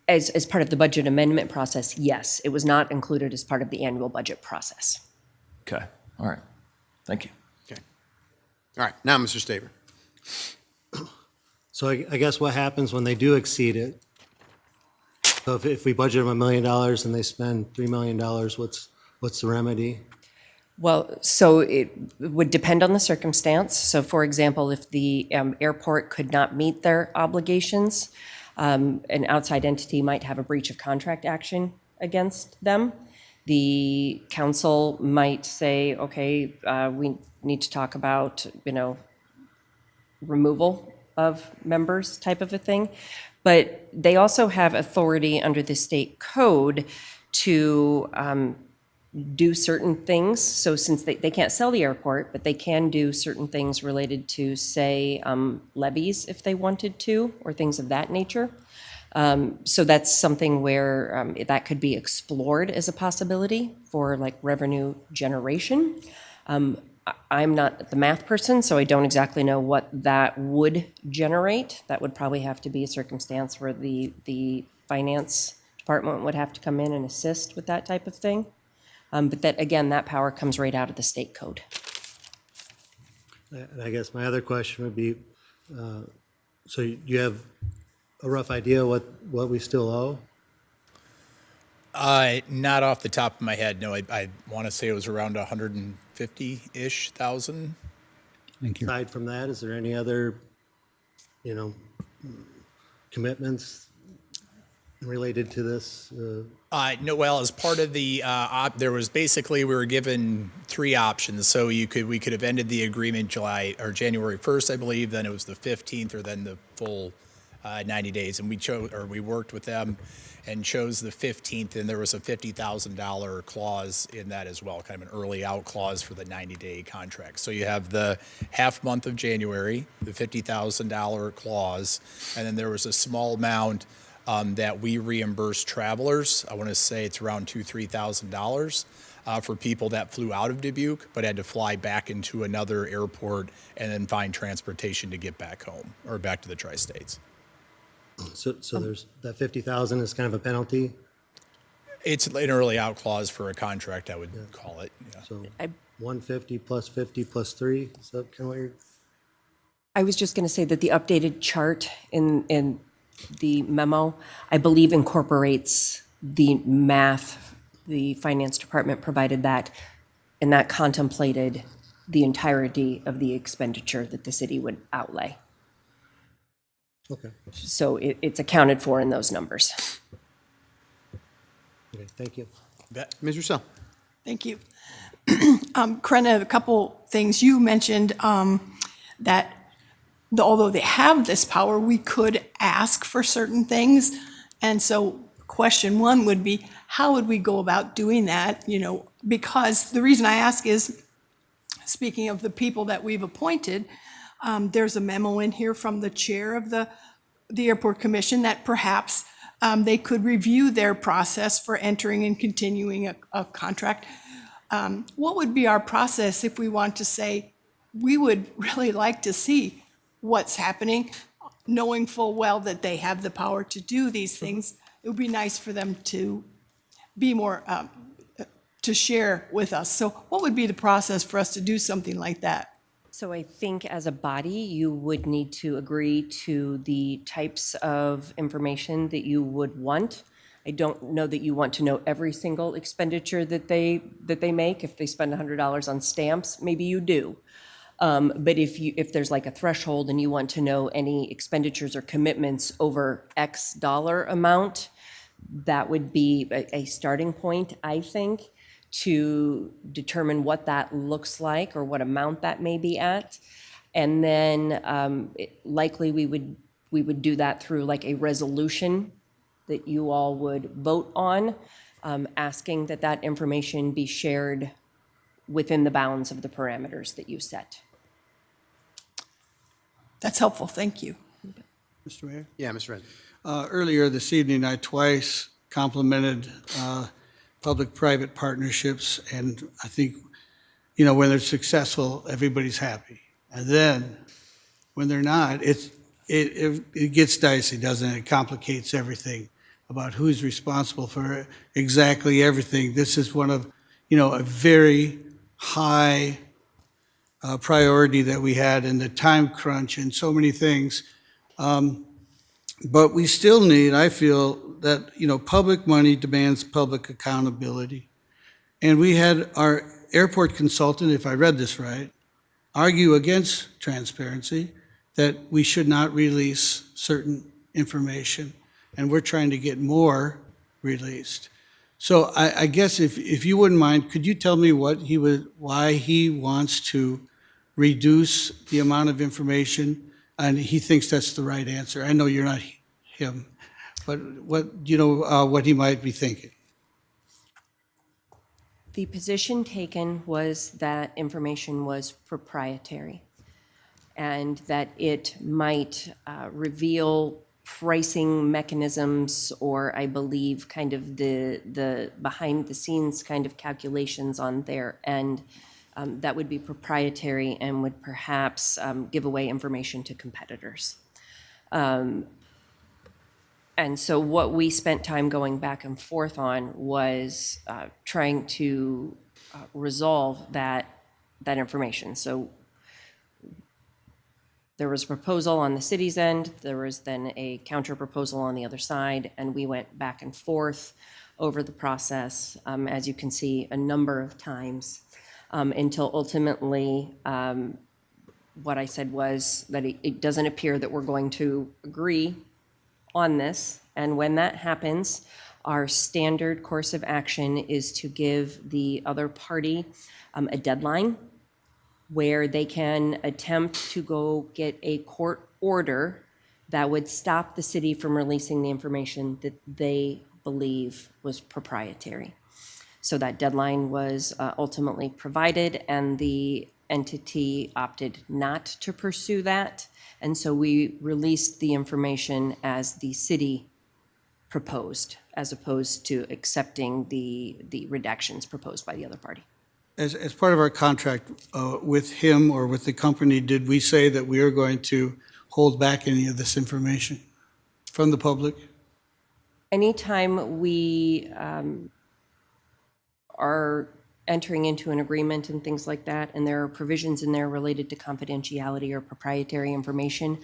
As part of the budget amendment process, yes. It was not included as part of the annual budget process. Okay, all right. Thank you. Okay. All right. Now, Mr. Staver. So I guess what happens when they do exceed it? So if we budget them $1 million and they spend $3 million, what's the remedy? Well, so it would depend on the circumstance. So for example, if the airport could not meet their obligations, an outside entity might have a breach of contract action against them. The council might say, okay, we need to talk about, removal of members type of a thing. But they also have authority under the state code to do certain things. So since they can't sell the airport, but they can do certain things related to, say, levies if they wanted to, or things of that nature. So that's something where that could be explored as a possibility for like revenue generation. I'm not the math person, so I don't exactly know what that would generate. That would probably have to be a circumstance where the finance department would have to come in and assist with that type of thing. But that, again, that power comes right out of the state code. And I guess my other question would be, so you have a rough idea what we still owe? Not off the top of my head. No, I want to say it was around 150-ish thousand. Thank you. Aside from that, is there any other, commitments related to this? No, well, as part of the, there was basically, we were given three options. So we could have ended the agreement January 1st, I believe, then it was the 15th, or then the full 90 days. And we worked with them and chose the 15th, and there was a $50,000 clause in that as well, kind of an early out clause for the 90-day contract. So you have the half month of January, the $50,000 clause, and then there was a small amount that we reimburse travelers. I want to say it's around $3,000 for people that flew out of Dubuque but had to fly back into another airport and then find transportation to get back home or back to the tri-states. So there's, that 50,000 is kind of a penalty? It's an early out clause for a contract, I would call it. Yeah. So 150 plus 50 plus 3, is that kind of what you're? I was just going to say that the updated chart in the memo, I believe, incorporates the math. The finance department provided that, and that contemplated the entirety of the expenditure that the city would outlay. Okay. So it's accounted for in those numbers. Okay, thank you. Ms. Russell? Thank you. Krenna, a couple things. You mentioned that although they have this power, we could ask for certain things. And so question one would be, how would we go about doing that? You know, because the reason I ask is, speaking of the people that we've appointed, there's a memo in here from the chair of the airport commission that perhaps they could review their process for entering and continuing a contract. What would be our process if we want to say, we would really like to see what's happening, knowing full well that they have the power to do these things? It would be nice for them to be more, to share with us. So what would be the process for us to do something like that? So I think as a body, you would need to agree to the types of information that you would want. I don't know that you want to know every single expenditure that they make. If they spend $100 on stamps, maybe you do. But if there's like a threshold and you want to know any expenditures or commitments over X dollar amount, that would be a starting point, I think, to determine what that looks like or what amount that may be at. And then likely we would do that through like a resolution that you all would vote on, asking that that information be shared within the bounds of the parameters that you set. That's helpful, thank you. Mr. Mayor? Yeah, Mr. Red. Earlier this evening, I twice complimented public-private partnerships, and I think, you know, when they're successful, everybody's happy. And then, when they're not, it gets dicey, doesn't it? It complicates everything about who's responsible for exactly everything. This is one of, you know, a very high priority that we had in the time crunch and so many things. But we still need, I feel, that, you know, public money demands public accountability. And we had our airport consultant, if I read this right, argue against transparency, that we should not release certain information. And we're trying to get more released. So I guess if you wouldn't mind, could you tell me why he wants to reduce the amount of information, and he thinks that's the right answer? I know you're not him, but what he might be thinking? The position taken was that information was proprietary and that it might reveal pricing mechanisms, or I believe kind of the behind the scenes kind of calculations on their end. That would be proprietary and would perhaps give away information to competitors. And so what we spent time going back and forth on was trying to resolve that information. So there was a proposal on the city's end, there was then a counter proposal on the other side, and we went back and forth over the process, as you can see, a number of times. Until ultimately what I said was that it doesn't appear that we're going to agree on this. And when that happens, our standard course of action is to give the other party a deadline where they can attempt to go get a court order that would stop the city from releasing the information that they believe was proprietary. So that deadline was ultimately provided, and the entity opted not to pursue that. And so we released the information as the city proposed, as opposed to accepting the redactions proposed by the other party. As part of our contract with him or with the company, did we say that we are going to hold back any of this information from the public? Anytime we are entering into an agreement and things like that, and there are provisions in there related to confidentiality or proprietary information,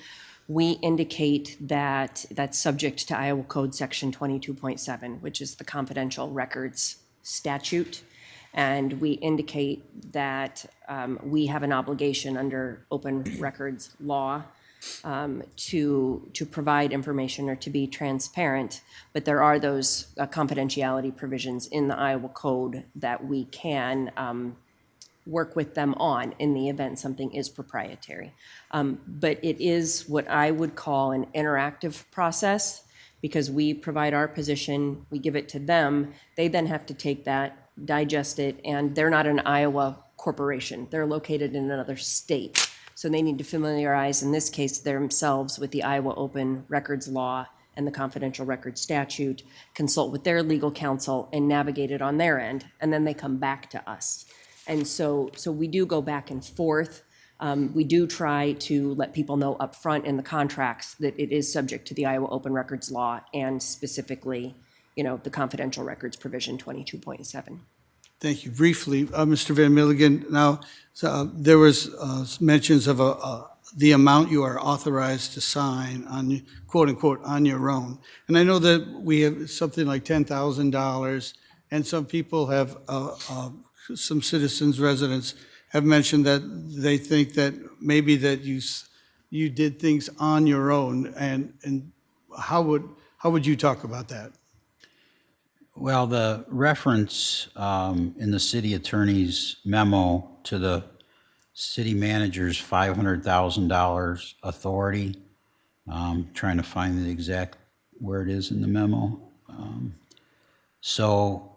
we indicate that that's subject to Iowa Code Section 22.7, which is the confidential records statute. And we indicate that we have an obligation under open records law to provide information or to be transparent, but there are those confidentiality provisions in the Iowa Code that we can work with them on in the event something is proprietary. But it is what I would call an interactive process, because we provide our position, we give it to them, they then have to take that, digest it, and they're not an Iowa corporation. They're located in another state. So they need to familiarize, in this case, themselves with the Iowa Open Records Law and the Confidential Records Statute, consult with their legal counsel, and navigate it on their end, and then they come back to us. And so we do go back and forth. We do try to let people know up front in the contracts that it is subject to the Iowa Open Records Law and specifically, the confidential records provision 22.7. Thank you. Briefly, Mr. Van Milligan, now, there was mentions of the amount you are authorized to sign on, quote unquote, on your own. And I know that we have something like $10,000, and some people have, some citizens, residents have mentioned that they think that maybe that you did things on your own, and how would you talk about that? Well, the reference in the city attorney's memo to the city manager's $500,000 authority, trying to find the exact where it is in the memo. So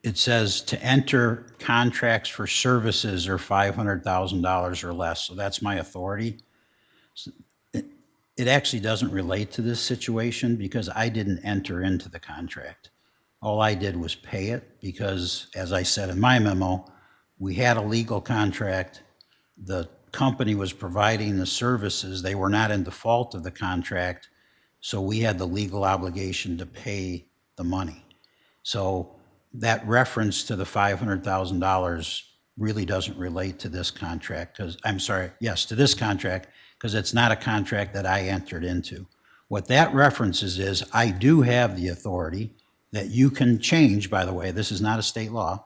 it says to enter contracts for services are $500,000 or less. So that's my authority. It actually doesn't relate to this situation because I didn't enter into the contract. All I did was pay it because, as I said in my memo, we had a legal contract. The company was providing the services. They were not in default of the contract, so we had the legal obligation to pay the money. So that reference to the $500,000 really doesn't relate to this contract because, I'm sorry, yes, to this contract, because it's not a contract that I entered into. What that references is I do have the authority that you can change, by the way, this is not a state law,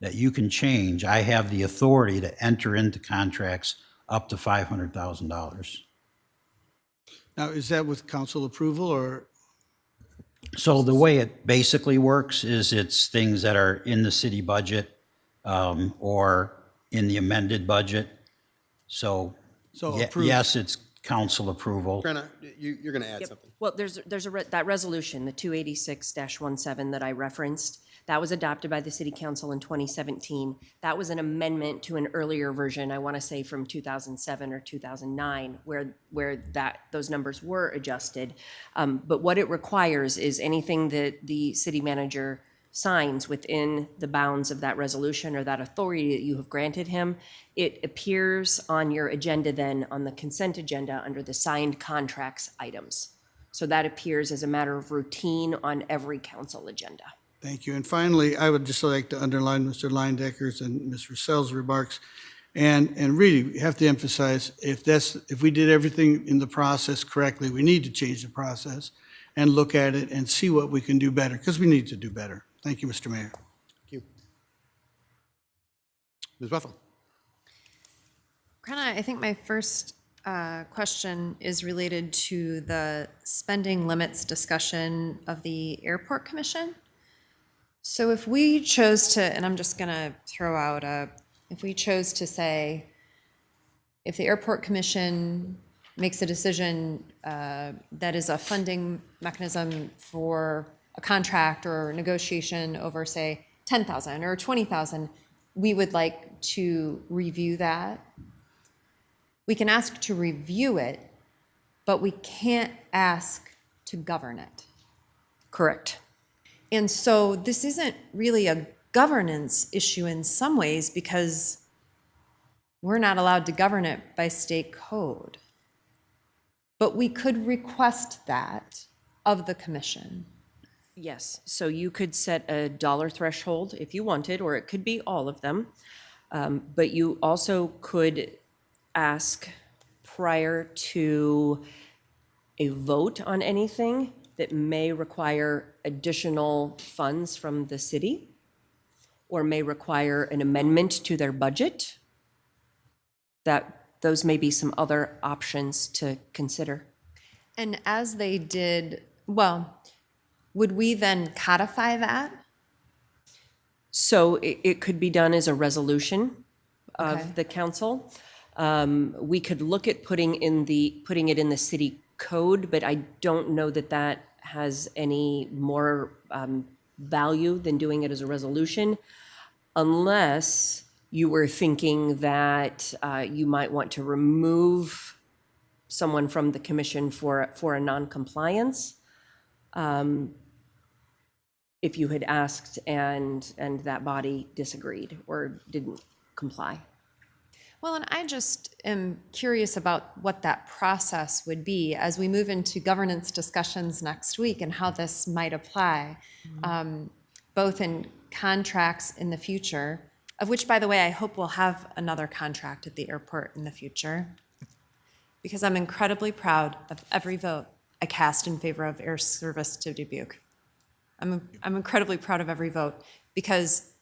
that you can change. I have the authority to enter into contracts up to $500,000. Now, is that with council approval or? So the way it basically works is it's things that are in the city budget or in the amended budget. So approved. yes, it's council approval. Brenna, you're going to add something. Well, there's that resolution, the 286-17 that I referenced, that was adopted by the city council in 2017. That was an amendment to an earlier version, I want to say from 2007 or 2009, where those numbers were adjusted. But what it requires is anything that the city manager signs within the bounds of that resolution or that authority that you have granted him, it appears on your agenda then on the consent agenda under the signed contracts items. So that appears as a matter of routine on every council agenda. Thank you. And finally, I would just like to underline Mr. Leindecker's and Ms. Russell's remarks. And really, we have to emphasize, if we did everything in the process correctly, we need to change the process and look at it and see what we can do better, because we need to do better. Thank you, Mr. Mayor. Thank you. Ms. Buffalo. Brenna, I think my first question is related to the spending limits discussion of the Airport Commission. So if we chose to, and I'm just gonna throw out if we chose to say, if the Airport Commission makes a decision that is a funding mechanism for a contract or negotiation over, say, 10,000 or 20,000, we would like to review that. We can ask to review it, but we can't ask to govern it. Correct. And so this isn't really a governance issue in some ways because we're not allowed to govern it by state code. But we could request that of the commission. Yes, so you could set a dollar threshold if you wanted, or it could be all of them. But you also could ask prior to a vote on anything that may require additional funds from the city or may require an amendment to their budget. Those may be some other options to consider. And as they did, well, would we then codify that? So it could be done as a resolution of Okay. the council. We could look at putting it in the city code, but I don't know that that has any more value than doing it as a resolution, unless you were thinking that you might want to remove someone from the commission for a non-compliance. If you had asked and that body disagreed or didn't comply. Well, and I just am curious about what that process would be as we move into governance discussions next week and how this might apply, both in contracts in the future, of which, by the way, I hope we'll have another contract at the airport in the future, because I'm incredibly proud of every vote I cast in favor of air service to Dubuque. I'm incredibly proud of every vote because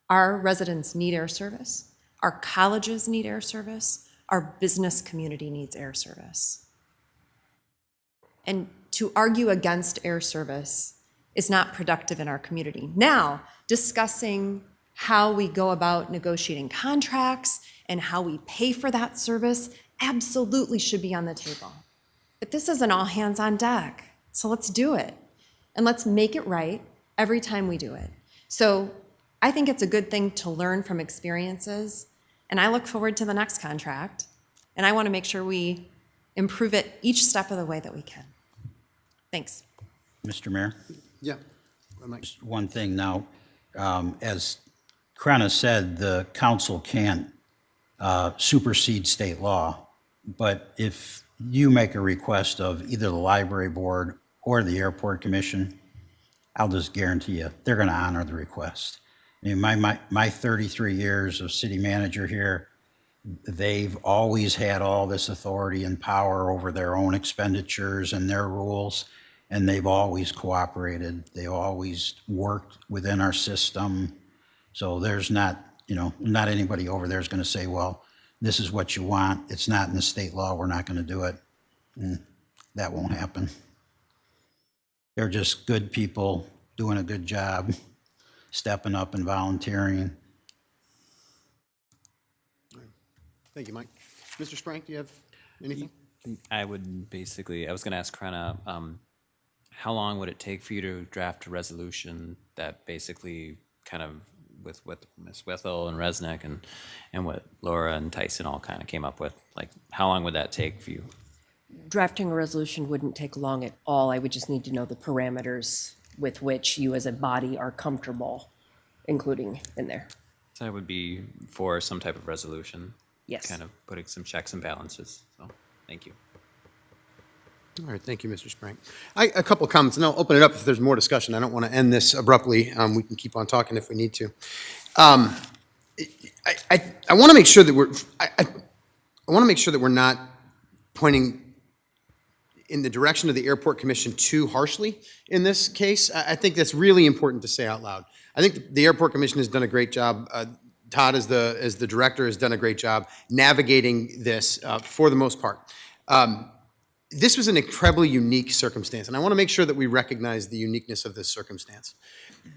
our residents need air service. Our colleges need air service. Our business community needs air service. And to argue against air service is not productive in our community. Now, discussing how we go about negotiating contracts and how we pay for that service absolutely should be on the table. But this is an all hands on deck. So let's do it. And let's make it right every time we do it. So I think it's a good thing to learn from experiences. And I look forward to the next contract. And I want to make sure we improve it each step of the way that we can. Thanks. Mr. Mayor? Yeah. Just one thing now, as Krenna said, the council can't supersede state law. But if you make a request of either the library board or the airport commission, I'll just guarantee you, they're going to honor the request. I mean, my 33 years of city manager here, they've always had all this authority and power over their own expenditures and their rules, and they've always cooperated. They always worked within our system. So there's not anybody over there is going to say, well, this is what you want. It's not in the state law. We're not going to do it. That won't happen. They're just good people doing a good job, stepping up and volunteering. Thank you, Mike. Mr. Sprank, do you have anything? I was going to ask Krenna, how long would it take for you to draft a resolution that basically kind of with Ms. Withel and Resnick and what Laura and Tyson all kind of came up with? Like, how long would that take for you? Drafting a resolution wouldn't take long at all. I would just need to know the parameters with which you as a body are comfortable including in there. So I would be for some type of resolution. Yes. Kind of putting some checks and balances. So, thank you. All right, thank you, Mr. Sprank. A couple of comments, and I'll open it up if there's more discussion. I don't want to end this abruptly. We can keep on talking if we need to. I want to make sure that we're not pointing in the direction of the Airport Commission too harshly in this case. I think that's really important to say out loud. I think the Airport Commission has done a great job. Todd, as the director, has done a great job navigating this for the most part. This was an incredibly unique circumstance, and I want to make sure that we recognize the uniqueness of this circumstance.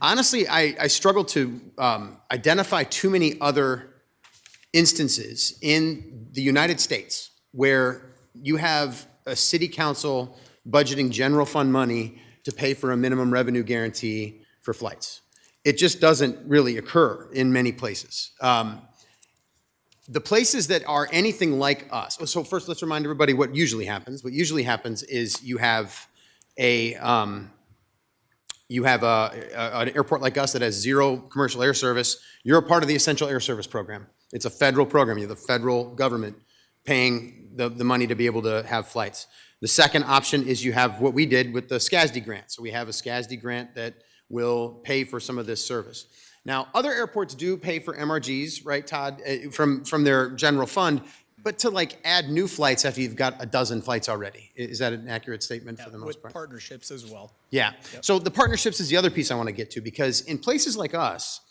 Honestly, I struggle to identify too many other instances in the United States where you have a city council budgeting general fund money to pay for a minimum revenue guarantee for flights. It just doesn't really occur in many places. The places that are anything like us, so first let's remind everybody what usually happens. What usually happens is you have an airport like us that has zero commercial air service. You're a part of the Essential Air Service Program. It's a federal program. You have the federal government paying the money to be able to have flights. The second option is you have what we did with the SCASD grant. So we have a SCASD grant that will pay for some of this service. Now, other airports do pay for MRGs, right, Todd, from their general fund, but to like add new flights after you've got a dozen flights already. Is that an accurate statement for the most part? With partnerships as well. Yeah. So the partnerships is the other piece I want to get to, because in places like us,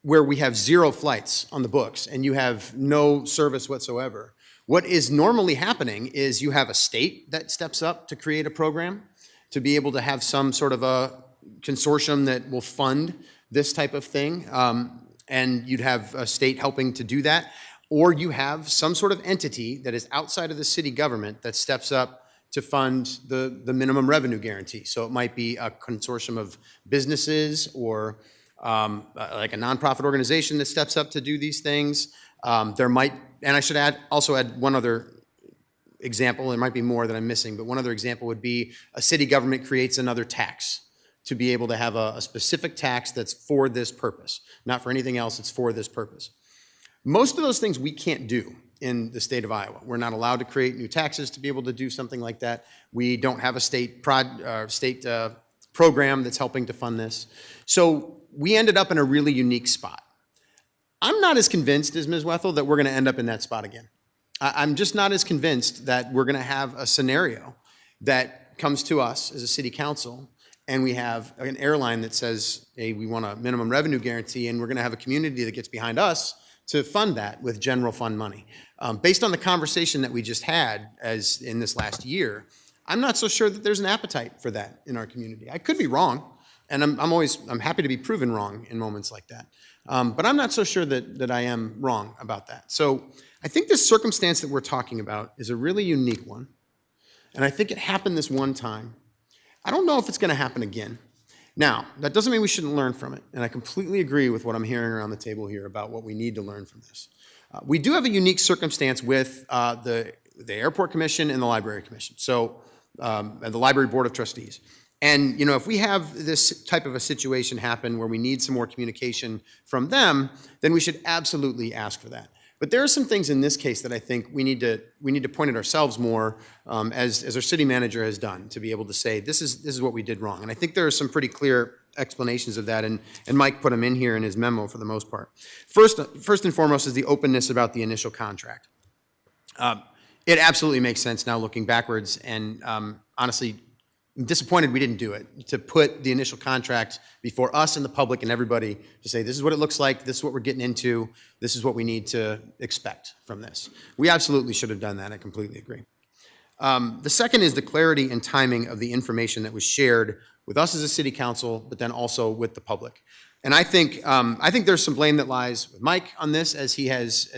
where we have zero flights on the books and you have no service whatsoever, what is normally happening is you have a state that steps up to create a program to be able to have some sort of a consortium that will fund this type of thing, and you'd have a state helping to do that, or you have some sort of entity that is outside of the city government that steps up to fund the minimum revenue guarantee. So it might be a consortium of businesses or like a nonprofit organization that steps up to do these things. There might, and I should also add one other example, there might be more that I'm missing, but one other example would be a city government creates another tax to be able to have a specific tax that's for this purpose, not for anything else, it's for this purpose. Most of those things we can't do in the state of Iowa. We're not allowed to create new taxes to be able to do something like that. We don't have a state program that's helping to fund this. So we ended up in a really unique spot. I'm not as convinced as Ms. Wethel that we're going to end up in that spot again. I'm just not as convinced that we're going to have a scenario that comes to us as a city council and we have an airline that says, hey, we want a minimum revenue guarantee, and we're going to have a community that gets behind us to fund that with general fund money. Based on the conversation that we just had as in this last year, I'm not so sure that there's an appetite for that in our community. I could be wrong, and I'm happy to be proven wrong in moments like that. But I'm not so sure that I am wrong about that. So I think this circumstance that we're talking about is a really unique one, and I think it happened this one time. I don't know if it's going to happen again. Now, that doesn't mean we shouldn't learn from it, and I completely agree with what I'm hearing around the table here about what we need to learn from this. We do have a unique circumstance with the Airport Commission and the Library Commission, so and the Library Board of Trustees. And you know, if we have this type of a situation happen where we need some more communication from them, then we should absolutely ask for that. But there are some things in this case that I think we need to point at ourselves more, as our city manager has done, to be able to say this is what we did wrong. And I think there are some pretty clear explanations of that, and Mike put them in here in his memo for the most part. First and foremost is the openness about the initial contract. It absolutely makes sense now looking backwards, and honestly, I'm disappointed we didn't do it, to put the initial contract before us and the public and everybody to say, this is what it looks like, this is what we're getting into, this is what we need to expect from this. We absolutely should have done that, I completely agree. The second is the clarity and timing of the information that was shared with us as a city council, but then also with the public. And I think there's some blame that lies with Mike on this as he has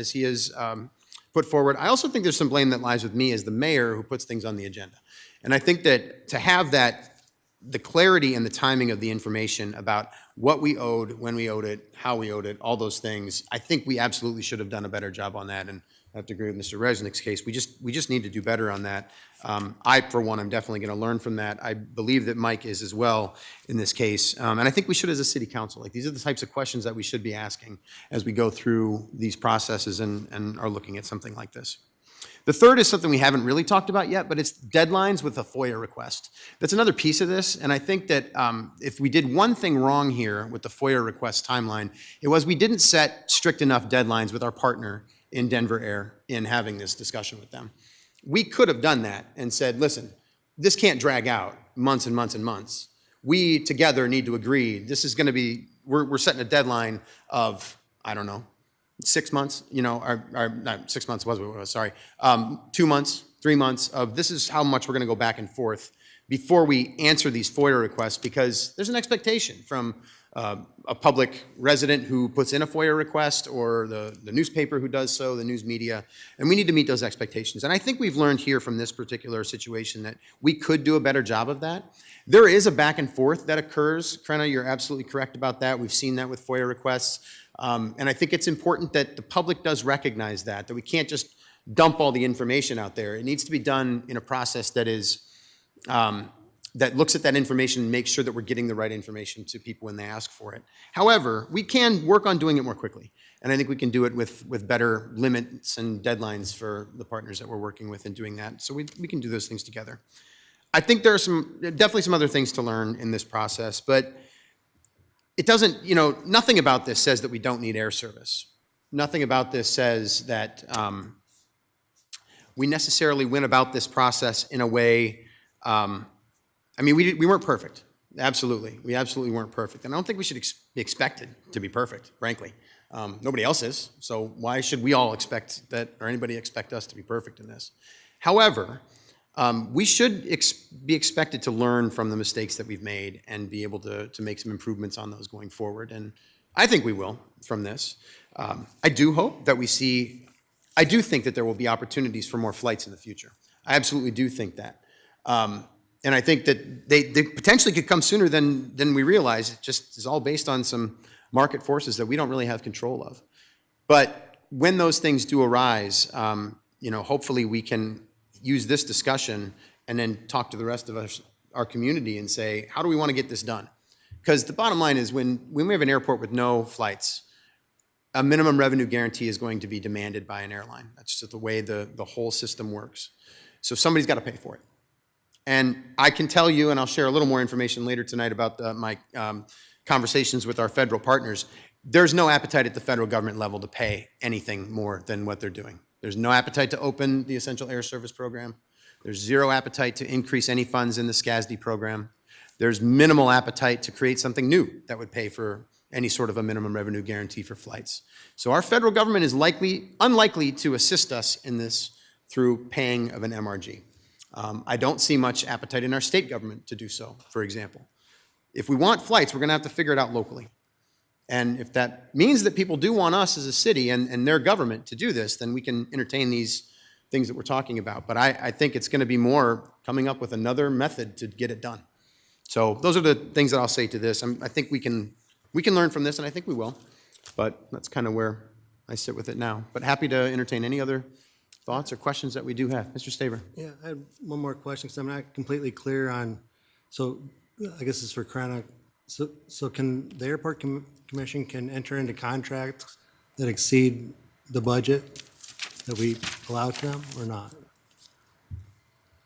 put forward. I also think there's some blame that lies with me as the mayor who puts things on the agenda. And I think that to have the clarity and the timing of the information about what we owed, when we owed it, how we owed it, all those things, I think we absolutely should have done a better job on that. And I have to agree with Mr. Resnick's case. We just need to do better on that. I, for one, am definitely going to learn from that. I believe that Mike is as well in this case. And I think we should as a city council. Like, these are the types of questions that we should be asking as we go through these processes and are looking at something like this. The third is something we haven't really talked about yet, but it's deadlines with a FOIA request. That's another piece of this, and I think that if we did one thing wrong here with the FOIA request timeline, it was we didn't set strict enough deadlines with our partner in Denver Air in having this discussion with them. We could have done that and said, listen, this can't drag out months and months and months. We together need to agree, this is going to be, we're setting a deadline of I don't know, 6 months, or not 6 months was what it was, sorry, 2 months, 3 months of this is how much we're going to go back and forth before we answer these FOIA requests, because there's an expectation from a public resident who puts in a FOIA request or the newspaper who does so, the news media, and we need to meet those expectations. And I think we've learned here from this particular situation that we could do a better job of that. There is a back and forth that occurs. Krenna, you're absolutely correct about that. We've seen that with FOIA requests. And I think it's important that the public does recognize that we can't just dump all the information out there. It needs to be done in a process that is that looks at that information and makes sure that we're getting the right information to people when they ask for it. However, we can work on doing it more quickly. And I think we can do it with better limits and deadlines for the partners that we're working with in doing that. So we can do those things together. I think there are definitely some other things to learn in this process, but it doesn't, nothing about this says that we don't need air service. Nothing about this says that we necessarily went about this process in a way, we weren't perfect. Absolutely. We absolutely weren't perfect. And I don't think we should be expected to be perfect, frankly. Nobody else is. So why should we all expect that, or anybody expect us to be perfect in this? However, we should be expected to learn from the mistakes that we've made and be able to make some improvements on those going forward. And I think we will from this. I do hope that I do think that there will be opportunities for more flights in the future. I absolutely do think that. And I think that they potentially could come sooner than we realize. It just is all based on some market forces that we don't really have control of. But when those things do arise, hopefully we can use this discussion and then talk to the rest of our community and say, how do we want to get this done? Because the bottom line is when we have an airport with no flights, a minimum revenue guarantee is going to be demanded by an airline. That's just the way the whole system works. So somebody's got to pay for it. And I can tell you, and I'll share a little more information later tonight about my conversations with our federal partners, there's no appetite at the federal government level to pay anything more than what they're doing. There's no appetite to open the Essential Air Service program. There's zero appetite to increase any funds in the SCASD program. There's minimal appetite to create something new that would pay for any sort of a minimum revenue guarantee for flights. So our federal government is unlikely to assist us in this through paying of an MRG. I don't see much appetite in our state government to do so, for example. If we want flights, we're going to have to figure it out locally. And if that means that people do want us as a city and their government to do this, then we can entertain these things that we're talking about. But I think it's going to be more coming up with another method to get it done. So those are the things that I'll say to this. I think we can learn from this, and I think we will. But that's kind of where I sit with it now. But happy to entertain any other thoughts or questions that we do have. Mr. Staver. Yeah, I had one more question because I'm not completely clear on, so I guess it's for Krenna. So can the airport commission can enter into contracts that exceed the budget that we allow to them or not?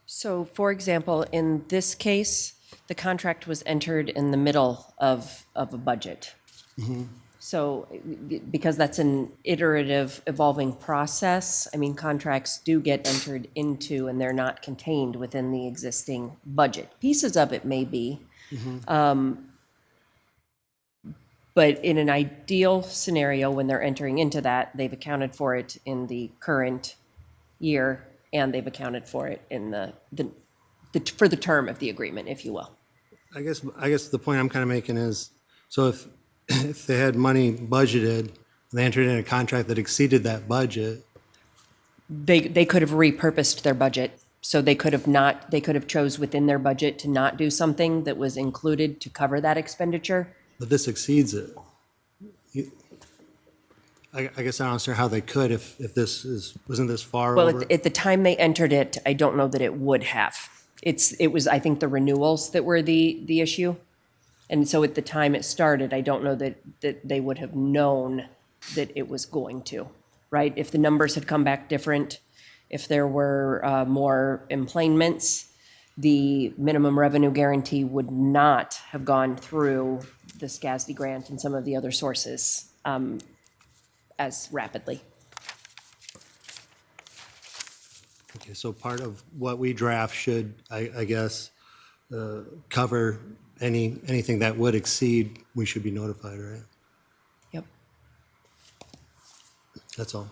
So, for example, in this case, the contract was entered in the middle of a budget. Mm-hmm. So, because that's an iterative, evolving process, contracts do get entered into and they're not contained within the existing budget. Pieces of it may be. Mm-hmm. But in an ideal scenario, when they're entering into that, they've accounted for it in the current year and they've accounted for it in for the term of the agreement, if you will. I guess the point I'm kind of making is, so if they had money budgeted, and they entered in a contract that exceeded that budget. They could have repurposed their budget. So they could have chose within their budget to not do something that was included to cover that expenditure. But this exceeds it. I guess I don't understand how they could if this wasn't this far over. Well, at the time they entered it, I don't know that it would have. It was, I think, the renewals that were the issue. And so at the time it started, I don't know that they would have known that it was going to, right? If the numbers had come back different, if there were more emplanements, the minimum revenue guarantee would not have gone through the SCASD grant and some of the other sources as rapidly. Okay, so part of what we draft should, I guess, cover anything that would exceed, we should be notified, right? Yep. That's all.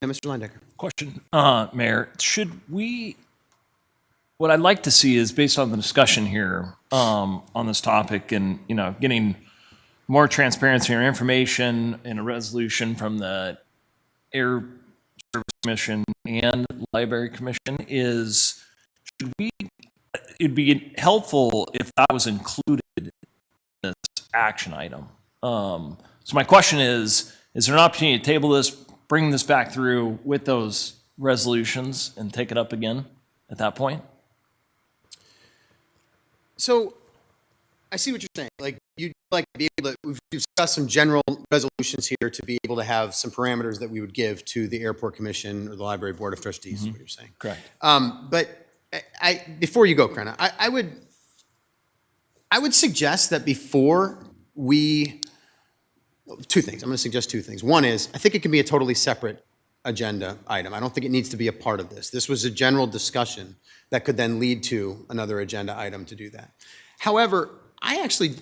Mr. Linedecker. Question, Mayor, what I'd like to see is, based on the discussion here, on this topic and, getting more transparency or information in a resolution from the Air Service Commission and Library Commission is, it'd be helpful if that was included in this action item. So my question is there an opportunity to table this, bring this back through with those resolutions and take it up again at that point? So I see what you're saying. Like, you'd like to be able to, we've discussed some general resolutions here to be able to have some parameters that we would give to the Airport Commission or the Library Board of Trustees, is what you're saying. Correct. But before you go, Krena, I would suggest that before we, two things. I'm going to suggest two things. One is, I think it can be a totally separate agenda item. I don't think it needs to be a part of this. This was a general discussion that could then lead to another agenda item to do that. However, I actually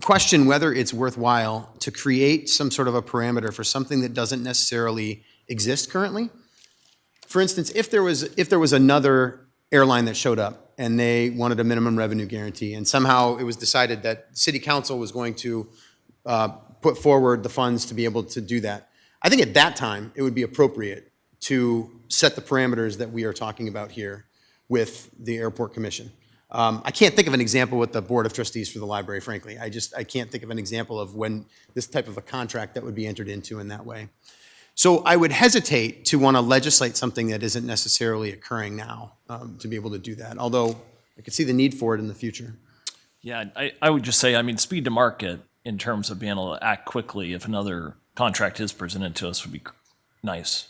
question whether it's worthwhile to create some sort of a parameter for something that doesn't necessarily exist currently. For instance, if there was another airline that showed up and they wanted a minimum revenue guarantee, and somehow it was decided that City Council was going to put forward the funds to be able to do that, I think at that time it would be appropriate to set the parameters that we are talking about here with the Airport Commission. I can't think of an example with the Board of Trustees for the library, frankly. I can't think of an example of when this type of a contract that would be entered into in that way. So I would hesitate to want to legislate something that isn't necessarily occurring now to be able to do that, although I could see the need for it in the future. Yeah, I would just say, speed to market in terms of being able to act quickly if another contract is presented to us would be nice.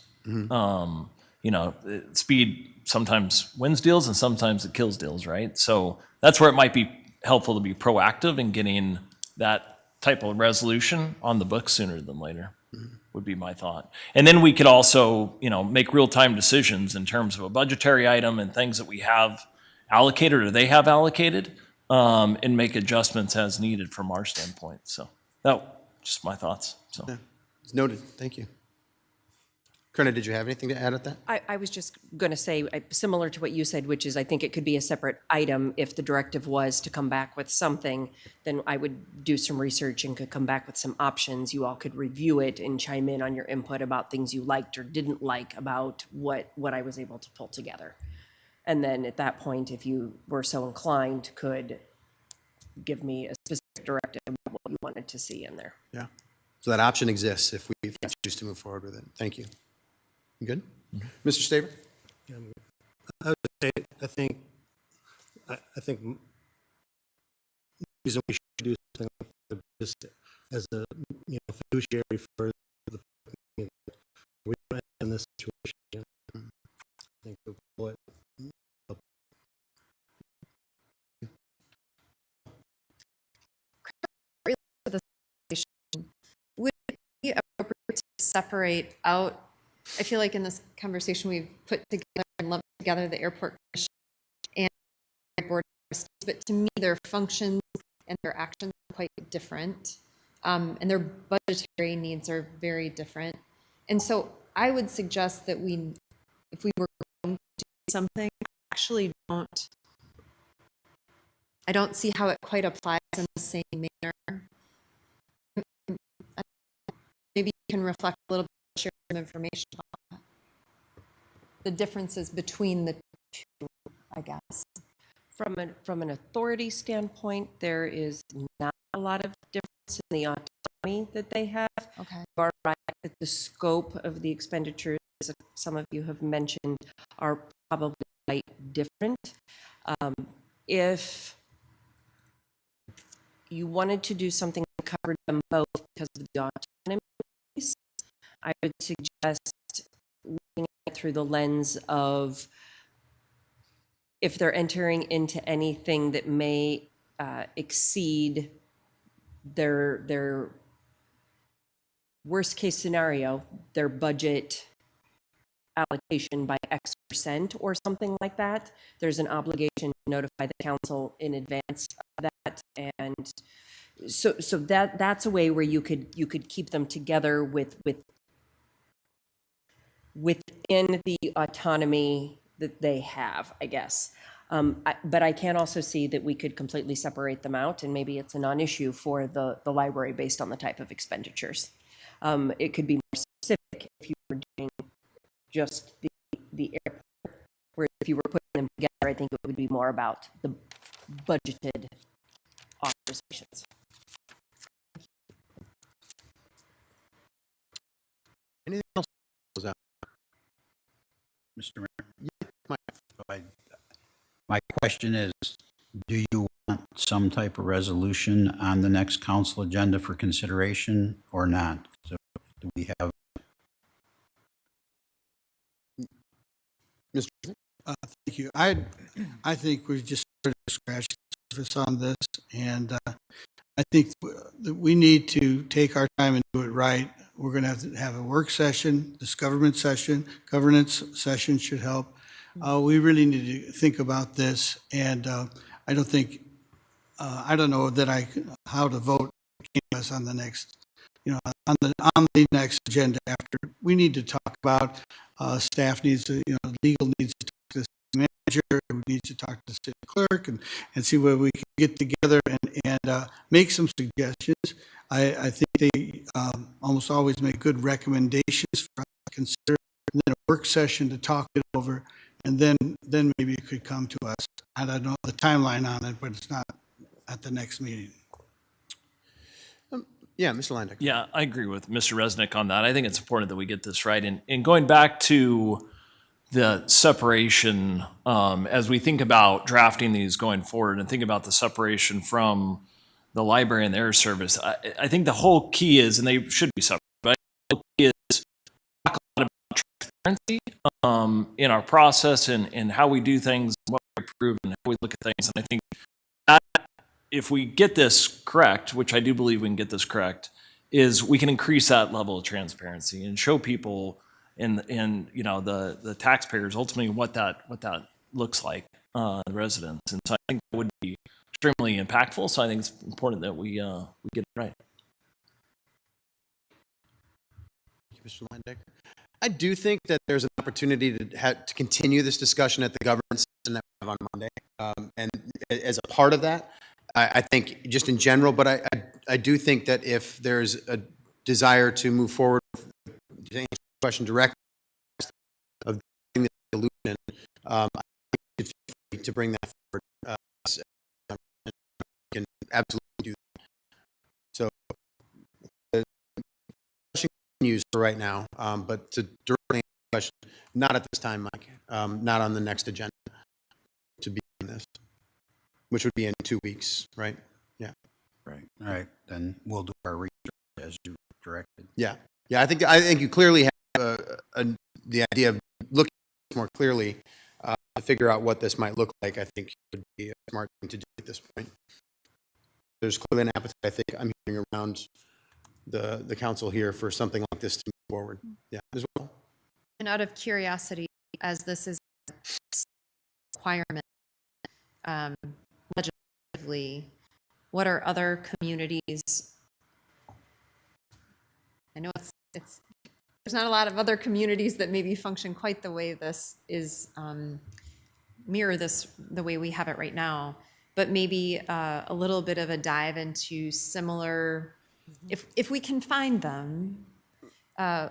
Speed sometimes wins deals and sometimes it kills deals, right? So that's where it might be helpful to be proactive in getting that type of resolution on the books sooner than later, would be my thought. And then we could also, make real-time decisions in terms of a budgetary item and things that we have allocated or they have allocated, and make adjustments as needed from our standpoint. So just my thoughts. So. Yeah. It's noted. Thank you. Krena, did you have anything to add at that? I was just going to say, similar to what you said, which is I think it could be a separate item. If the directive was to come back with something, then I would do some research and could come back with some options. You all could review it and chime in on your input about things you liked or didn't like about what I was able to pull together. And then at that point, if you were so inclined, could give me a specific directive about what you wanted to see in there. Yeah. So that option exists if we choose to move forward with it. Thank you. You good? Mr. Staver? Yeah, I would say, I think the reason we should do something like that just as a fiduciary for the we don't in this situation. I think what would it be appropriate to separate out? I feel like in this conversation we've put together and lumped together the Airport Commission and Board of Trustees, but to me their functions and their actions are quite different, and their budgetary needs are very different. And so I would suggest that if we were going to do something, I don't see how it quite applies in the same manner. Maybe you can reflect a little bit, share some information about the differences between the two, I guess. From an authority standpoint, there is not a lot of difference in the autonomy that they have. Okay. You are right that the scope of the expenditures, as some of you have mentioned, are probably quite different. If you wanted to do something that covered them both because of the autonomy piece, I would suggest looking at it through the lens of if they're entering into anything that may exceed their worst case scenario, their budget allocation by X% or something like that, there's an obligation to notify the council in advance of that and So that's a way where you could keep them together within the autonomy that they have, I guess. But I can also see that we could completely separate them out, and maybe it's a non-issue for the library based on the type of expenditures. It could be more specific if you were doing just the airport, where if you were putting them together, I think it would be more about the budgeted authorizations. Anything else? Mr. Mayor? My question is, do you want some type of resolution on the next council agenda for consideration or not? So do we have? Mr. Thank you. I think we've just started to scratch the surface on this, and I think that we need to take our time and do it right. We're going to have a work session, this governance session should help. We really need to think about this, and I don't think, I don't know that how to vote on the next, on the next agenda after. We need to talk about, staff needs to, legal needs to talk to the city manager, who needs to talk to the city clerk, and see where we can get together and make some suggestions. I think they almost always make good recommendations for us to consider, and then a work session to talk it over, and then maybe it could come to us. I don't know the timeline on it, but it's not at the next meeting. Yeah, Mr. Landeck. Yeah, I agree with Mr. Resnick on that. I think it's important that we get this right. And going back to the separation, as we think about drafting these going forward and think about the separation from the library and their service, I think the whole key is, and they should be separate, but the whole key is talk a lot about transparency in our process and how we do things, what we approve, and how we look at things. And I think that if we get this correct, which I do believe we can get this correct, is we can increase that level of transparency and show people and the taxpayers ultimately what that looks like, the residents. And so I think that would be extremely impactful. So I think it's important that we get it right. Thank you, Mr. Landecker. I do think that there's an opportunity to continue this discussion at the governance session that we have on Monday. And as a part of that, I think just in general, but I do think that if there's a desire to move forward, to answer the question directly of the solution, I think it's free to bring that forward. Can absolutely do that. So the question continues for right now, but to directly answer the question, not at this time, Mike, not on the next agenda to be in this, which would be in 2 weeks, right? Yeah. Right. All right. Then we'll do our research as you directed. Yeah. Yeah. I think you clearly have the idea of looking more clearly to figure out what this might look like. I think would be a smart thing to do at this point. There's clearly an appetite, I think, I'm hearing around the council here for something like this to move forward. Yeah, as well. And out of curiosity, as this is a requirement legislatively, what are other communities? I know it's there's not a lot of other communities that maybe function quite the way this is, mirror this the way we have it right now, but maybe a little bit of a dive into similar, if we can find them,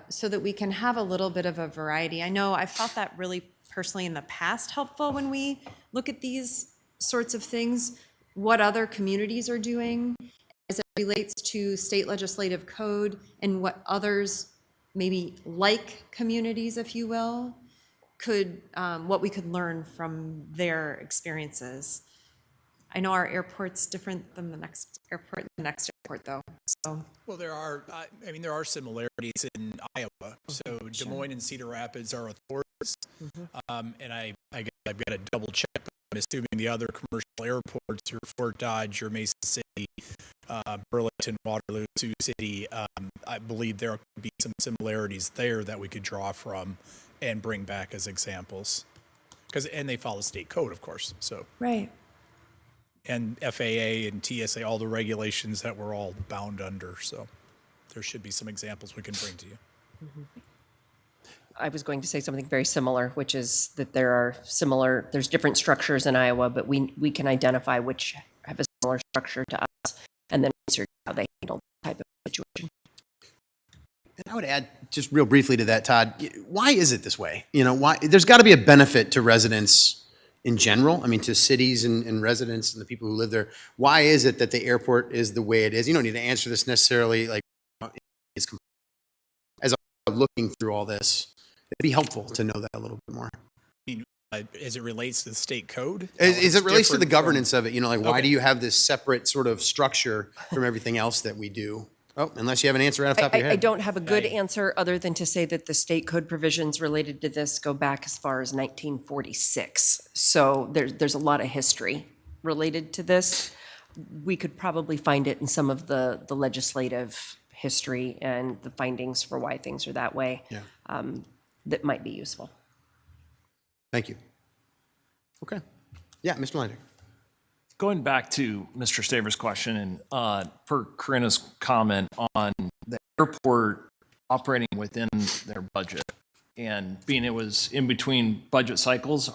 so that we can have a little bit of a variety. I know I felt that really personally in the past helpful when we look at these sorts of things, what other communities are doing as it relates to state legislative code and what others, maybe like communities, if you will, could, what we could learn from their experiences. I know our airport's different than the next airport, though. So, well, there are similarities in Iowa. So Des Moines and Cedar Rapids are authorities, and I've got to double check. But I'm assuming the other commercial airports, your Fort Dodge, your Mason City, Burlington, Waterloo, Sioux City. I believe there could be some similarities there that we could draw from and bring back as examples, and they follow state code, of course. So right. and FAA and TSA, all the regulations that we're all bound under. So there should be some examples we can bring to you. I was going to say something very similar, which is that there's different structures in Iowa, but we can identify which have a similar structure to us and then research how they handle that type of situation. And I would add, just real briefly to that, Todd, why is it this way? Why? There's got to be a benefit to residents in general. I mean, to cities and residents and the people who live there. Why is it that the airport is the way it is? You don't need to answer this necessarily. As I'm looking through all this, it'd be helpful to know that a little bit more. As it relates to the state code? As it relates to the different governance of it, why Okay. do you have this separate sort of structure from everything else that we do? Oh, unless you have an answer right off the top of your I head. don't have a good answer other than to say that the state code provisions related to this go back as far as 1946. So there's a lot of history related to this. We could probably find it in some of the legislative history and the findings for why things are that way. Yeah. That might be useful. Thank you. Okay. Yeah, Mr. Linder. Going back to Mr. Staver's question and per Corinna's comment on the airport operating within their budget and being it was in between budget cycles,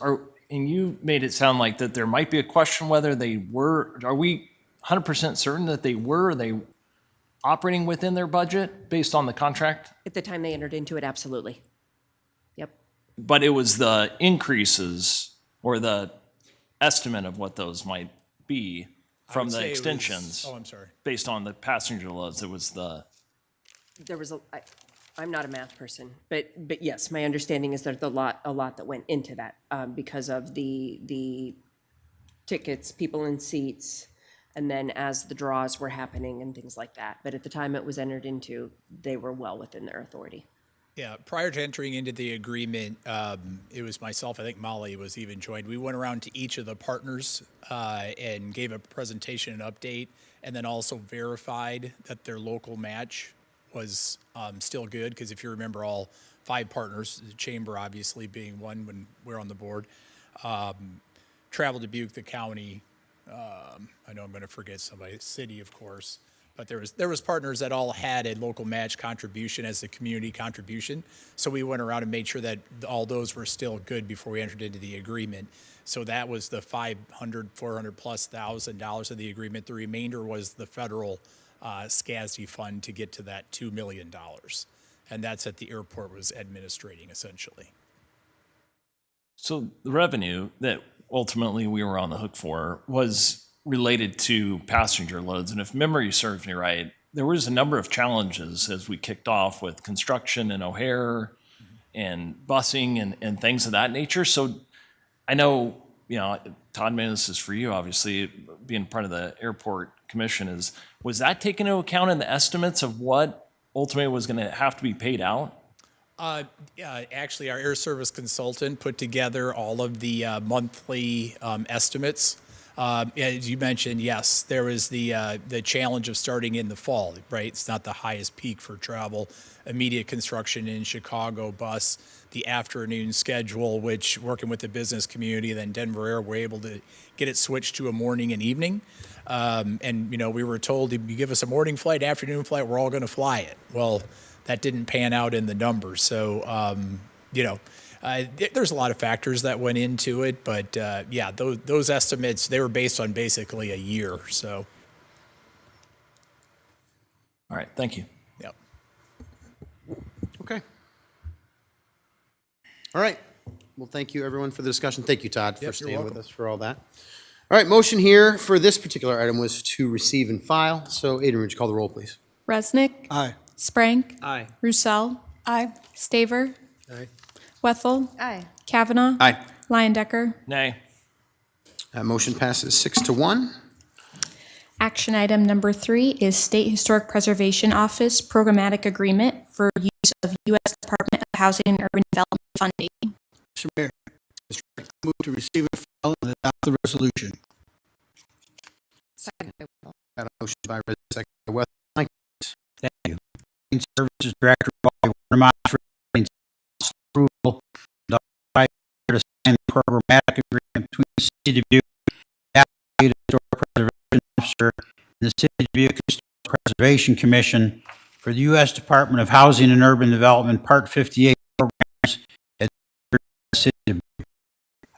and you made it sound like that there might be a question whether are we 100% certain that are they operating within their budget based on the contract? At the time they entered into it, absolutely. Yep. But it was the increases or the estimate of what those might be from would the say it was- extensions. oh, I'm sorry. Based on the passenger loads, it was the. There was I'm not a math person, but yes, my understanding is there's a lot that went into that because of the tickets, people in seats, and then as the draws were happening and things like that. But at the time it was entered into, they were well within their authority. Yeah, prior to entering into the agreement, it was myself, I think Molly was even joined. We went around to each of the partners and gave a presentation and update, and then also verified that their local match was still good, because if you remember all 5 partners, the chamber obviously being one when we're on the board, Travel Dubuque, the county, I know I'm going to forget somebody, city, of course, but there was partners that all had a local match contribution as a community contribution. So we went around and made sure that all those were still good before we entered into the agreement. So that was the $400+ of the agreement. The remainder was the federal SCASD fund to get to that $2 million. And that's at the airport was administrating essentially. So the revenue that ultimately we were on the hook for was related to passenger loads. And if memory serves me right, there was a number of challenges as we kicked off with construction in O'Hare and busing and things of that nature. So I know, Todd, maybe this is for you, obviously, being part of the airport commission, was that taken into account in the estimates of what ultimately was going to have to be paid out? Actually, our air service consultant put together all of the monthly estimates. As you mentioned, yes, there was the challenge of starting in the fall, right? It's not the highest peak for travel. Immediate construction in Chicago bus, the afternoon schedule, which working with the business community, then Denver Air, were able to get it switched to a morning and evening. And we were told, if you give us a morning flight, afternoon flight, we're all going to fly it. Well, that didn't pan out in the numbers. So, there's a lot of factors that went into it, but yeah, those estimates, they were based on basically a year. So, all right, thank you. Yep. Okay. All right. Well, thank you, everyone, for the discussion. Thank you, Todd, for Yep, you're staying with welcome. us for all that. All right, motion here for this particular item was to receive and file. So, Adrian, would you call the roll, please? Resnick. Aye. Sprank. Aye. Roussel. Aye. Staver. Aye. Wethel. Aye. Kavanaugh. Aye. Lyon-Decker. Nay. That motion passes 6-1. Action item number 3 is State Historic Preservation Office Programmatic Agreement for use of U.S. Department of Housing and Urban Development funding. Mr. Mayor, I move to receive and file and adopt the resolution. Second. Got a motion by Res, second by West. Mike. Thank you. Services Director Bobby Warnemont recommends approval of the sign the programmatic agreement between the City of Dubuque and the Historic in the City of Dubuque Historic Preservation Commission for the U.S. Department of Housing and Urban Development Part 58 programs at the City of Dubuque.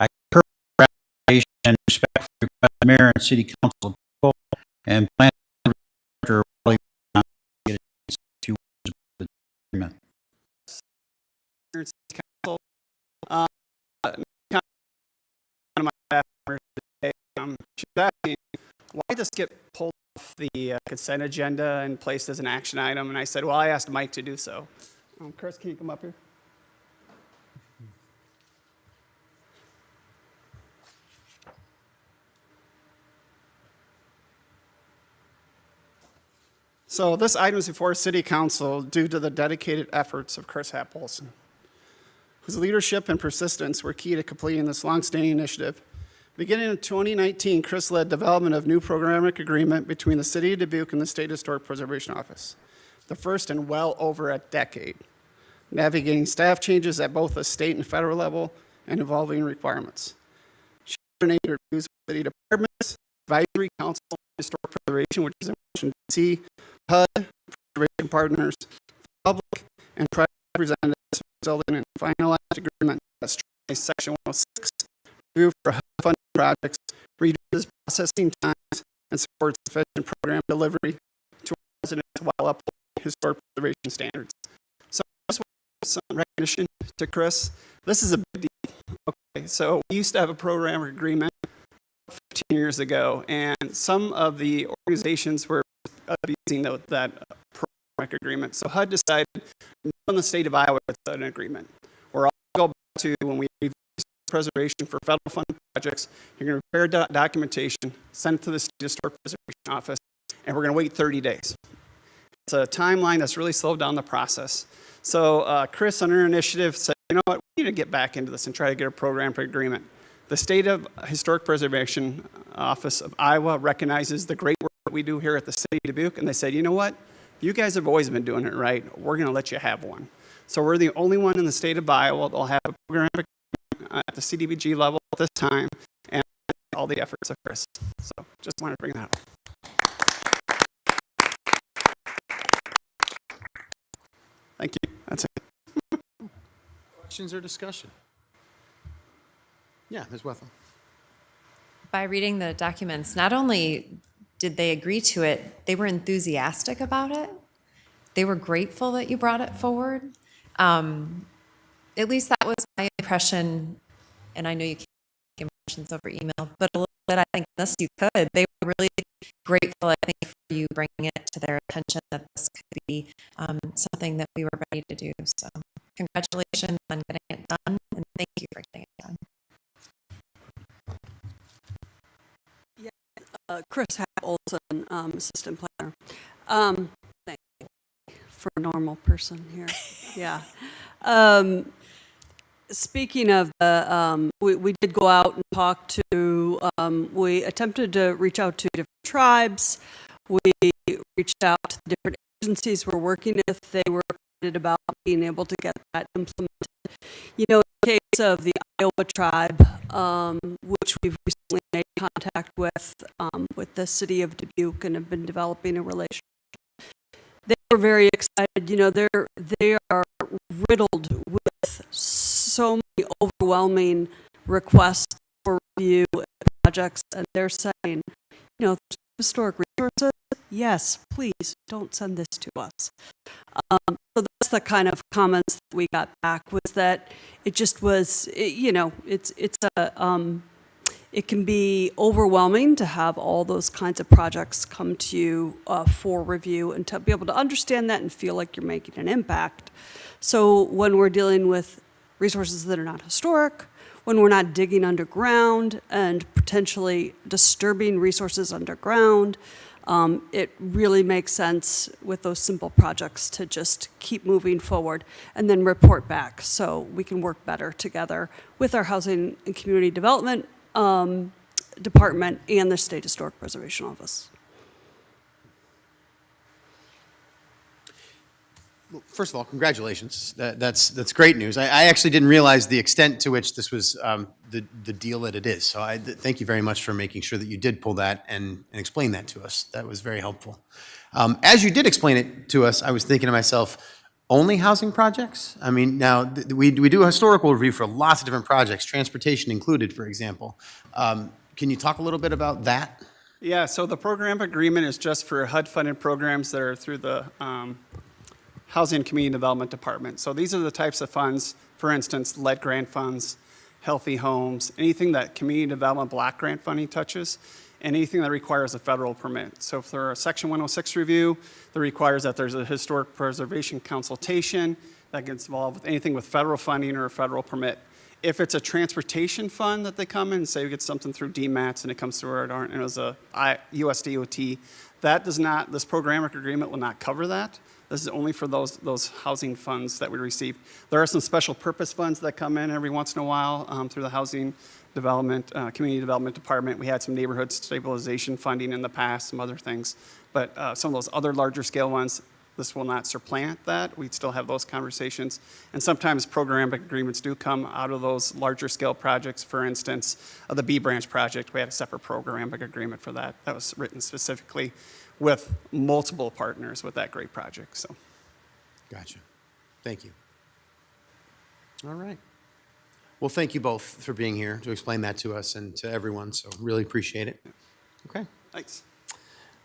I concur with the recommendation and respectfully request the Mayor and City Council approval and plan Director Wally to get a few words about the agreement. Council. One of my staff members today, she was asking, why did this get pulled off the consent agenda and placed as an action item? And I said, well, I asked Mike to do so. Chris, can you come up here? So this item is before City Council due to the dedicated efforts of Chris Happ-Olson, whose leadership and persistence were key to completing this longstanding initiative. Beginning in 2019, Chris led development of new programmatic agreement between the City of Dubuque and the State Historic Preservation Office, the first in well over a decade, navigating staff changes at both the state and federal level and evolving requirements. She coordinated reviews with city departments, advisory council, historic preservation, which is in Washington, D.C., HUD, preservation partners, public, and private representatives, resulting in a finalized agreement that strengthens Section 106, review for HUD-funded projects, reduces processing times, and supports efficient program delivery to residents while upholding historic preservation standards. So I just want to give some recognition to Chris. This is a big deal. Okay, so we used to have a program agreement 15 years ago, and some of the organizations were abusing that program agreement. So HUD decided, in the state of Iowa, it's an agreement. We're all going to go back to when we review preservation for federal funded projects. You're going to prepare documentation, send it to the State Historic Preservation Office, and we're going to wait 30 days. It's a timeline that's really slowed down the process. So Chris, on her initiative, said, you know what, we need to get back into this and try to get a program agreement. The State of Historic Preservation Office of Iowa recognizes the great work that we do here at the City of Dubuque, and they said, you know what, you guys have always been doing it right. We're going to let you have one. So we're the only one in the state of Iowa that'll have a program at the CDBG level at this time, and all the efforts of Chris. So just wanted to bring that up. Thank you. That's it. Questions or discussion? Yeah, Ms. Wethel. By reading the documents, not only did they agree to it, they were enthusiastic about it. They were grateful that you brought it forward. At least that was my impression, and I know you can't make impressions over email, but a little bit, I think, unless you could. They were really grateful, I think, for you bringing it to their attention that this could be something that we were ready to do. So congratulations on getting it done, and thank you for getting it done. Chris Happ-Olson, assistant planner. Thank you for a normal person here. Yeah. Speaking of the, we did go out and talk to, we attempted to reach out to different tribes. We reached out to the different agencies we're working with. They were excited about being able to get that implemented. You know, in the case of the Iowa tribe, which we've recently made contact with the City of Dubuque and have been developing a relationship. They were very excited. You know, they are riddled with so many overwhelming requests for review projects, and they're saying, you know, historic resources, yes, please don't send this to us. So that's the kind of comments that we got back, was that it just was, you know, it can be overwhelming to have all those kinds of projects come to you for review, and to be able to understand that and feel like you're making an impact. So when we're dealing with resources that are not historic, when we're not digging underground and potentially disturbing resources underground, it really makes sense with those simple projects to just keep moving forward and then report back so we can work better together with our Housing and Community Development Department and the State Historic Preservation Office. Well, first of all, congratulations. That's great news. I actually didn't realize the extent to which this was the deal that it is. So thank you very much for making sure that you did pull that and explain that to us. That was very helpful. As you did explain it to us, I was thinking to myself, only housing projects? I mean, now, we do a historical review for lots of different projects, transportation included, for example. Can you talk a little bit about that? Yeah, so the program agreement is just for HUD-funded programs that are through the Housing and Community Development Department. So these are the types of funds, for instance, lead grant funds, healthy homes, anything that community development block grant funding touches, and anything that requires a federal permit. So for a Section 106 review, that requires that there's a historic preservation consultation that gets involved with anything with federal funding or a federal permit. If it's a transportation fund that they come in, say we get something through DMATS and it comes through our, and it was a USDOT, that does not, this programmatic agreement will not cover that. This is only for those housing funds that we receive. There are some special purpose funds that come in every once in a while through the Housing Development, Community Development Department. We had some neighborhood stabilization funding in the past, some other things. But some of those other larger scale ones, this will not supplant that. We'd still have those conversations. And sometimes programmatic agreements do come out of those larger scale projects. For instance, the B Branch project, we had a separate programmatic agreement for that. That was written specifically with multiple partners with that great project. So, Gotcha. Thank you. All right. Well, thank you both for being here to explain that to us and to everyone, so really appreciate it. Okay. Thanks.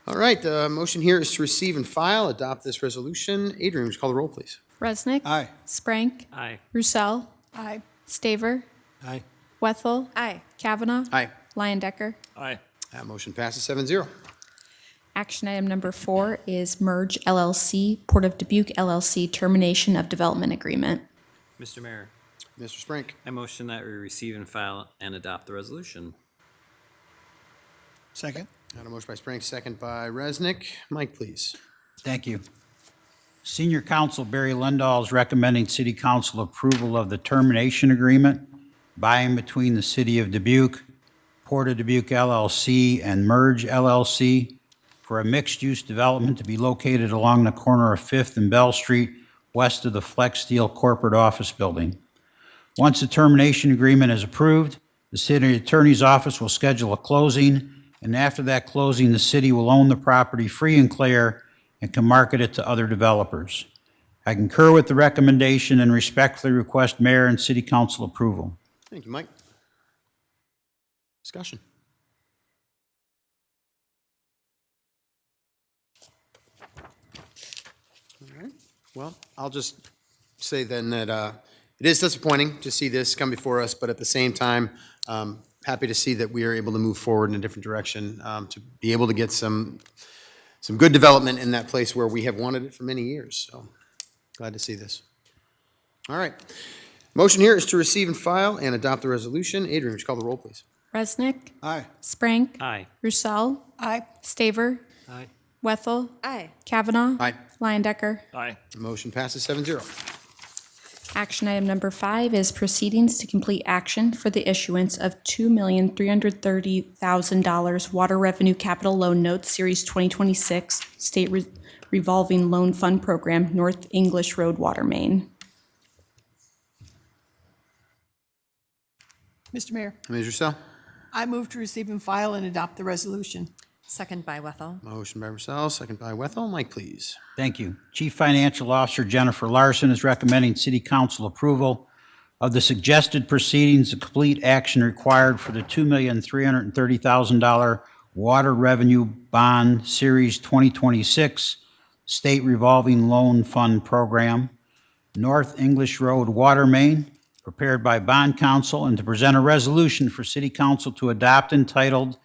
All right, the motion here is to receive and file, adopt this resolution. Adrian, would you call the roll, please? Resnick. Aye. Sprank. Aye. Roussel. Aye. Staver. Aye. Wethel. Aye. Kavanaugh. Aye. Lyon-Decker. Aye. That motion passes 7-0. Action item number 4 is Merge LLC, Port of Dubuque LLC, termination of development agreement. Mr. Mayor, Mr. Sprank. I motion that we receive and file and adopt the resolution. Second. Got a motion by Sprank, second by Resnick. Mike, please. Thank you. Senior Counsel Barry Lindahl is recommending City Council approval of the termination agreement by and between the City of Dubuque, Port of Dubuque LLC, and Merge LLC for a mixed-use development to be located along the corner of 5th and Bell Street, west of the Flex Steel Corporate Office Building. Once the termination agreement is approved, the City Attorney's Office will schedule a closing, and after that closing, the city will own the property free and clear and can market it to other developers. I concur with the recommendation and respectfully request Mayor and City Council approval. Thank you, Mike. Discussion. All right. Well, I'll just say then that it is disappointing to see this come before us, but at the same time, happy to see that we are able to move forward in a different direction, to be able to get some good development in that place where we have wanted it for many years. So glad to see this. All right. Motion here is to receive and file and adopt the resolution. Adrian, would you call the roll, please? Resnick. Aye. Sprank. Aye. Roussel. Aye. Staver. Aye. Wethel. Aye. Kavanaugh. Aye. Lyon-Decker. Aye. The motion passes 7-0. Action item number 5 is proceedings to complete action for the issuance of $2,330,000 Water Revenue Capital Loan Notes, Series 2026, State Revolving Loan Fund Program, North English Road Water Main. Mr. Mayor, Ms. Roussel. I move to receive and file and adopt the resolution. Second by Wethel. Motion by Roussel, second by Wethel. Mike, please. Thank you. Chief Financial Officer Jennifer Larson is recommending City Council approval of the suggested proceedings to complete action required for the $2,330,000 Water Revenue Bond Series 2026 State Revolving Loan Fund Program, North English Road Water Main, prepared by Bond Council, and to present a resolution for City Council to adopt entitled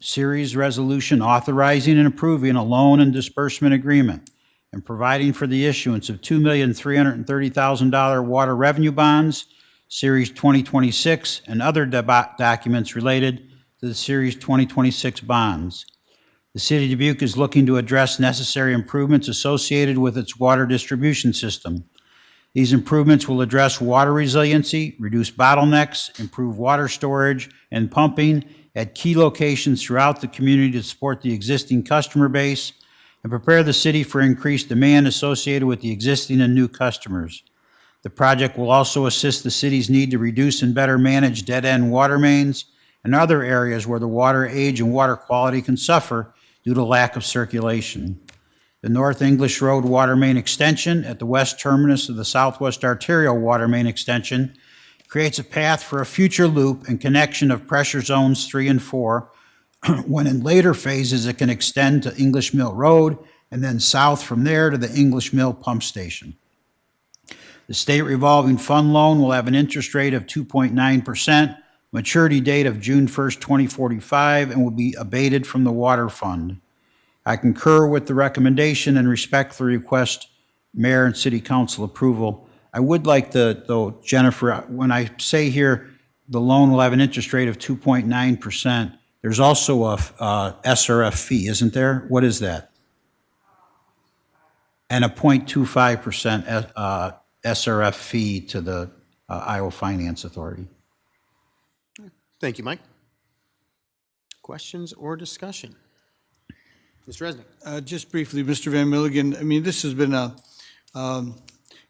Series Resolution Authorizing and Approving a Loan and Disbursement Agreement and providing for the issuance of $2,330,000 water revenue bonds, Series 2026, and other documents related to the Series 2026 bonds. The City of Dubuque is looking to address necessary improvements associated with its water distribution system. These improvements will address water resiliency, reduce bottlenecks, improve water storage and pumping at key locations throughout the community to support the existing customer base and prepare the city for increased demand associated with the existing and new customers. The project will also assist the city's need to reduce and better manage dead-end water mains and other areas where the water age and water quality can suffer due to lack of circulation. The North English Road Water Main Extension at the west terminus of the Southwest Arterial Water Main Extension creates a path for a future loop and connection of pressure zones 3 and 4, when in later phases it can extend to English Mill Road and then south from there to the English Mill Pump Station. The state revolving fund loan will have an interest rate of 2.9%, maturity date of June 1st, 2045, and will be abated from the water fund. I concur with the recommendation and respectfully request Mayor and City Council approval. I would like to, though, Jennifer, when I say here the loan will have an interest rate of 2.9%, there's also a SRF fee, isn't there? What is that? And a 0.25% SRF fee to the Iowa Finance Authority. Thank you, Mike. Questions or discussion? Mr. Resnick. Just briefly, Mr. Van Milligan, I mean, this has been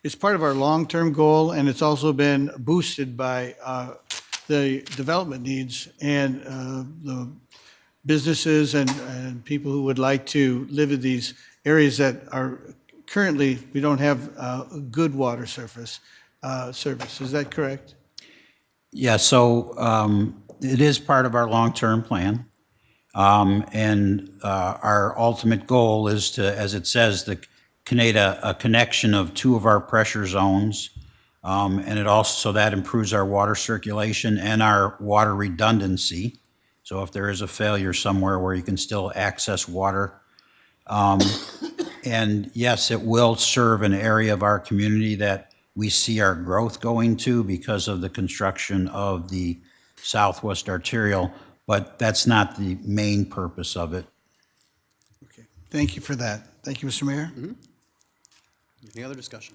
it's part of our long-term goal, and it's also been boosted by the development needs and the businesses and people who would like to live in these areas that are currently, we don't have good water service. Is that correct? Yeah, so it is part of our long-term plan. And our ultimate goal is to, as it says, to create a connection of 2 of our pressure zones. And it also, so that improves our water circulation and our water redundancy. So if there is a failure somewhere where you can still access water. And yes, it will serve an area of our community that we see our growth going to because of the construction of the Southwest Arterial, but that's not the main purpose of it. Okay, thank you for that. Thank you, Mr. Mayor. Mm-hmm. Any other discussion?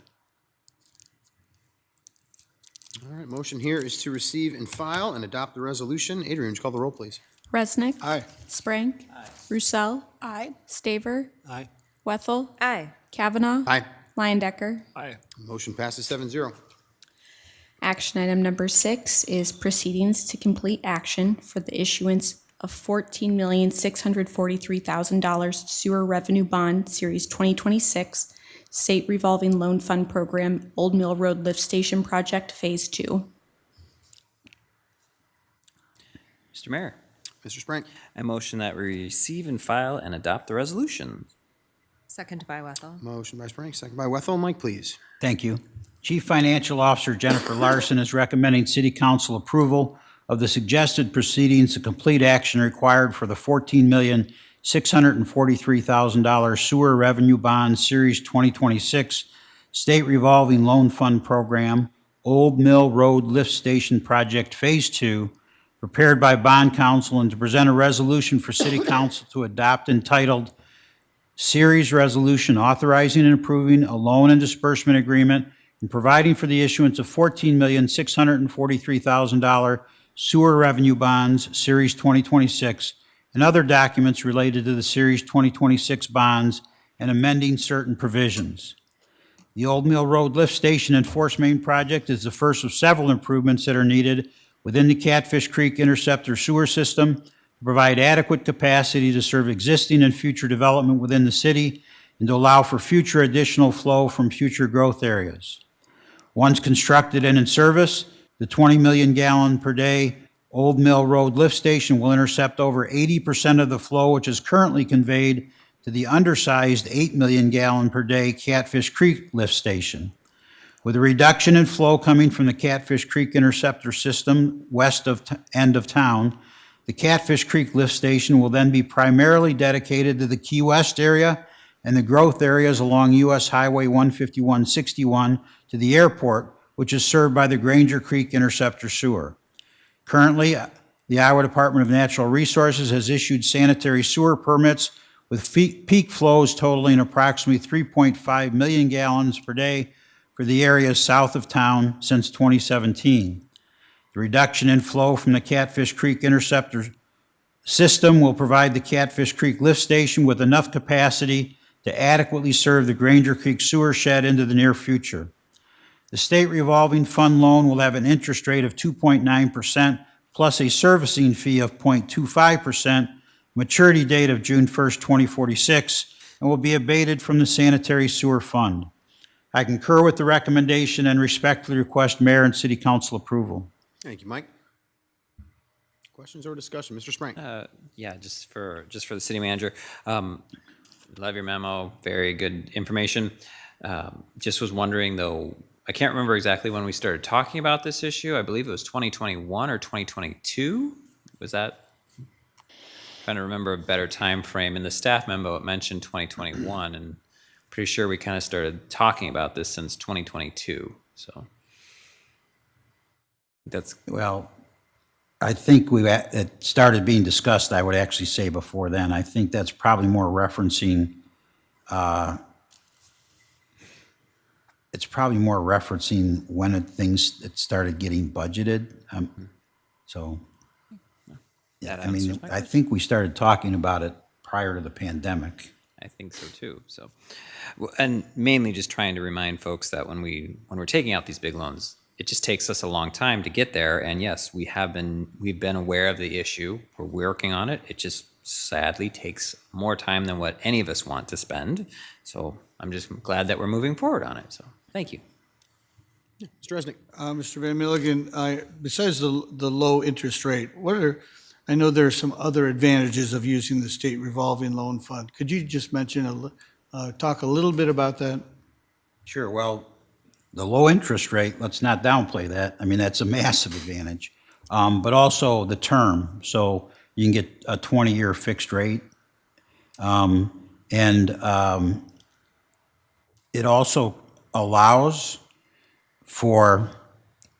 All right, motion here is to receive and file and adopt the resolution. Adrian, would you call the roll, please? Resnick. Aye. Sprague. Aye. Roussel. Aye. Staver. Aye. Wethel. Aye. Kavanaugh. Aye. Liondecker. Aye. Motion passes 7-0. Action item number 6 is proceedings to complete action for the issuance of $14,643,000 sewer revenue bond, Series 2026, State Revolving Loan Fund Program, Old Mill Road Lift Station Project, Phase 2. Mr. Mayor, Mr. Sprague. I motion that we receive and file and adopt the resolution. Second by Wethel. Motion by Sprague, second by Wethel. Mike, please. Thank you. Chief Financial Officer Jennifer Larson is recommending City Council approval of the suggested proceedings to complete action required for the $14,643,000 sewer revenue bond, Series 2026, State Revolving Loan Fund Program, Old Mill Road Lift Station Project, Phase 2, prepared by Bond Council, and to present a resolution for City Council to adopt entitled Series Resolution Authorizing and Approving a Loan and Disbursement Agreement and Providing for the Issuance of $14,643,000 Sewer Revenue Bonds, Series 2026, and other documents related to the Series 2026 bonds and amending certain provisions. The Old Mill Road Lift Station and Force Main Project is the first of several improvements that are needed within the Catfish Creek Interceptor Sewer System to provide adequate capacity to serve existing and future development within the city and to allow for future additional flow from future growth areas. Once constructed and in service, the 20 million gallon per day Old Mill Road Lift Station will intercept over 80% of the flow which is currently conveyed to the undersized 8 million gallon per day Catfish Creek Lift Station. With a reduction in flow coming from the Catfish Creek Interceptor System west of end of town, the Catfish Creek Lift Station will then be primarily dedicated to the Key West area and the growth areas along US Highway 15161 to the airport, which is served by the Granger Creek Interceptor Sewer. Currently, the Iowa Department of Natural Resources has issued sanitary sewer permits with peak flows totaling approximately 3.5 million gallons per day for the areas south of town since 2017. The reduction in flow from the Catfish Creek Interceptor system will provide the Catfish Creek Lift Station with enough capacity to adequately serve the Granger Creek sewer shed into the near future. The state revolving fund loan will have an interest rate of 2.9% plus a servicing fee of 0.25%, maturity date of June 1st, 2046, and will be abated from the sanitary sewer fund. I concur with the recommendation and respectfully request mayor and city council approval. Thank you, Mike. Questions or discussion? Mr. Sprang. Yeah, just for the city manager. Love your memo. Very good information. Just was wondering though, I can't remember exactly when we started talking about this issue. I believe it was 2021 or 2022. Was that? Trying to remember a better time frame. In the staff memo, it mentioned 2021, and pretty sure we kind of started talking about this since 2022. So that's Well, I think it started being discussed, I would actually say, before then. I think that's probably more referencing, when it started getting budgeted. So, That I mean, answers my I think we started talking about it prior to the pandemic. I think so too. So, and mainly just trying to remind folks that when we're taking out these big loans, it just takes us a long time to get there. And yes, we've been aware of the issue. We're working on it. It just sadly takes more time than what any of us want to spend. So I'm just glad that we're moving forward on it. So thank you. Mr. Resnick. Mr. Van Milligan, besides the low interest rate, I know there are some other advantages of using the state revolving loan fund. Could you just talk a little bit about that? Sure. Well, the low interest rate, let's not downplay that. I mean, that's a massive advantage. But also the term. So you can get a 20-year fixed rate. It also allows for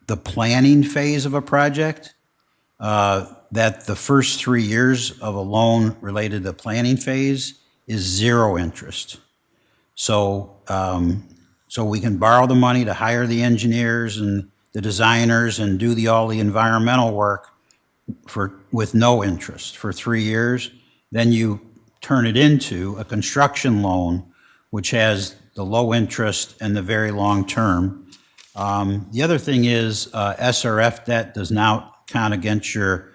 the planning phase of a project, that the first 3 years of a loan related to the planning phase is zero interest. So we can borrow the money to hire the engineers and the designers and do all the environmental work with no interest for 3 years. Then you turn it into a construction loan, which has the low interest and the very long term. The other thing is SRF debt does not count against your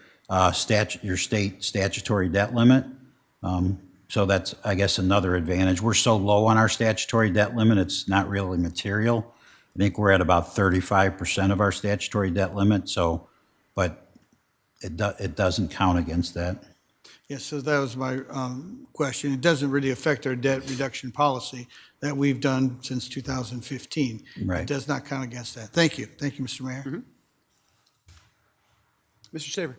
state statutory debt limit. So that's, I guess, another advantage. We're so low on our statutory debt limit, it's not really material. I think we're at about 35% of our statutory debt limit, but it doesn't count against that. Yes, so that was my question. It doesn't really affect our debt reduction policy that we've done since 2015. Right. It does not count against that. Thank you. Thank you, Mr. Mayor. Mr. Saber.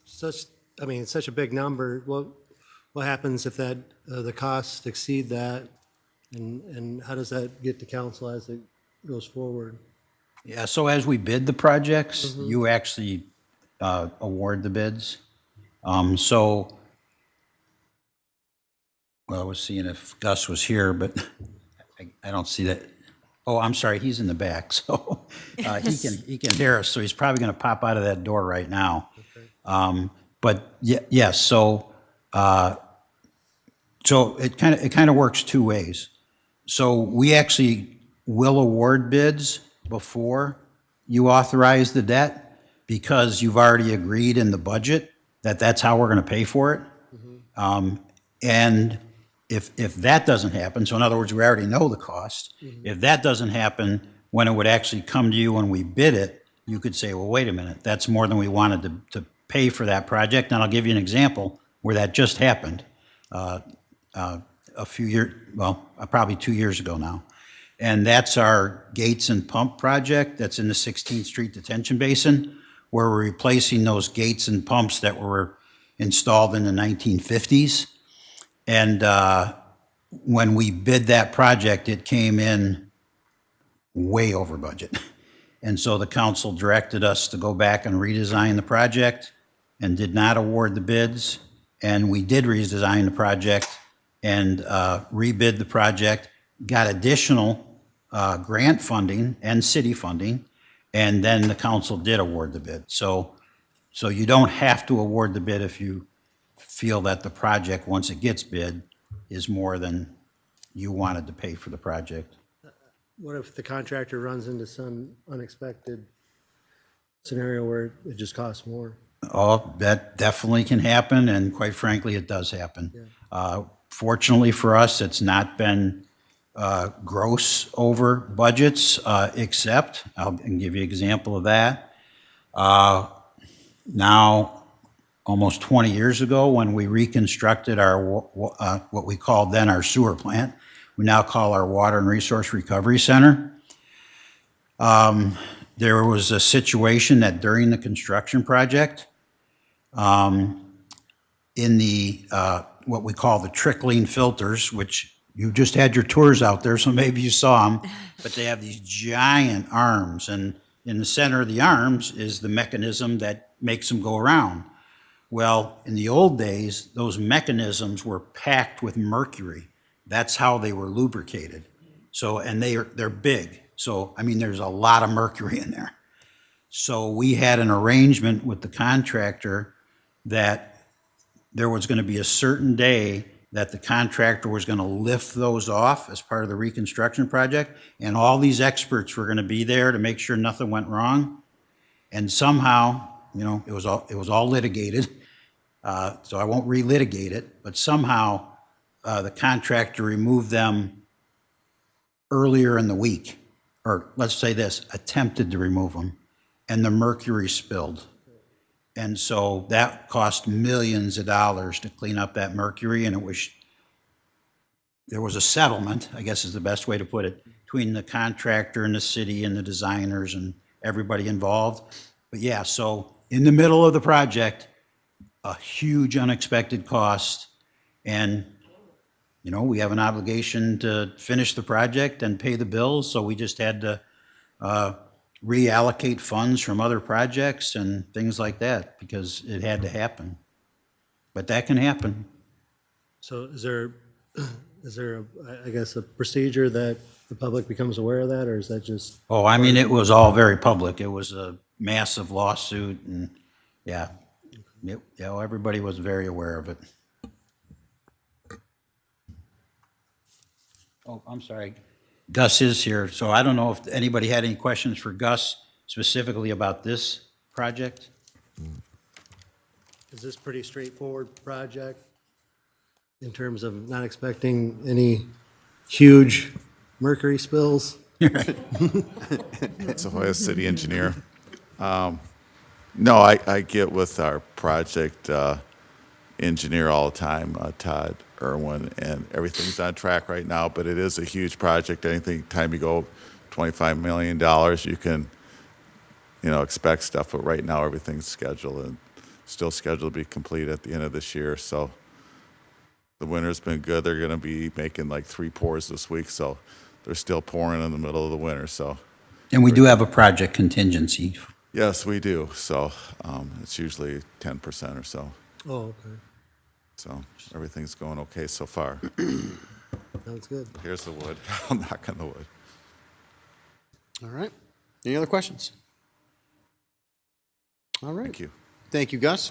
Such a big number. What happens if the costs exceed that, and how does that get to council as it goes forward? Yeah, so as we bid the projects, you actually award the bids. I was seeing if Gus was here, but I don't see that. Oh, I'm sorry, he's in the back, so he can hear us, so he's probably going to pop out of that door right now. Okay. But yes, so it kind of works two ways. So we actually will award bids before you authorize the debt because you've already agreed in the budget that that's how we're going to pay for it. And if that doesn't happen, so in other words, we already know the cost. If that doesn't happen, when it would actually come to you when we bid it, you could say, well, wait a minute, that's more than we wanted to pay for that project. And I'll give you an example where that just happened a few years, probably 2 years ago now. And that's our gates and pump project that's in the 16th Street Detention Basin, where we're replacing those gates and pumps that were installed in the 1950s. And when we bid that project, it came in way over budget. And so the council directed us to go back and redesign the project and did not award the bids. And we did redesign the project and rebid the project, got additional grant funding and city funding, and then the council did award the bid. So you don't have to award the bid if you feel that the project, once it gets bid, is more than you wanted to pay for the project. what if the contractor runs into some unexpected scenario where it just costs more? Oh, that definitely can happen, and quite frankly, it does happen. Fortunately for us, it's not been gross over budgets, except, I'll give you an example of that. Now, almost 20 years ago, when we reconstructed our, what we called then our sewer plant, we now call our Water and Resource Recovery Center. There was a situation that during the construction project, in the, what we call the trickling filters, which you just had your tours out there, so maybe you saw them, but they have these giant arms, and in the center of the arms is the mechanism that makes them go around. Well, in the old days, those mechanisms were packed with mercury. That's how they were lubricated. So, and they're big. So, I mean, there's a lot of mercury in there. So we had an arrangement with the contractor that there was going to be a certain day that the contractor was going to lift those off as part of the reconstruction project, and all these experts were going to be there to make sure nothing went wrong. And somehow, you know, it was all litigated, so I won't relitigate it, but somehow the contractor removed them earlier in the week, or let's say this, attempted to remove them, and the mercury spilled. And so that cost millions of dollars to clean up that mercury, and there was a settlement, I guess is the best way to put it, between the contractor and the city and the designers and everybody involved. But yeah, so in the middle of the project, a huge unexpected cost, and you know, we have an obligation to finish the project and pay the bills, so we just had to reallocate funds from other projects and things like that, because it had to happen. But that can happen. So is there, I guess, a procedure that the public becomes aware of that, or is that just? Oh, I mean, it was all very public. It was a massive lawsuit, and yeah, everybody was very aware of it. Oh, I'm sorry. Gus is here, so I don't know if anybody had any questions for Gus specifically about this project? Is this pretty straightforward project in terms of not expecting any huge mercury spills? So as city engineer, no, I get with our project engineer all the time, Todd Irwin, and everything's on track right now, but it is a huge project. Anytime you go $25 million, you can, you know, expect stuff, but right now everything's scheduled and still scheduled to be complete at the end of this year. So the winter's been good. They're going to be making like 3 pours this week, so they're still pouring in the middle of the winter. So, and we do have a project contingency. Yes, we do. So it's usually 10% or so. Oh, okay. So everything's going okay so far. Sounds good. Here's the wood. I'll knock on the wood. All right. Any other questions? All right. Thank you. Thank you, Gus.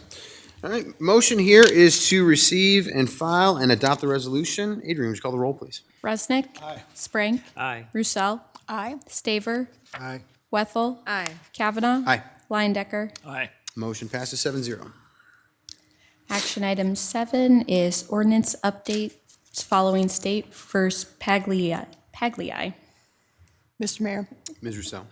All right. Motion here is to receive and file and adopt the resolution. Adrian, would you call the roll, please? Resnick. Aye. Sprank. Aye. Roussel. Aye. Staver. Aye. Wethel. Aye. Kavanaugh. Aye. Leindecker. Aye. Motion passes 7-0. Action item 7 is ordinance updates following state first Paglii. Mr. Mayor, Ms. Roussel.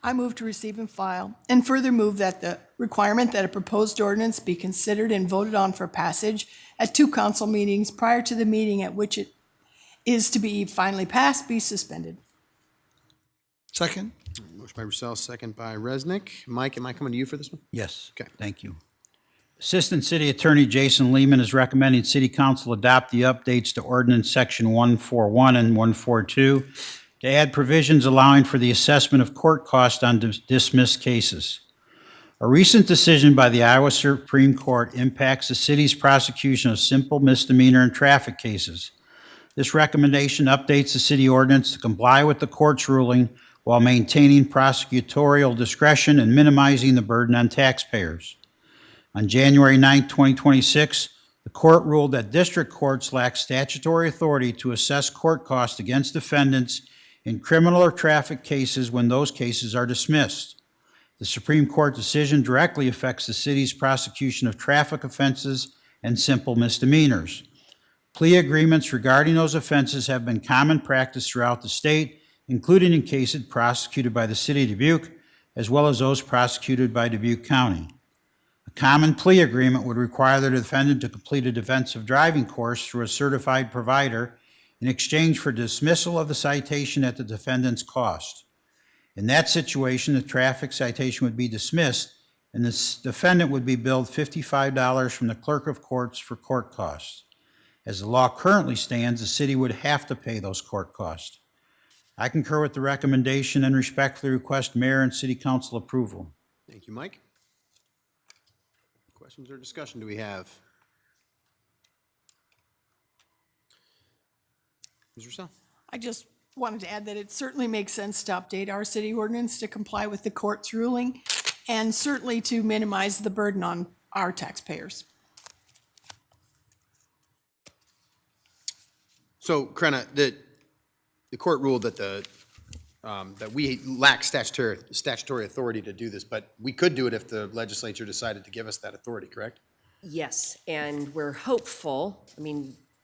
I move to receive and file, and further move that the requirement that a proposed ordinance be considered and voted on for passage at 2 council meetings prior to the meeting at which it is to be finally passed be suspended. Second? Motion by Roussel, second by Resnick. Mike, am I coming to you for this one? Yes. Okay. Thank you. Assistant City Attorney Jason Lehman is recommending City Council adopt the updates to Ordinance Section 141 and 142 to add provisions allowing for the assessment of court costs on dismissed cases. A recent decision by the Iowa Supreme Court impacts the city's prosecution of simple misdemeanor and traffic cases. This recommendation updates the city ordinance to comply with the court's ruling while maintaining prosecutorial discretion and minimizing the burden on taxpayers. On January 9, 2026, the court ruled that district courts lack statutory authority to assess court costs against defendants in criminal or traffic cases when those cases are dismissed. The Supreme Court decision directly affects the city's prosecution of traffic offenses and simple misdemeanors. Plea agreements regarding those offenses have been common practice throughout the state, including in cases prosecuted by the City of Dubuque, as well as those prosecuted by Dubuque County. A common plea agreement would require the defendant to complete a defensive driving course through a certified provider in exchange for dismissal of the citation at the defendant's cost. In that situation, the traffic citation would be dismissed, and the defendant would be billed $55 from the clerk of courts for court costs. As the law currently stands, the city would have to pay those court costs. I concur with the recommendation and respectfully request mayor and city council approval. Thank you, Mike. Questions or discussion do we have? Ms. Russell? I just wanted to add that it certainly makes sense to update our city ordinance to comply with the court's ruling and certainly to minimize the burden on our taxpayers. So, Krenna, the court ruled that that we lack statutory authority to do this, but we could do it if the legislature decided to give us that authority, correct? Yes, and we're hopeful,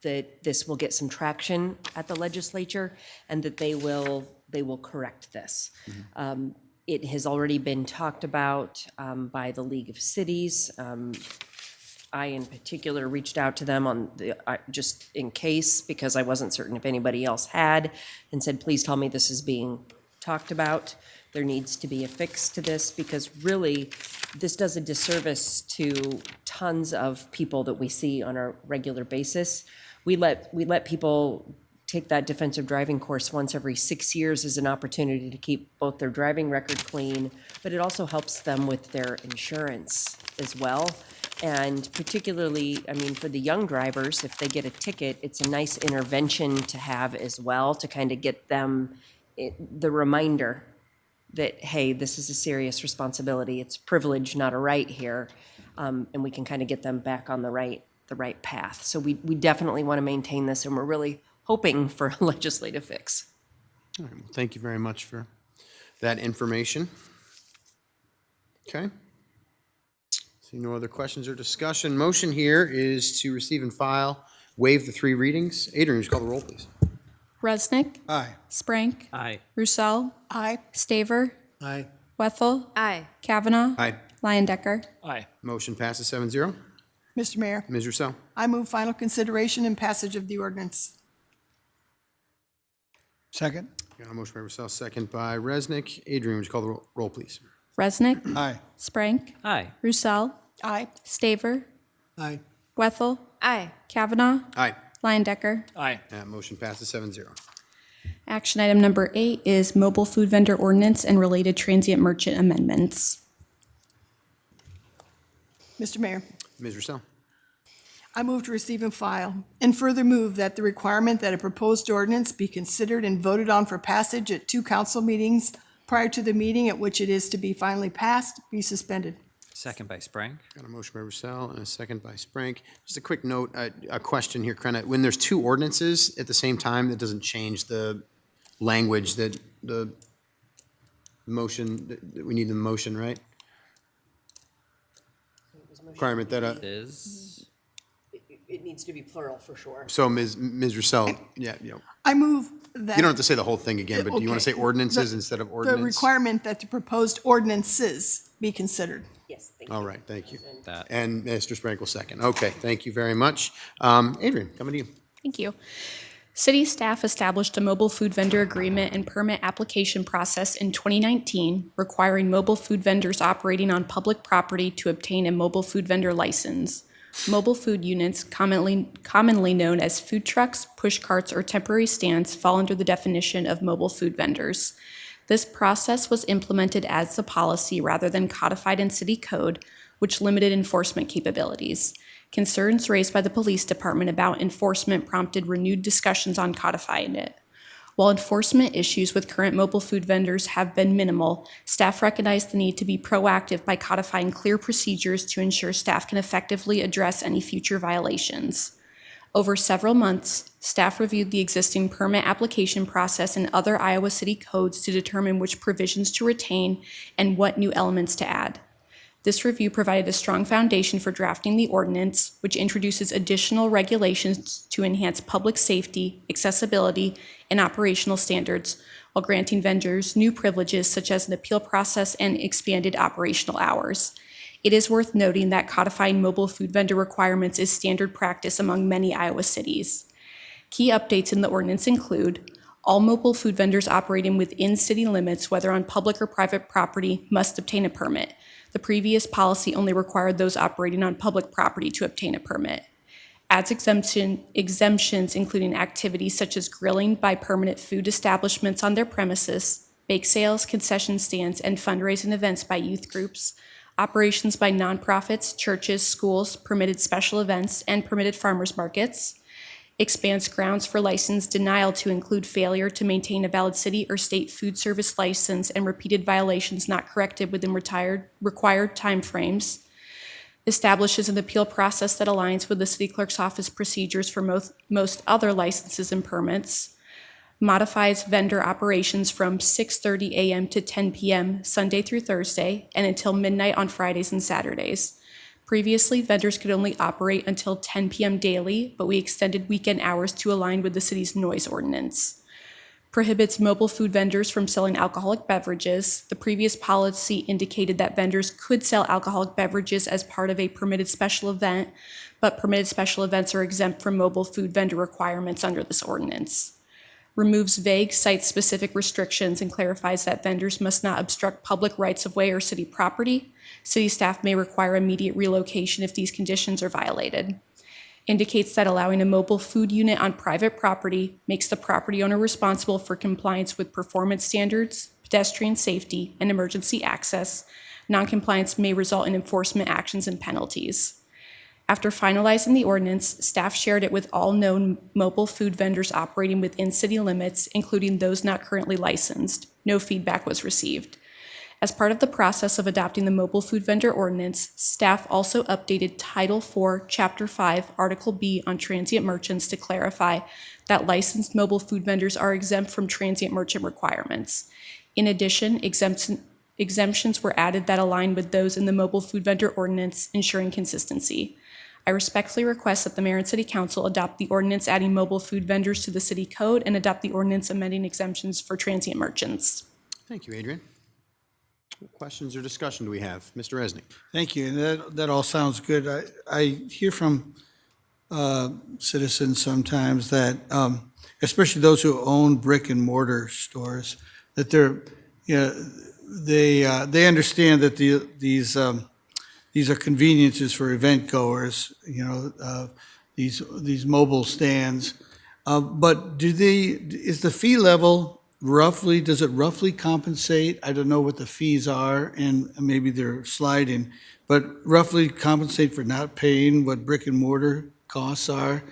that this will get some traction at the legislature and that they will correct this. It has already been talked about by the League of Cities. I, in particular, reached out to them just in case, because I wasn't certain if anybody else had, and said, please tell me this is being talked about. There needs to be a fix to this, because really, this does a disservice to tons of people that we see on a regular basis. We let people take that defensive driving course once every 6 years as an opportunity to keep both their driving record clean, but it also helps them with their insurance as well. And particularly, for the young drivers, if they get a ticket, it's a nice intervention to have as well, to kind of get them the reminder that, hey, this is a serious responsibility. It's privilege, not a right here. And we can kind of get them back on the right path. So we definitely want to maintain this, and we're really hoping for a legislative fix. All right, well, thank you very much for that information. Okay. See no other questions or discussion. Motion here is to receive and file, waive the 3 readings. Adrian, would you call the roll, please? Resnick. Aye. Sprank. Aye. Roussel. Aye. Staver. Aye. Wethel. Aye. Kavanaugh. Aye. Lyon-Decker. Aye. Motion passes 7-0. Mr. Mayor, Ms. Russell? I move final consideration and passage of the ordinance. Second? Got a motion by Russell, second by Resnick. Adrian, would you call the roll, please? Resnick. Aye. Sprank. Aye. Roussel. Aye. Staver. Aye. Wethel. Aye. Kavanaugh. Aye. Lyon-Decker. Aye. That motion passes 7-0. Action item number 8 is mobile food vendor ordinance and related transient merchant amendments. Mr. Mayor, Ms. Russell? I move to receive and file, and further move that the requirement that a proposed ordinance be considered and voted on for passage at 2 council meetings prior to the meeting at which it is to be finally passed be suspended. Second by Sprank. Got a motion by Russell and a second by Sprank. Just a quick note, a question here, Krenna. When there's 2 ordinances at the same time, that doesn't change the language that the motion, that we need in the motion, right? Requirement that, Is. It needs to be plural for sure. so Ms. Russell, yeah, I move that. you don't have to say the whole thing again, but do you want to say Okay. ordinances instead of The ordinance? requirement that the proposed ordinances be considered. Yes, thank you. All right, thank you. That. And Mr. Sprank will second. Okay, thank you very much. Adrian, coming to you. Thank you. City staff established a mobile food vendor agreement and permit application process in 2019, requiring mobile food vendors operating on public property to obtain a mobile food vendor license. Mobile food units, commonly known as food trucks, push carts, or temporary stands, fall under the definition of mobile food vendors. This process was implemented as a policy rather than codified in city code, which limited enforcement capabilities. Concerns raised by the police department about enforcement prompted renewed discussions on codifying it. While enforcement issues with current mobile food vendors have been minimal, staff recognize the need to be proactive by codifying clear procedures to ensure staff can effectively address any future violations. Over several months, staff reviewed the existing permit application process and other Iowa City codes to determine which provisions to retain and what new elements to add. This review provided a strong foundation for drafting the ordinance, which introduces additional regulations to enhance public safety, accessibility, and operational standards, while granting vendors new privileges such as an appeal process and expanded operational hours. It is worth noting that codifying mobile food vendor requirements is standard practice among many Iowa cities. Key updates in the ordinance include all mobile food vendors operating within city limits, whether on public or private property, must obtain a permit. The previous policy only required those operating on public property to obtain a permit. Adds exemptions including activities such as grilling by permanent food establishments on their premises, bake sales, concession stands, and fundraising events by youth groups, operations by nonprofits, churches, schools, permitted special events, and permitted farmers markets. Expands grounds for license denial to include failure to maintain a valid city or state food service license and repeated violations not corrected within required timeframes. Establishes an appeal process that aligns with the city clerk's office procedures for most other licenses and permits. Modifies vendor operations from 6:30 a.m. to 10 p.m. Sunday through Thursday and until midnight on Fridays and Saturdays. Previously, vendors could only operate until 10 p.m. daily, but we extended weekend hours to align with the city's noise ordinance. Prohibits mobile food vendors from selling alcoholic beverages. The previous policy indicated that vendors could sell alcoholic beverages as part of a permitted special event, but permitted special events are exempt from mobile food vendor requirements under this ordinance. Removes vague site-specific restrictions and clarifies that vendors must not obstruct public rights-of-way or city property. City staff may require immediate relocation if these conditions are violated. Indicates that allowing a mobile food unit on private property makes the property owner responsible for compliance with performance standards, pedestrian safety, and emergency access. Noncompliance may result in enforcement actions and penalties. After finalizing the ordinance, staff shared it with all known mobile food vendors operating within city limits, including those not currently licensed. No feedback was received. As part of the process of adopting the mobile food vendor ordinance, staff also updated Title IV, Chapter 5, Article B on transient merchants to clarify that licensed mobile food vendors are exempt from transient merchant requirements. In addition, exemptions were added that align with those in the mobile food vendor ordinance, ensuring consistency. I respectfully request that the mayor and city council adopt the ordinance adding mobile food vendors to the city code and adopt the ordinance amending exemptions for transient merchants. Thank you, Adrian. What questions or discussion do we have? Mr. Resnick. Thank you, and that all sounds good. I hear from citizens sometimes that, especially those who own brick and mortar stores, that they understand that these are conveniences for event goers. These mobile stands, but is the fee level roughly? Does it roughly compensate? I don't know what the fees are, and maybe they're sliding, but roughly compensate for not paying what brick and mortar costs are.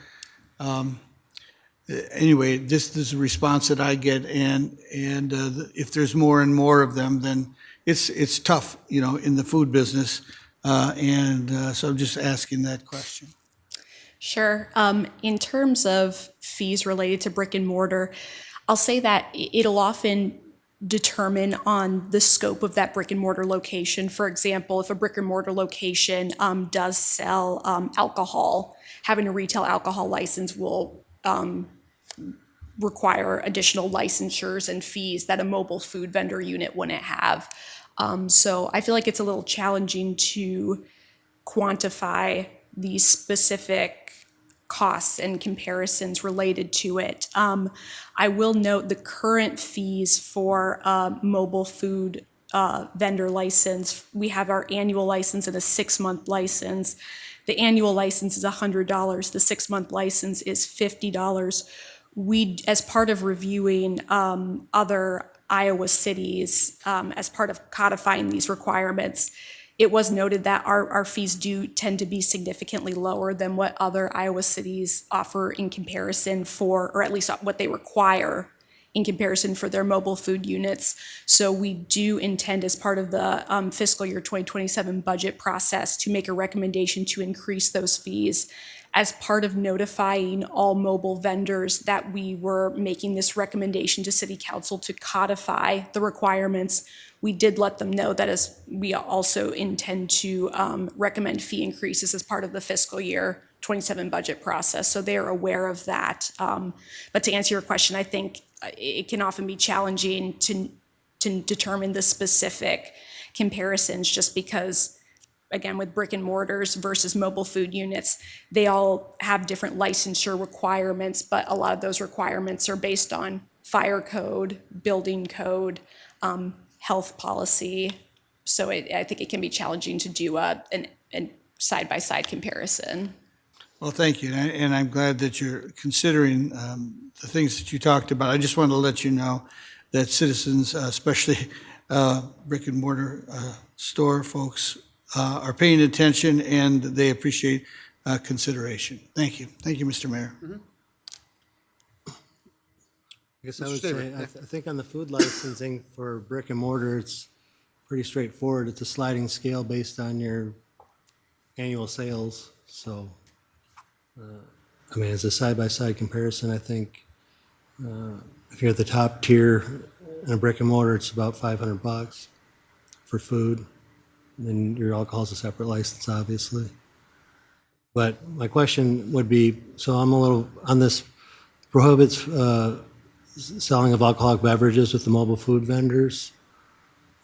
Anyway, this is a response that I get, and if there's more and more of them, then it's tough, in the food business, so I'm just asking that question. Sure. In terms of fees related to brick and mortar, I'll say that it'll often determine on the scope of that brick and mortar location. For example, if a brick and mortar location does sell alcohol, having a retail alcohol license will require additional licensures and fees that a mobile food vendor unit wouldn't have. So I feel like it's a little challenging to quantify these specific costs and comparisons related to it. I will note the current fees for mobile food vendor license. We have our annual license and a 6-month license. The annual license is $100. The 6-month license is $50. We, as part of reviewing other Iowa cities, as part of codifying these requirements, it was noted that our fees do tend to be significantly lower than what other Iowa cities offer in comparison for, or at least what they require in comparison for their mobile food units. So we do intend, as part of the fiscal year 2027 budget process, to make a recommendation to increase those fees as part of notifying all mobile vendors that we were making this recommendation to City Council to codify the requirements, we did let them know that as we also intend to recommend fee increases as part of the fiscal year 27 budget process. So they are aware of that. But to answer your question, I think it can often be challenging to determine the specific comparisons just because, again, with brick and mortars versus mobile food units, they all have different licensure requirements, but a lot of those requirements are based on fire code, building code, health policy. So I think it can be challenging to do a side-by-side comparison. Well, thank you, and I'm glad that you're considering the things that you talked about. I just wanted to let you know that citizens, especially brick and mortar store folks, are paying attention and they appreciate consideration. Thank you. Thank you, Mr. Mayor. I guess I would say, I think on the food licensing for brick and mortar, it's pretty straightforward. It's a sliding scale based on your annual sales. So, I mean, as a side-by-side comparison, I think if you're at the top tier in a brick and mortar, it's about $500 for food. Then your alcohol is a separate license, obviously. But my question would be, so I'm a little, on this prohibits selling of alcoholic beverages with the mobile food vendors.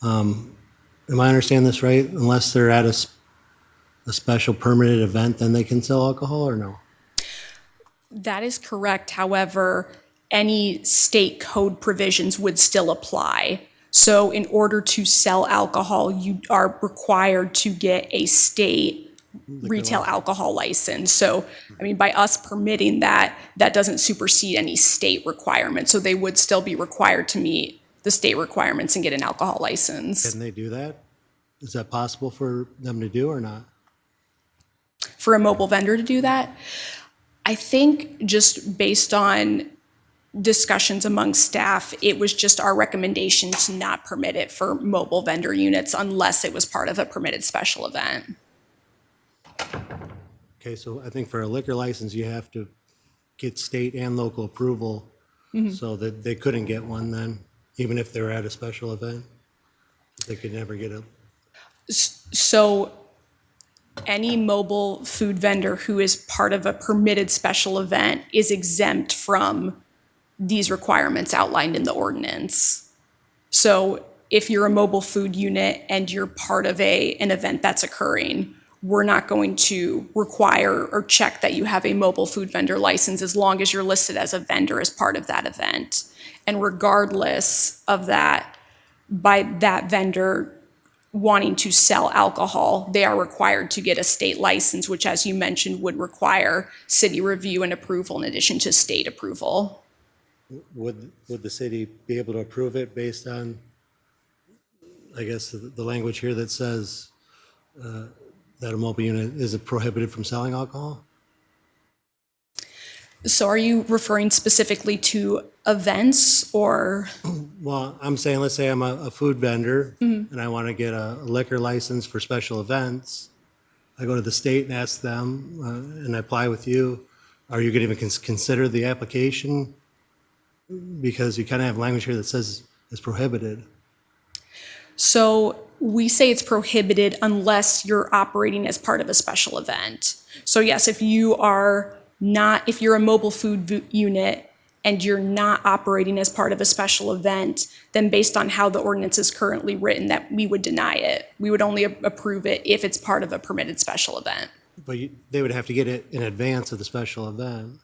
Am I understanding this right? Unless they're at a special permitted event, then they can sell alcohol or no? That is correct. However, any state code provisions would still apply. So in order to sell alcohol, you are required to get a state retail alcohol license. So, I mean, by us permitting that, that doesn't supersede any state requirements. So they would still be required to meet the state requirements and get an alcohol license. Can they do that? Is that possible for them to do or not? For a mobile vendor to do that, I think just based on discussions among staff, it was just our recommendation to not permit it for mobile vendor units unless it was part of a permitted special event. Okay, so I think for a liquor license, you have to get state and local approval so that they couldn't get one then, even if they were at a special event. They could never get a. So any mobile food vendor who is part of a permitted special event is exempt from these requirements outlined in the ordinance. So if you're a mobile food unit and you're part of an event that's occurring, we're not going to require or check that you have a mobile food vendor license as long as you're listed as a vendor as part of that event. And regardless of that, by that vendor wanting to sell alcohol, they are required to get a state license, which, as you mentioned, would require city review and approval in addition to state approval. Would the city be able to approve it based on, I guess, the language here that says that a mobile unit is prohibited from selling alcohol? So are you referring specifically to events or? Well, I'm saying, let's say I'm a food vendor and I want to get a liquor license for special events. I go to the state and ask them and I apply with you. Are you going to even consider the application? Because you kind of have language here that says it's prohibited. So we say it's prohibited unless you're operating as part of a special event. So yes, if you're a mobile food unit and you're not operating as part of a special event, then based on how the ordinance is currently written, that we would deny it. We would only approve it if it's part of a permitted special event. But they would have to get it in advance of the special event.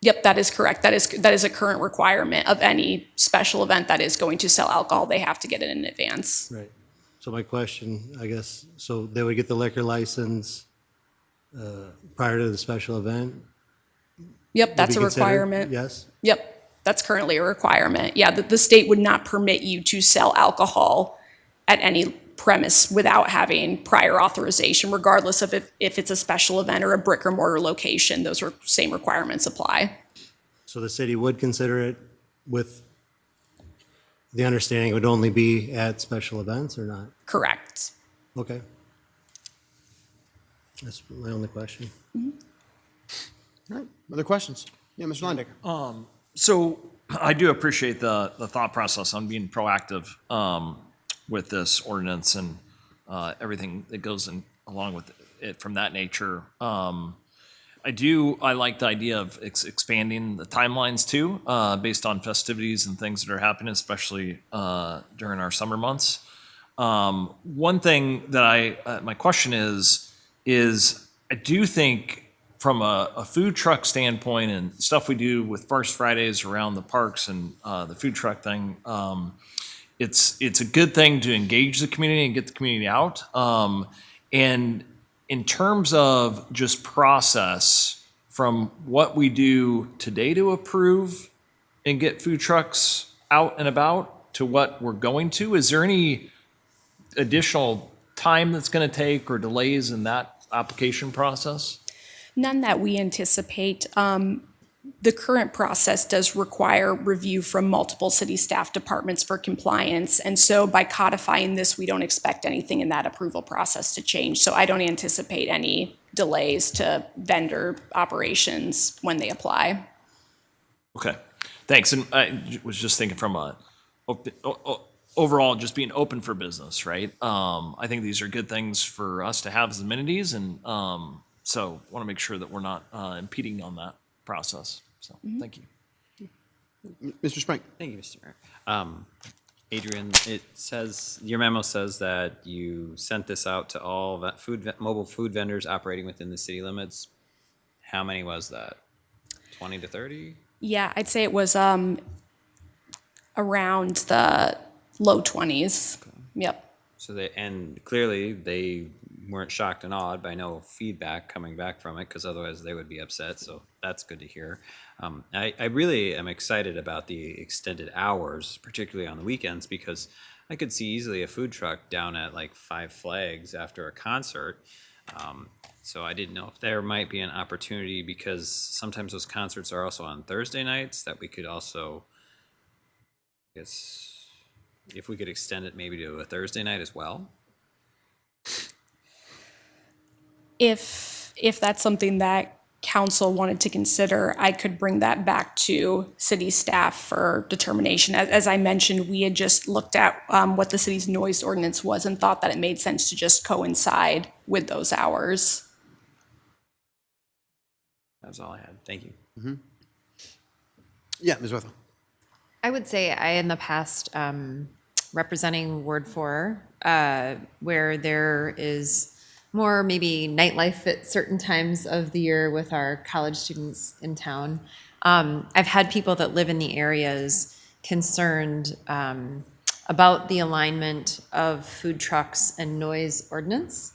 Yep, that is correct. That is a current requirement of any special event that is going to sell alcohol. They have to get it in advance. Right. So my question, I guess, so they would get the liquor license prior to the special event? Yep, that's a requirement. Yes? Yep, that's currently a requirement. Yeah, the state would not permit you to sell alcohol at any premise without having prior authorization, regardless of if it's a special event or a brick or mortar location. Those same requirements apply. So the city would consider it with the understanding it would only be at special events or not? Correct. Okay. That's my only question. All right, other questions? Yeah, Mr. Londecker. So I do appreciate the thought process on being proactive with this ordinance and everything that goes along with it from that nature. I like the idea of expanding the timelines too, based on festivities and things that are happening, especially during our summer months. One thing that my question is I do think from a food truck standpoint and stuff we do with First Fridays around the parks and the food truck thing, it's a good thing to engage the community and get the community out. And in terms of just process, from what we do today to approve and get food trucks out and about to what we're going to, is there any additional time that's going to take or delays in that application process? None that we anticipate. The current process does require review from multiple city staff departments for compliance. And so by codifying this, we don't expect anything in that approval process to change. So I don't anticipate any delays to vendor operations when they apply. Okay, thanks. And I was just thinking from overall, just being open for business, right? I think these are good things for us to have as amenities, and so want to make sure that we're not impeding on that process. So, thank you. Mr. Sprank. Thank you, Mr. Mayor. Adrian, your memo says that you sent this out to all mobile food vendors operating within the city limits. How many was that? 20 to 30? Yeah, I'd say it was around the low 20s. Okay. Yep. So clearly they weren't shocked and awed by no feedback coming back from it, because otherwise they would be upset. So that's good to hear. I really am excited about the extended hours, particularly on the weekends, because I could see easily a food truck down at like Five Flags after a concert. So I didn't know if there might be an opportunity, because sometimes those concerts are also on Thursday nights, that we could also, I guess, if we could extend it maybe to a Thursday night as well. If that's something that council wanted to consider, I could bring that back to city staff for determination. As I mentioned, we had just looked at what the city's noise ordinance was and thought that it made sense to just coincide with those hours. That's all I had. Thank you. Mm-hmm. Yeah, Ms. Wethel. I would say in the past, representing Ward 4, where there is more maybe nightlife at certain times of the year with our college students in town. I've had people that live in the areas concerned about the alignment of food trucks and noise ordinance.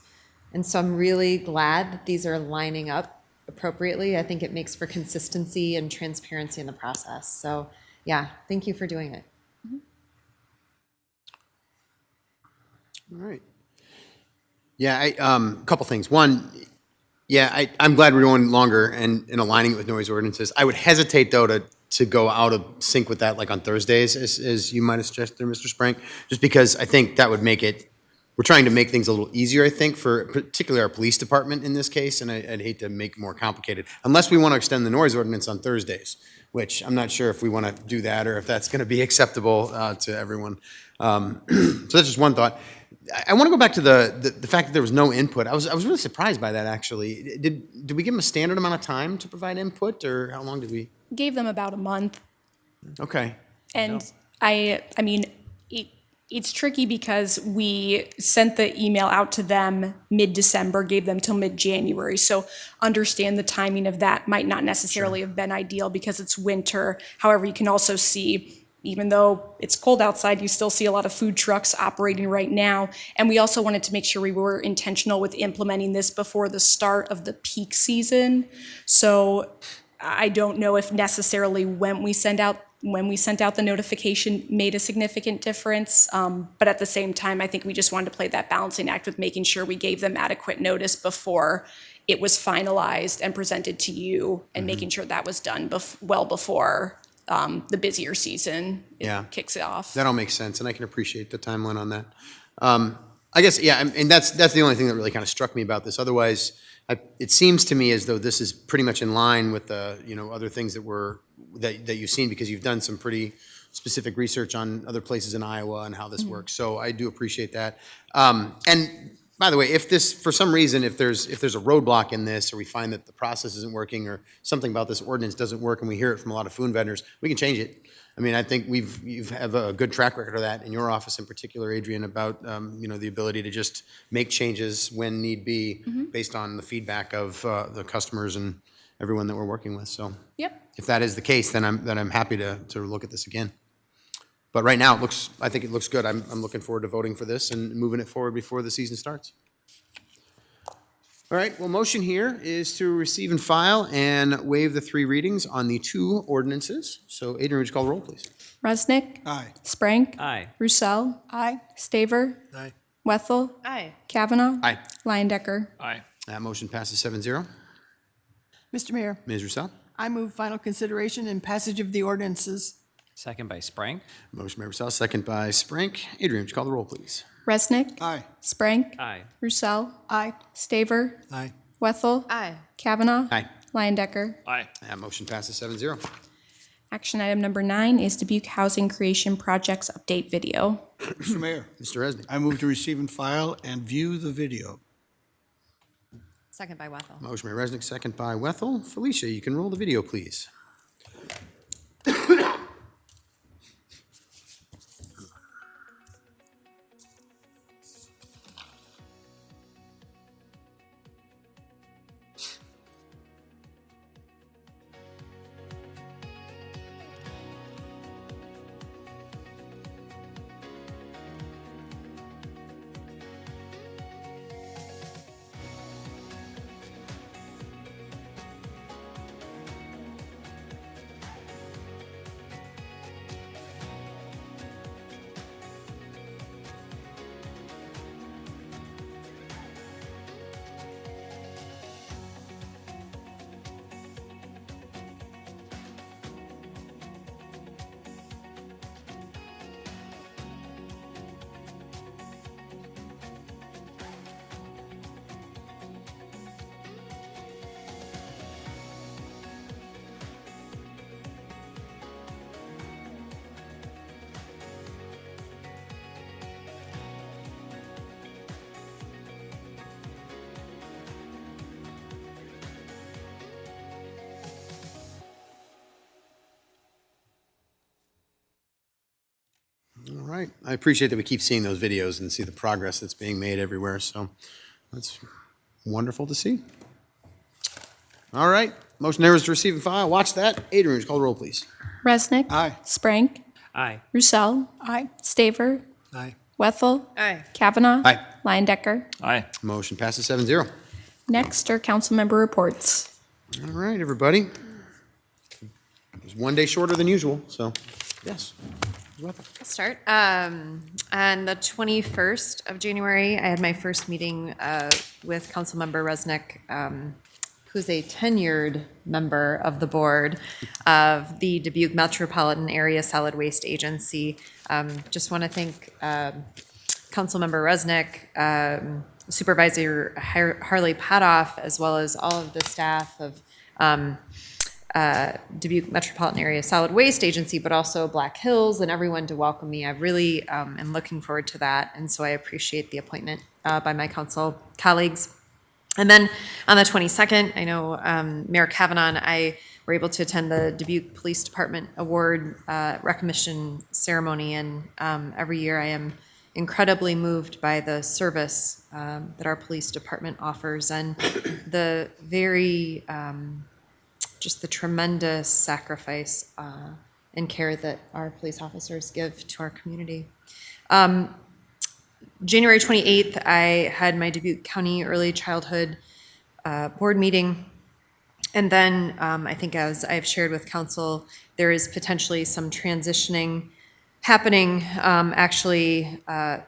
And so I'm really glad that these are lining up appropriately. I think it makes for consistency and transparency in the process. So yeah, thank you for doing it. All right. Yeah, a couple things. One, yeah, I'm glad we're going longer and aligning it with noise ordinances. I would hesitate, though, to go out of sync with that, like on Thursdays, as you might have suggested there, Mr. Sprank, just because I think that would make it, we're trying to make things a little easier, I think, for particularly our police department in this case, and I'd hate to make it more complicated, unless we want to extend the noise ordinance on Thursdays, which I'm not sure if we want to do that or if that's going to be acceptable to everyone. So that's just one thought. I want to go back to the fact that there was no input. I was really surprised by that, actually. Did we give them a standard amount of time to provide input, or how long did we? Gave them about a month. Okay. And I mean, it's tricky because we sent the email out to them mid-December, gave them till mid-January. So understand the timing of that might not necessarily have been ideal because it's winter. However, you can also see, even though it's cold outside, you still see a lot of food trucks operating right now. And we also wanted to make sure we were intentional with implementing this before the start of the peak season. So I don't know if necessarily when we sent out the notification made a significant difference. But at the same time, I think we just wanted to play that balancing act with making sure we gave them adequate notice before it was finalized and presented to you, and making sure that was done well before the busier season kicks off. That all makes sense, and I can appreciate the timeline on that. I guess, yeah, and that's the only thing that really kind of struck me about this. Otherwise, it seems to me as though this is pretty much in line with the, other things that you've seen, because you've done some pretty specific research on other places in Iowa and how this works. So I do appreciate that. And by the way, if this, for some reason, if there's a roadblock in this, or we find that the process isn't working, or something about this ordinance doesn't work, and we hear it from a lot of food vendors, we can change it. I mean, I think you have a good track record of that in your office in particular, Adrian, about, the ability to just make changes when need be, based on the feedback of the customers and everyone that we're working with. So Yep. if that is the case, then I'm happy to look at this again. But right now, I think it looks good. I'm looking forward to voting for this and moving it forward before the season starts. All right, well, motion here is to receive and file and waive the 3 readings on the 2 ordinances. So Adrian, would you call the roll, please? Resnick. Aye. Sprank. Aye. Roussel. Aye. Staver. Aye. Wethel. Aye. Kavanaugh. Aye. Leindecker. Aye. That motion passes 7-0. Mr. Mayor, Ms. Roussel? I move final consideration and passage of the ordinances. Second by Sprank. Motion by Roussel, second by Sprank. Adrian, would you call the roll, please? Resnick. Aye. Sprank. Aye. Roussel. Aye. Staver. Aye. Wethel. Aye. Kavanaugh. Aye. Leindecker. Aye. That motion passes 7-0. Action item number 9 is Dubuque Housing Creation Projects Update Video. Mr. Mayor, Mr. Resnick? I move to receive and file and view the video. Second by Wethel. Motion by Resnick, second by Wethel. Felicia, you can roll the video, please. All right. I appreciate that we keep seeing those videos and see the progress that's being made everywhere. So that's wonderful to see. All right. Motion there is to receive and file. Watch that. Adrian, would you call the roll, please? Resnick. Aye. Sprank. Aye. Roussel. Aye. Staver. Aye. Wethel. Aye. Kavanaugh. Aye. Leindecker. Aye. Motion passes 7-0. Next are council member reports. All right, everybody. It was one day shorter than usual, so yes. I'll start. On the 21st of January, I had my first meeting with Councilmember Resnick, who's a tenured member of the board of the Dubuque Metropolitan Area Solid Waste Agency. Just want to thank Councilmember Resnick, Supervisor Harley Potoff, as well as all of the staff of Dubuque Metropolitan Area Solid Waste Agency, but also Black Hills, and everyone to welcome me. I really am looking forward to that, and so I appreciate the appointment by my council colleagues. And then on the 22nd, I know Mayor Kavanaugh and I were able to attend the Dubuque Police Department Award recognition ceremony, and every year I am incredibly moved by the service that our police department offers, and the very just the tremendous sacrifice and care that our police officers give to our community. January 28th, I had my Dubuque County Early Childhood Board meeting. And then I think, as I've shared with council, there is potentially some transitioning happening actually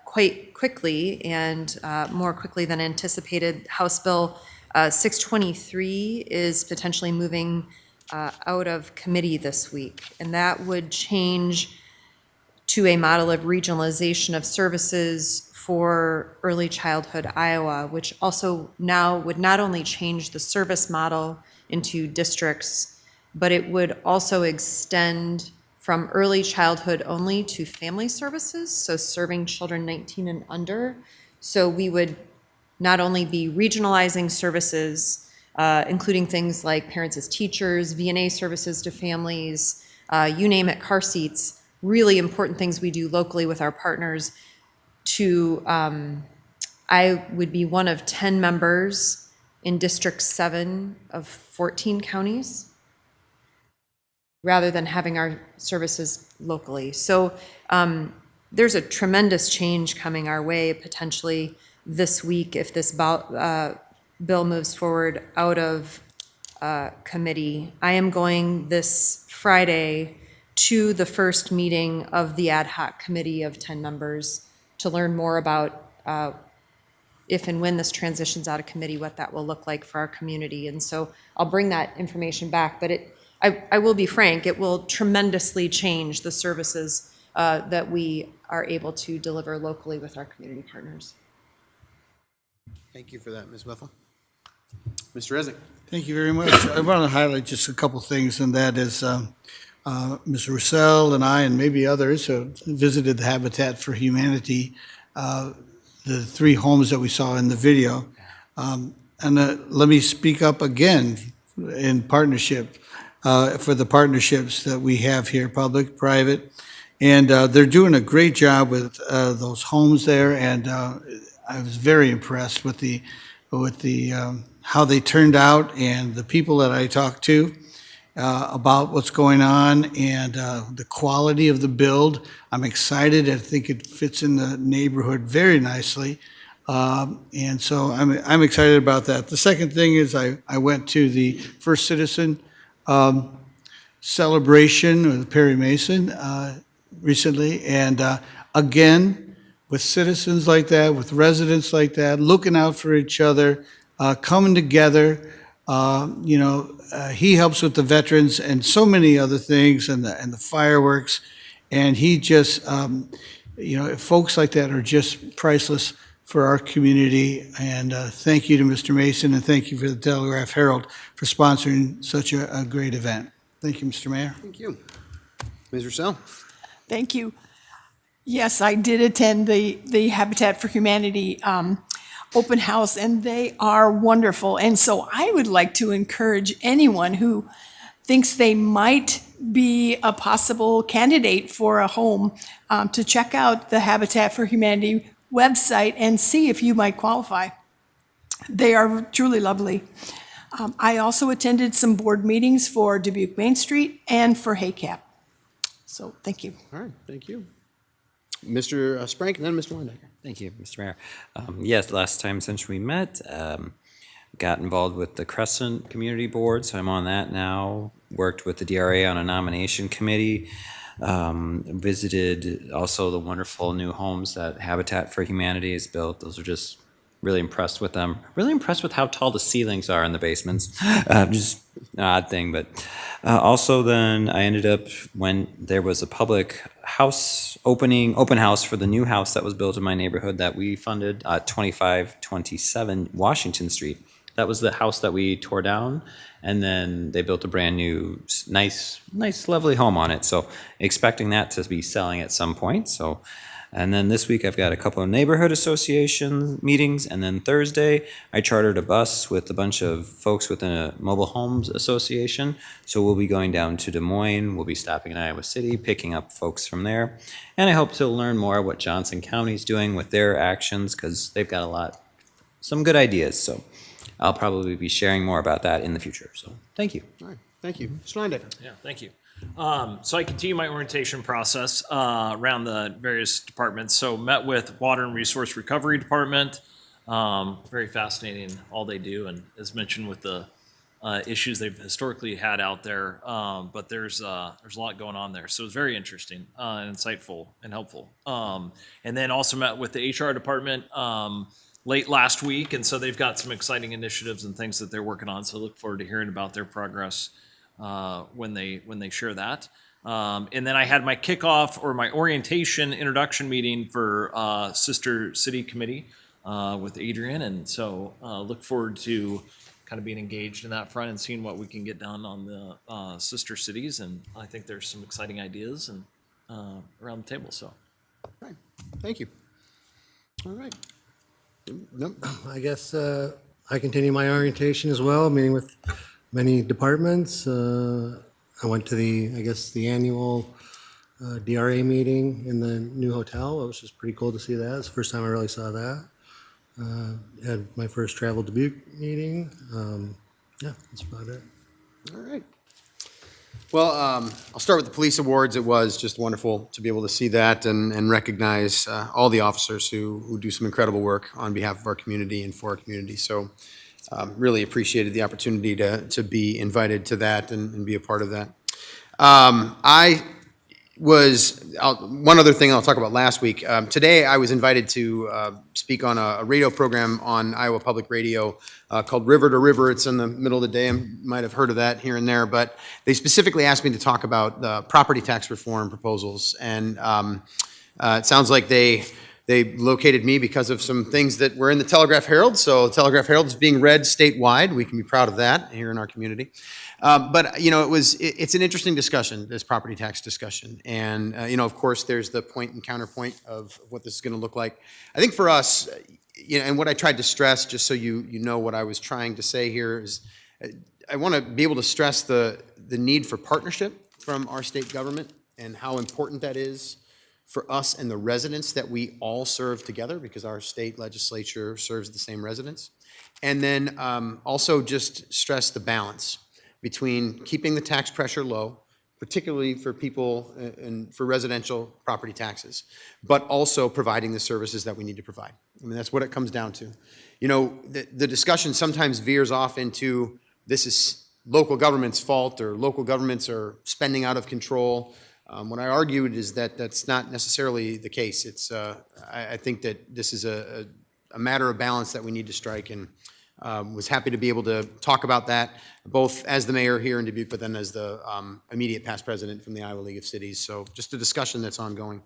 quite quickly, and more quickly than anticipated. House Bill 623 is potentially moving out of committee this week, and that would change to a model of regionalization of services for Early Childhood Iowa, which also now would not only change the service model into districts, but it would also extend from early childhood only to family services, so serving children 19 and under. So we would not only be regionalizing services, including things like parents as teachers, VNA services to families, you name it, car seats, really important things we do locally with our partners to, I would be one of 10 members in District 7 of 14 counties, rather than having our services locally. So there's a tremendous change coming our way potentially this week if this bill moves forward out of committee. I am going this Friday to the first meeting of the ad hoc committee of 10 members to learn more about if and when this transitions out of committee, what that will look like for our community. And so I'll bring that information back, but I will be frank, it will tremendously change the services that we are able to deliver locally with our community partners. Thank you for that, Ms. Wethel. Mr. Resnick. Thank you very much. I want to highlight just a couple things, and that is Ms. Roussel and I, and maybe others, who visited the Habitat for Humanity, the 3 homes that we saw in the video. Let me speak up again in partnership for the partnerships that we have here, public, private, and they're doing a great job with those homes there, and I was very impressed with the how they turned out and the people that I talked to about what's going on and the quality of the build. I'm excited. I think it fits in the neighborhood very nicely. And so I'm excited about that. The second thing is I went to the First Citizen celebration with Perry Mason recently. And again, with citizens like that, with residents like that, looking out for each other, coming together. He helps with the veterans and so many other things and the fireworks. And he just, folks like that are just priceless for our community. And thank you to Mr. Mason, and thank you for the Telegraph Herald for sponsoring such a great event. Thank you, Mr. Mayor. Thank you. Ms. Roussel. Thank you. Yes, I did attend the Habitat for Humanity open house, and they are wonderful. And so I would like to encourage anyone who thinks they might be a possible candidate for a home to check out the Habitat for Humanity website and see if you might qualify. They are truly lovely. I also attended some board meetings for Dubuque Main Street and for HACAP. So thank you. All right, thank you. Mr. Sprank and then Mr. Warnaker. Thank you, Mr. Mayor. Yes, last time since we met, got involved with the Crescent Community Board, so I'm on that now. Worked with the DRA on a nomination committee. Visited also the wonderful new homes that Habitat for Humanity has built. Those are just really impressed with them. Really impressed with how tall the ceilings are in the basements. Just an odd thing, but also then I ended up when there was a public house open house for the new house that was built in my neighborhood that we funded at 2527 Washington Street. That was the house that we tore down, and then they built a brand new, nice, lovely home on it. So expecting that to be selling at some point. So, and then this week I've got a couple of neighborhood association meetings, and then Thursday I chartered a bus with a bunch of folks within a mobile homes association. So we'll be going down to Des Moines. We'll be stopping in Iowa City, picking up folks from there, and I hope to learn more what Johnson County's doing with their actions because they've got some good ideas. So I'll probably be sharing more about that in the future. So thank you. All right, thank you. Mr. Linebacker. Yeah, thank you. So I continue my orientation process around the various departments. So met with Water and Resource Recovery Department. Very fascinating all they do, and as mentioned with the issues they've historically had out there. But there's a lot going on there, so it's very interesting, and insightful, and helpful. And then also met with the HR department late last week, and so they've got some exciting initiatives and things that they're working on. So look forward to hearing about their progress when they share that. And then I had my kickoff or my orientation introduction meeting for Sister City Committee with Adrian. And so look forward to kind of being engaged in that front and seeing what we can get done on the sister cities. And I think there's some exciting ideas and around the table. So, Right. Thank you. All right. Nope. I guess I continue my orientation as well, meeting with many departments. I went to the annual DRA meeting in the new hotel. It was just pretty cool to see that. It's the first time I really saw that. Had my first Travel Dubuque meeting. Yeah, that's about it. All right. Well, I'll start with the police awards. It was just wonderful to be able to see that and recognize all the officers who do some incredible work on behalf of our community and for our community. So really appreciated the opportunity to be invited to that and be a part of that. One other thing I'll talk about last week. Today I was invited to speak on a radio program on Iowa Public Radio called River to River. It's in the middle of the day. You might have heard of that here and there, but they specifically asked me to talk about the property tax reform proposals. And it sounds like they located me because of some things that were in the Telegraph Herald. So Telegraph Herald is being read statewide. We can be proud of that here in our community. But you know, it's an interesting discussion, this property tax discussion, and you know, of course, there's the point and counterpoint of what this is going to look like. I think for us, you know, and what I tried to stress, just so you know what I was trying to say here, is I want to be able to stress the need for partnership from our state government and how important that is for us and the residents that we all serve together, because our state legislature serves the same residents, and then also just stress the balance between keeping the tax pressure low, particularly for people and for residential property taxes, but also providing the services that we need to provide. I mean, that's what it comes down to. You know, the discussion sometimes veers off into this is local government's fault or local governments are spending out of control. What I argued is that that's not necessarily the case. It's I think that this is a matter of balance that we need to strike, and was happy to be able to talk about that, both as the mayor here in Dubuque, but then as the immediate past president from the Iowa League of Cities. So just a discussion that's ongoing.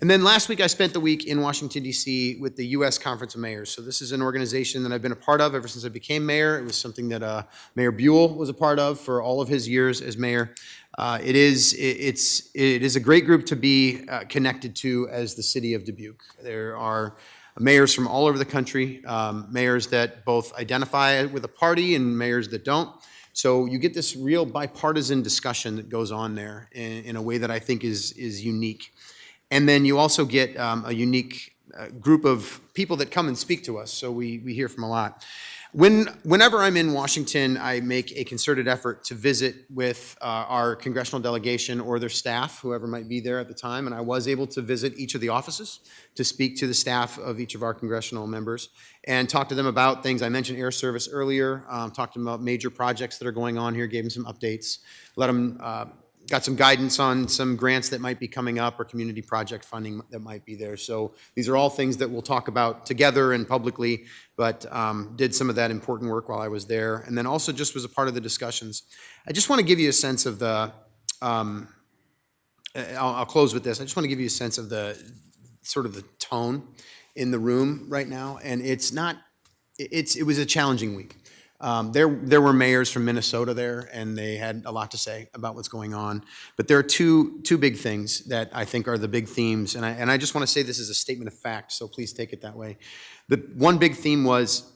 And then last week, I spent the week in Washington, D.C. with the U.S. Conference of Mayors. So this is an organization that I've been a part of ever since I became mayor. It was something that Mayor Buell was a part of for all of his years as mayor. It is a great group to be connected to as the city of Dubuque. There are mayors from all over the country, mayors that both identify with a party and mayors that don't. So you get this real bipartisan discussion that goes on there in a way that I think is unique. And then you also get a unique group of people that come and speak to us. So we hear from a lot. Whenever I'm in Washington, I make a concerted effort to visit with our congressional delegation or their staff, whoever might be there at the time. And I was able to visit each of the offices to speak to the staff of each of our congressional members and talk to them about things. I mentioned air service earlier, talked to them about major projects that are going on here, gave them some updates, let them got some guidance on some grants that might be coming up or community project funding that might be there. So these are all things that we'll talk about together and publicly, but did some of that important work while I was there. And then also just was a part of the discussions. I just want to give you a sense of the, I'll close with this. I just want to give you a sense of the sort of the tone in the room right now. And it was a challenging week. There were mayors from Minnesota there, and they had a lot to say about what's going on. But there are two big things that I think are the big themes, and I just want to say this is a statement of fact, so please take it that way. The one big theme was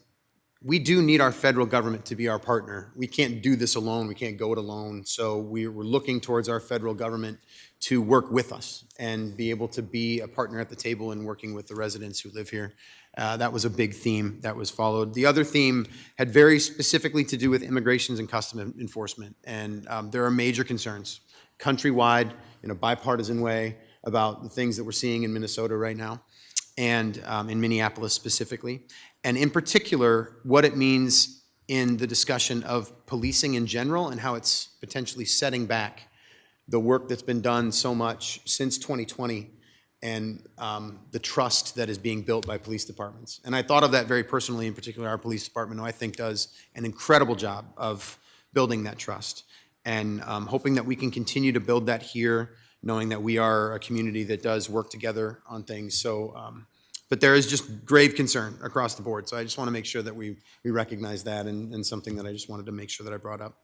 we do need our federal government to be our partner. We can't do this alone. We can't go it alone. So we're looking towards our federal government to work with us and be able to be a partner at the table and working with the residents who live here. That was a big theme that was followed. The other theme had very specifically to do with immigrations and custom enforcement. And there are major concerns countrywide in a bipartisan way about the things that we're seeing in Minnesota right now and in Minneapolis specifically. And in particular, what it means in the discussion of policing in general and how it's potentially setting back the work that's been done so much since 2020 and the trust that is being built by police departments. And I thought of that very personally, in particular our police department, who I think does an incredible job of building that trust. and hoping that we can continue to build that here, knowing that we are a community that does work together on things. So, but there is just grave concern across the board. So I just want to make sure that we recognize that, and something that I just wanted to make sure that I brought up.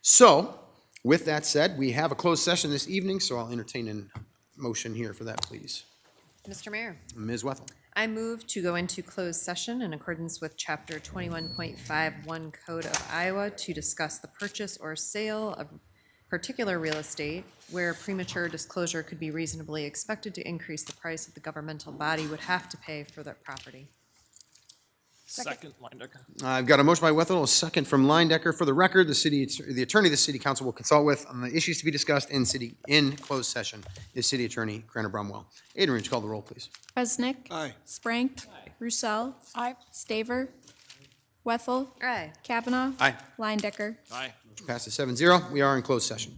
So with that said, we have a closed session this evening, so I'll entertain a motion here for that, please. Mr. Mayor, Ms. Wethel. I move to go into closed session in accordance with Chapter 21.51 Code of Iowa to discuss the purchase or sale of particular real estate where premature disclosure could be reasonably expected to increase the price that the governmental body would have to pay for that property. Second, Linedecker. I've got a motion by Wethel, a second from Linedecker. For the record, the attorney the city council will consult with on the issues to be discussed in closed session is City Attorney Crana Brumwell. Adrian, would you call the roll, please? Resnick. Aye. Sprank. Roussel. Aye. Staver. Wethel. Aye. Kavanaugh. Aye. Linedecker. Aye. Motion passes 7-0. We are in closed session.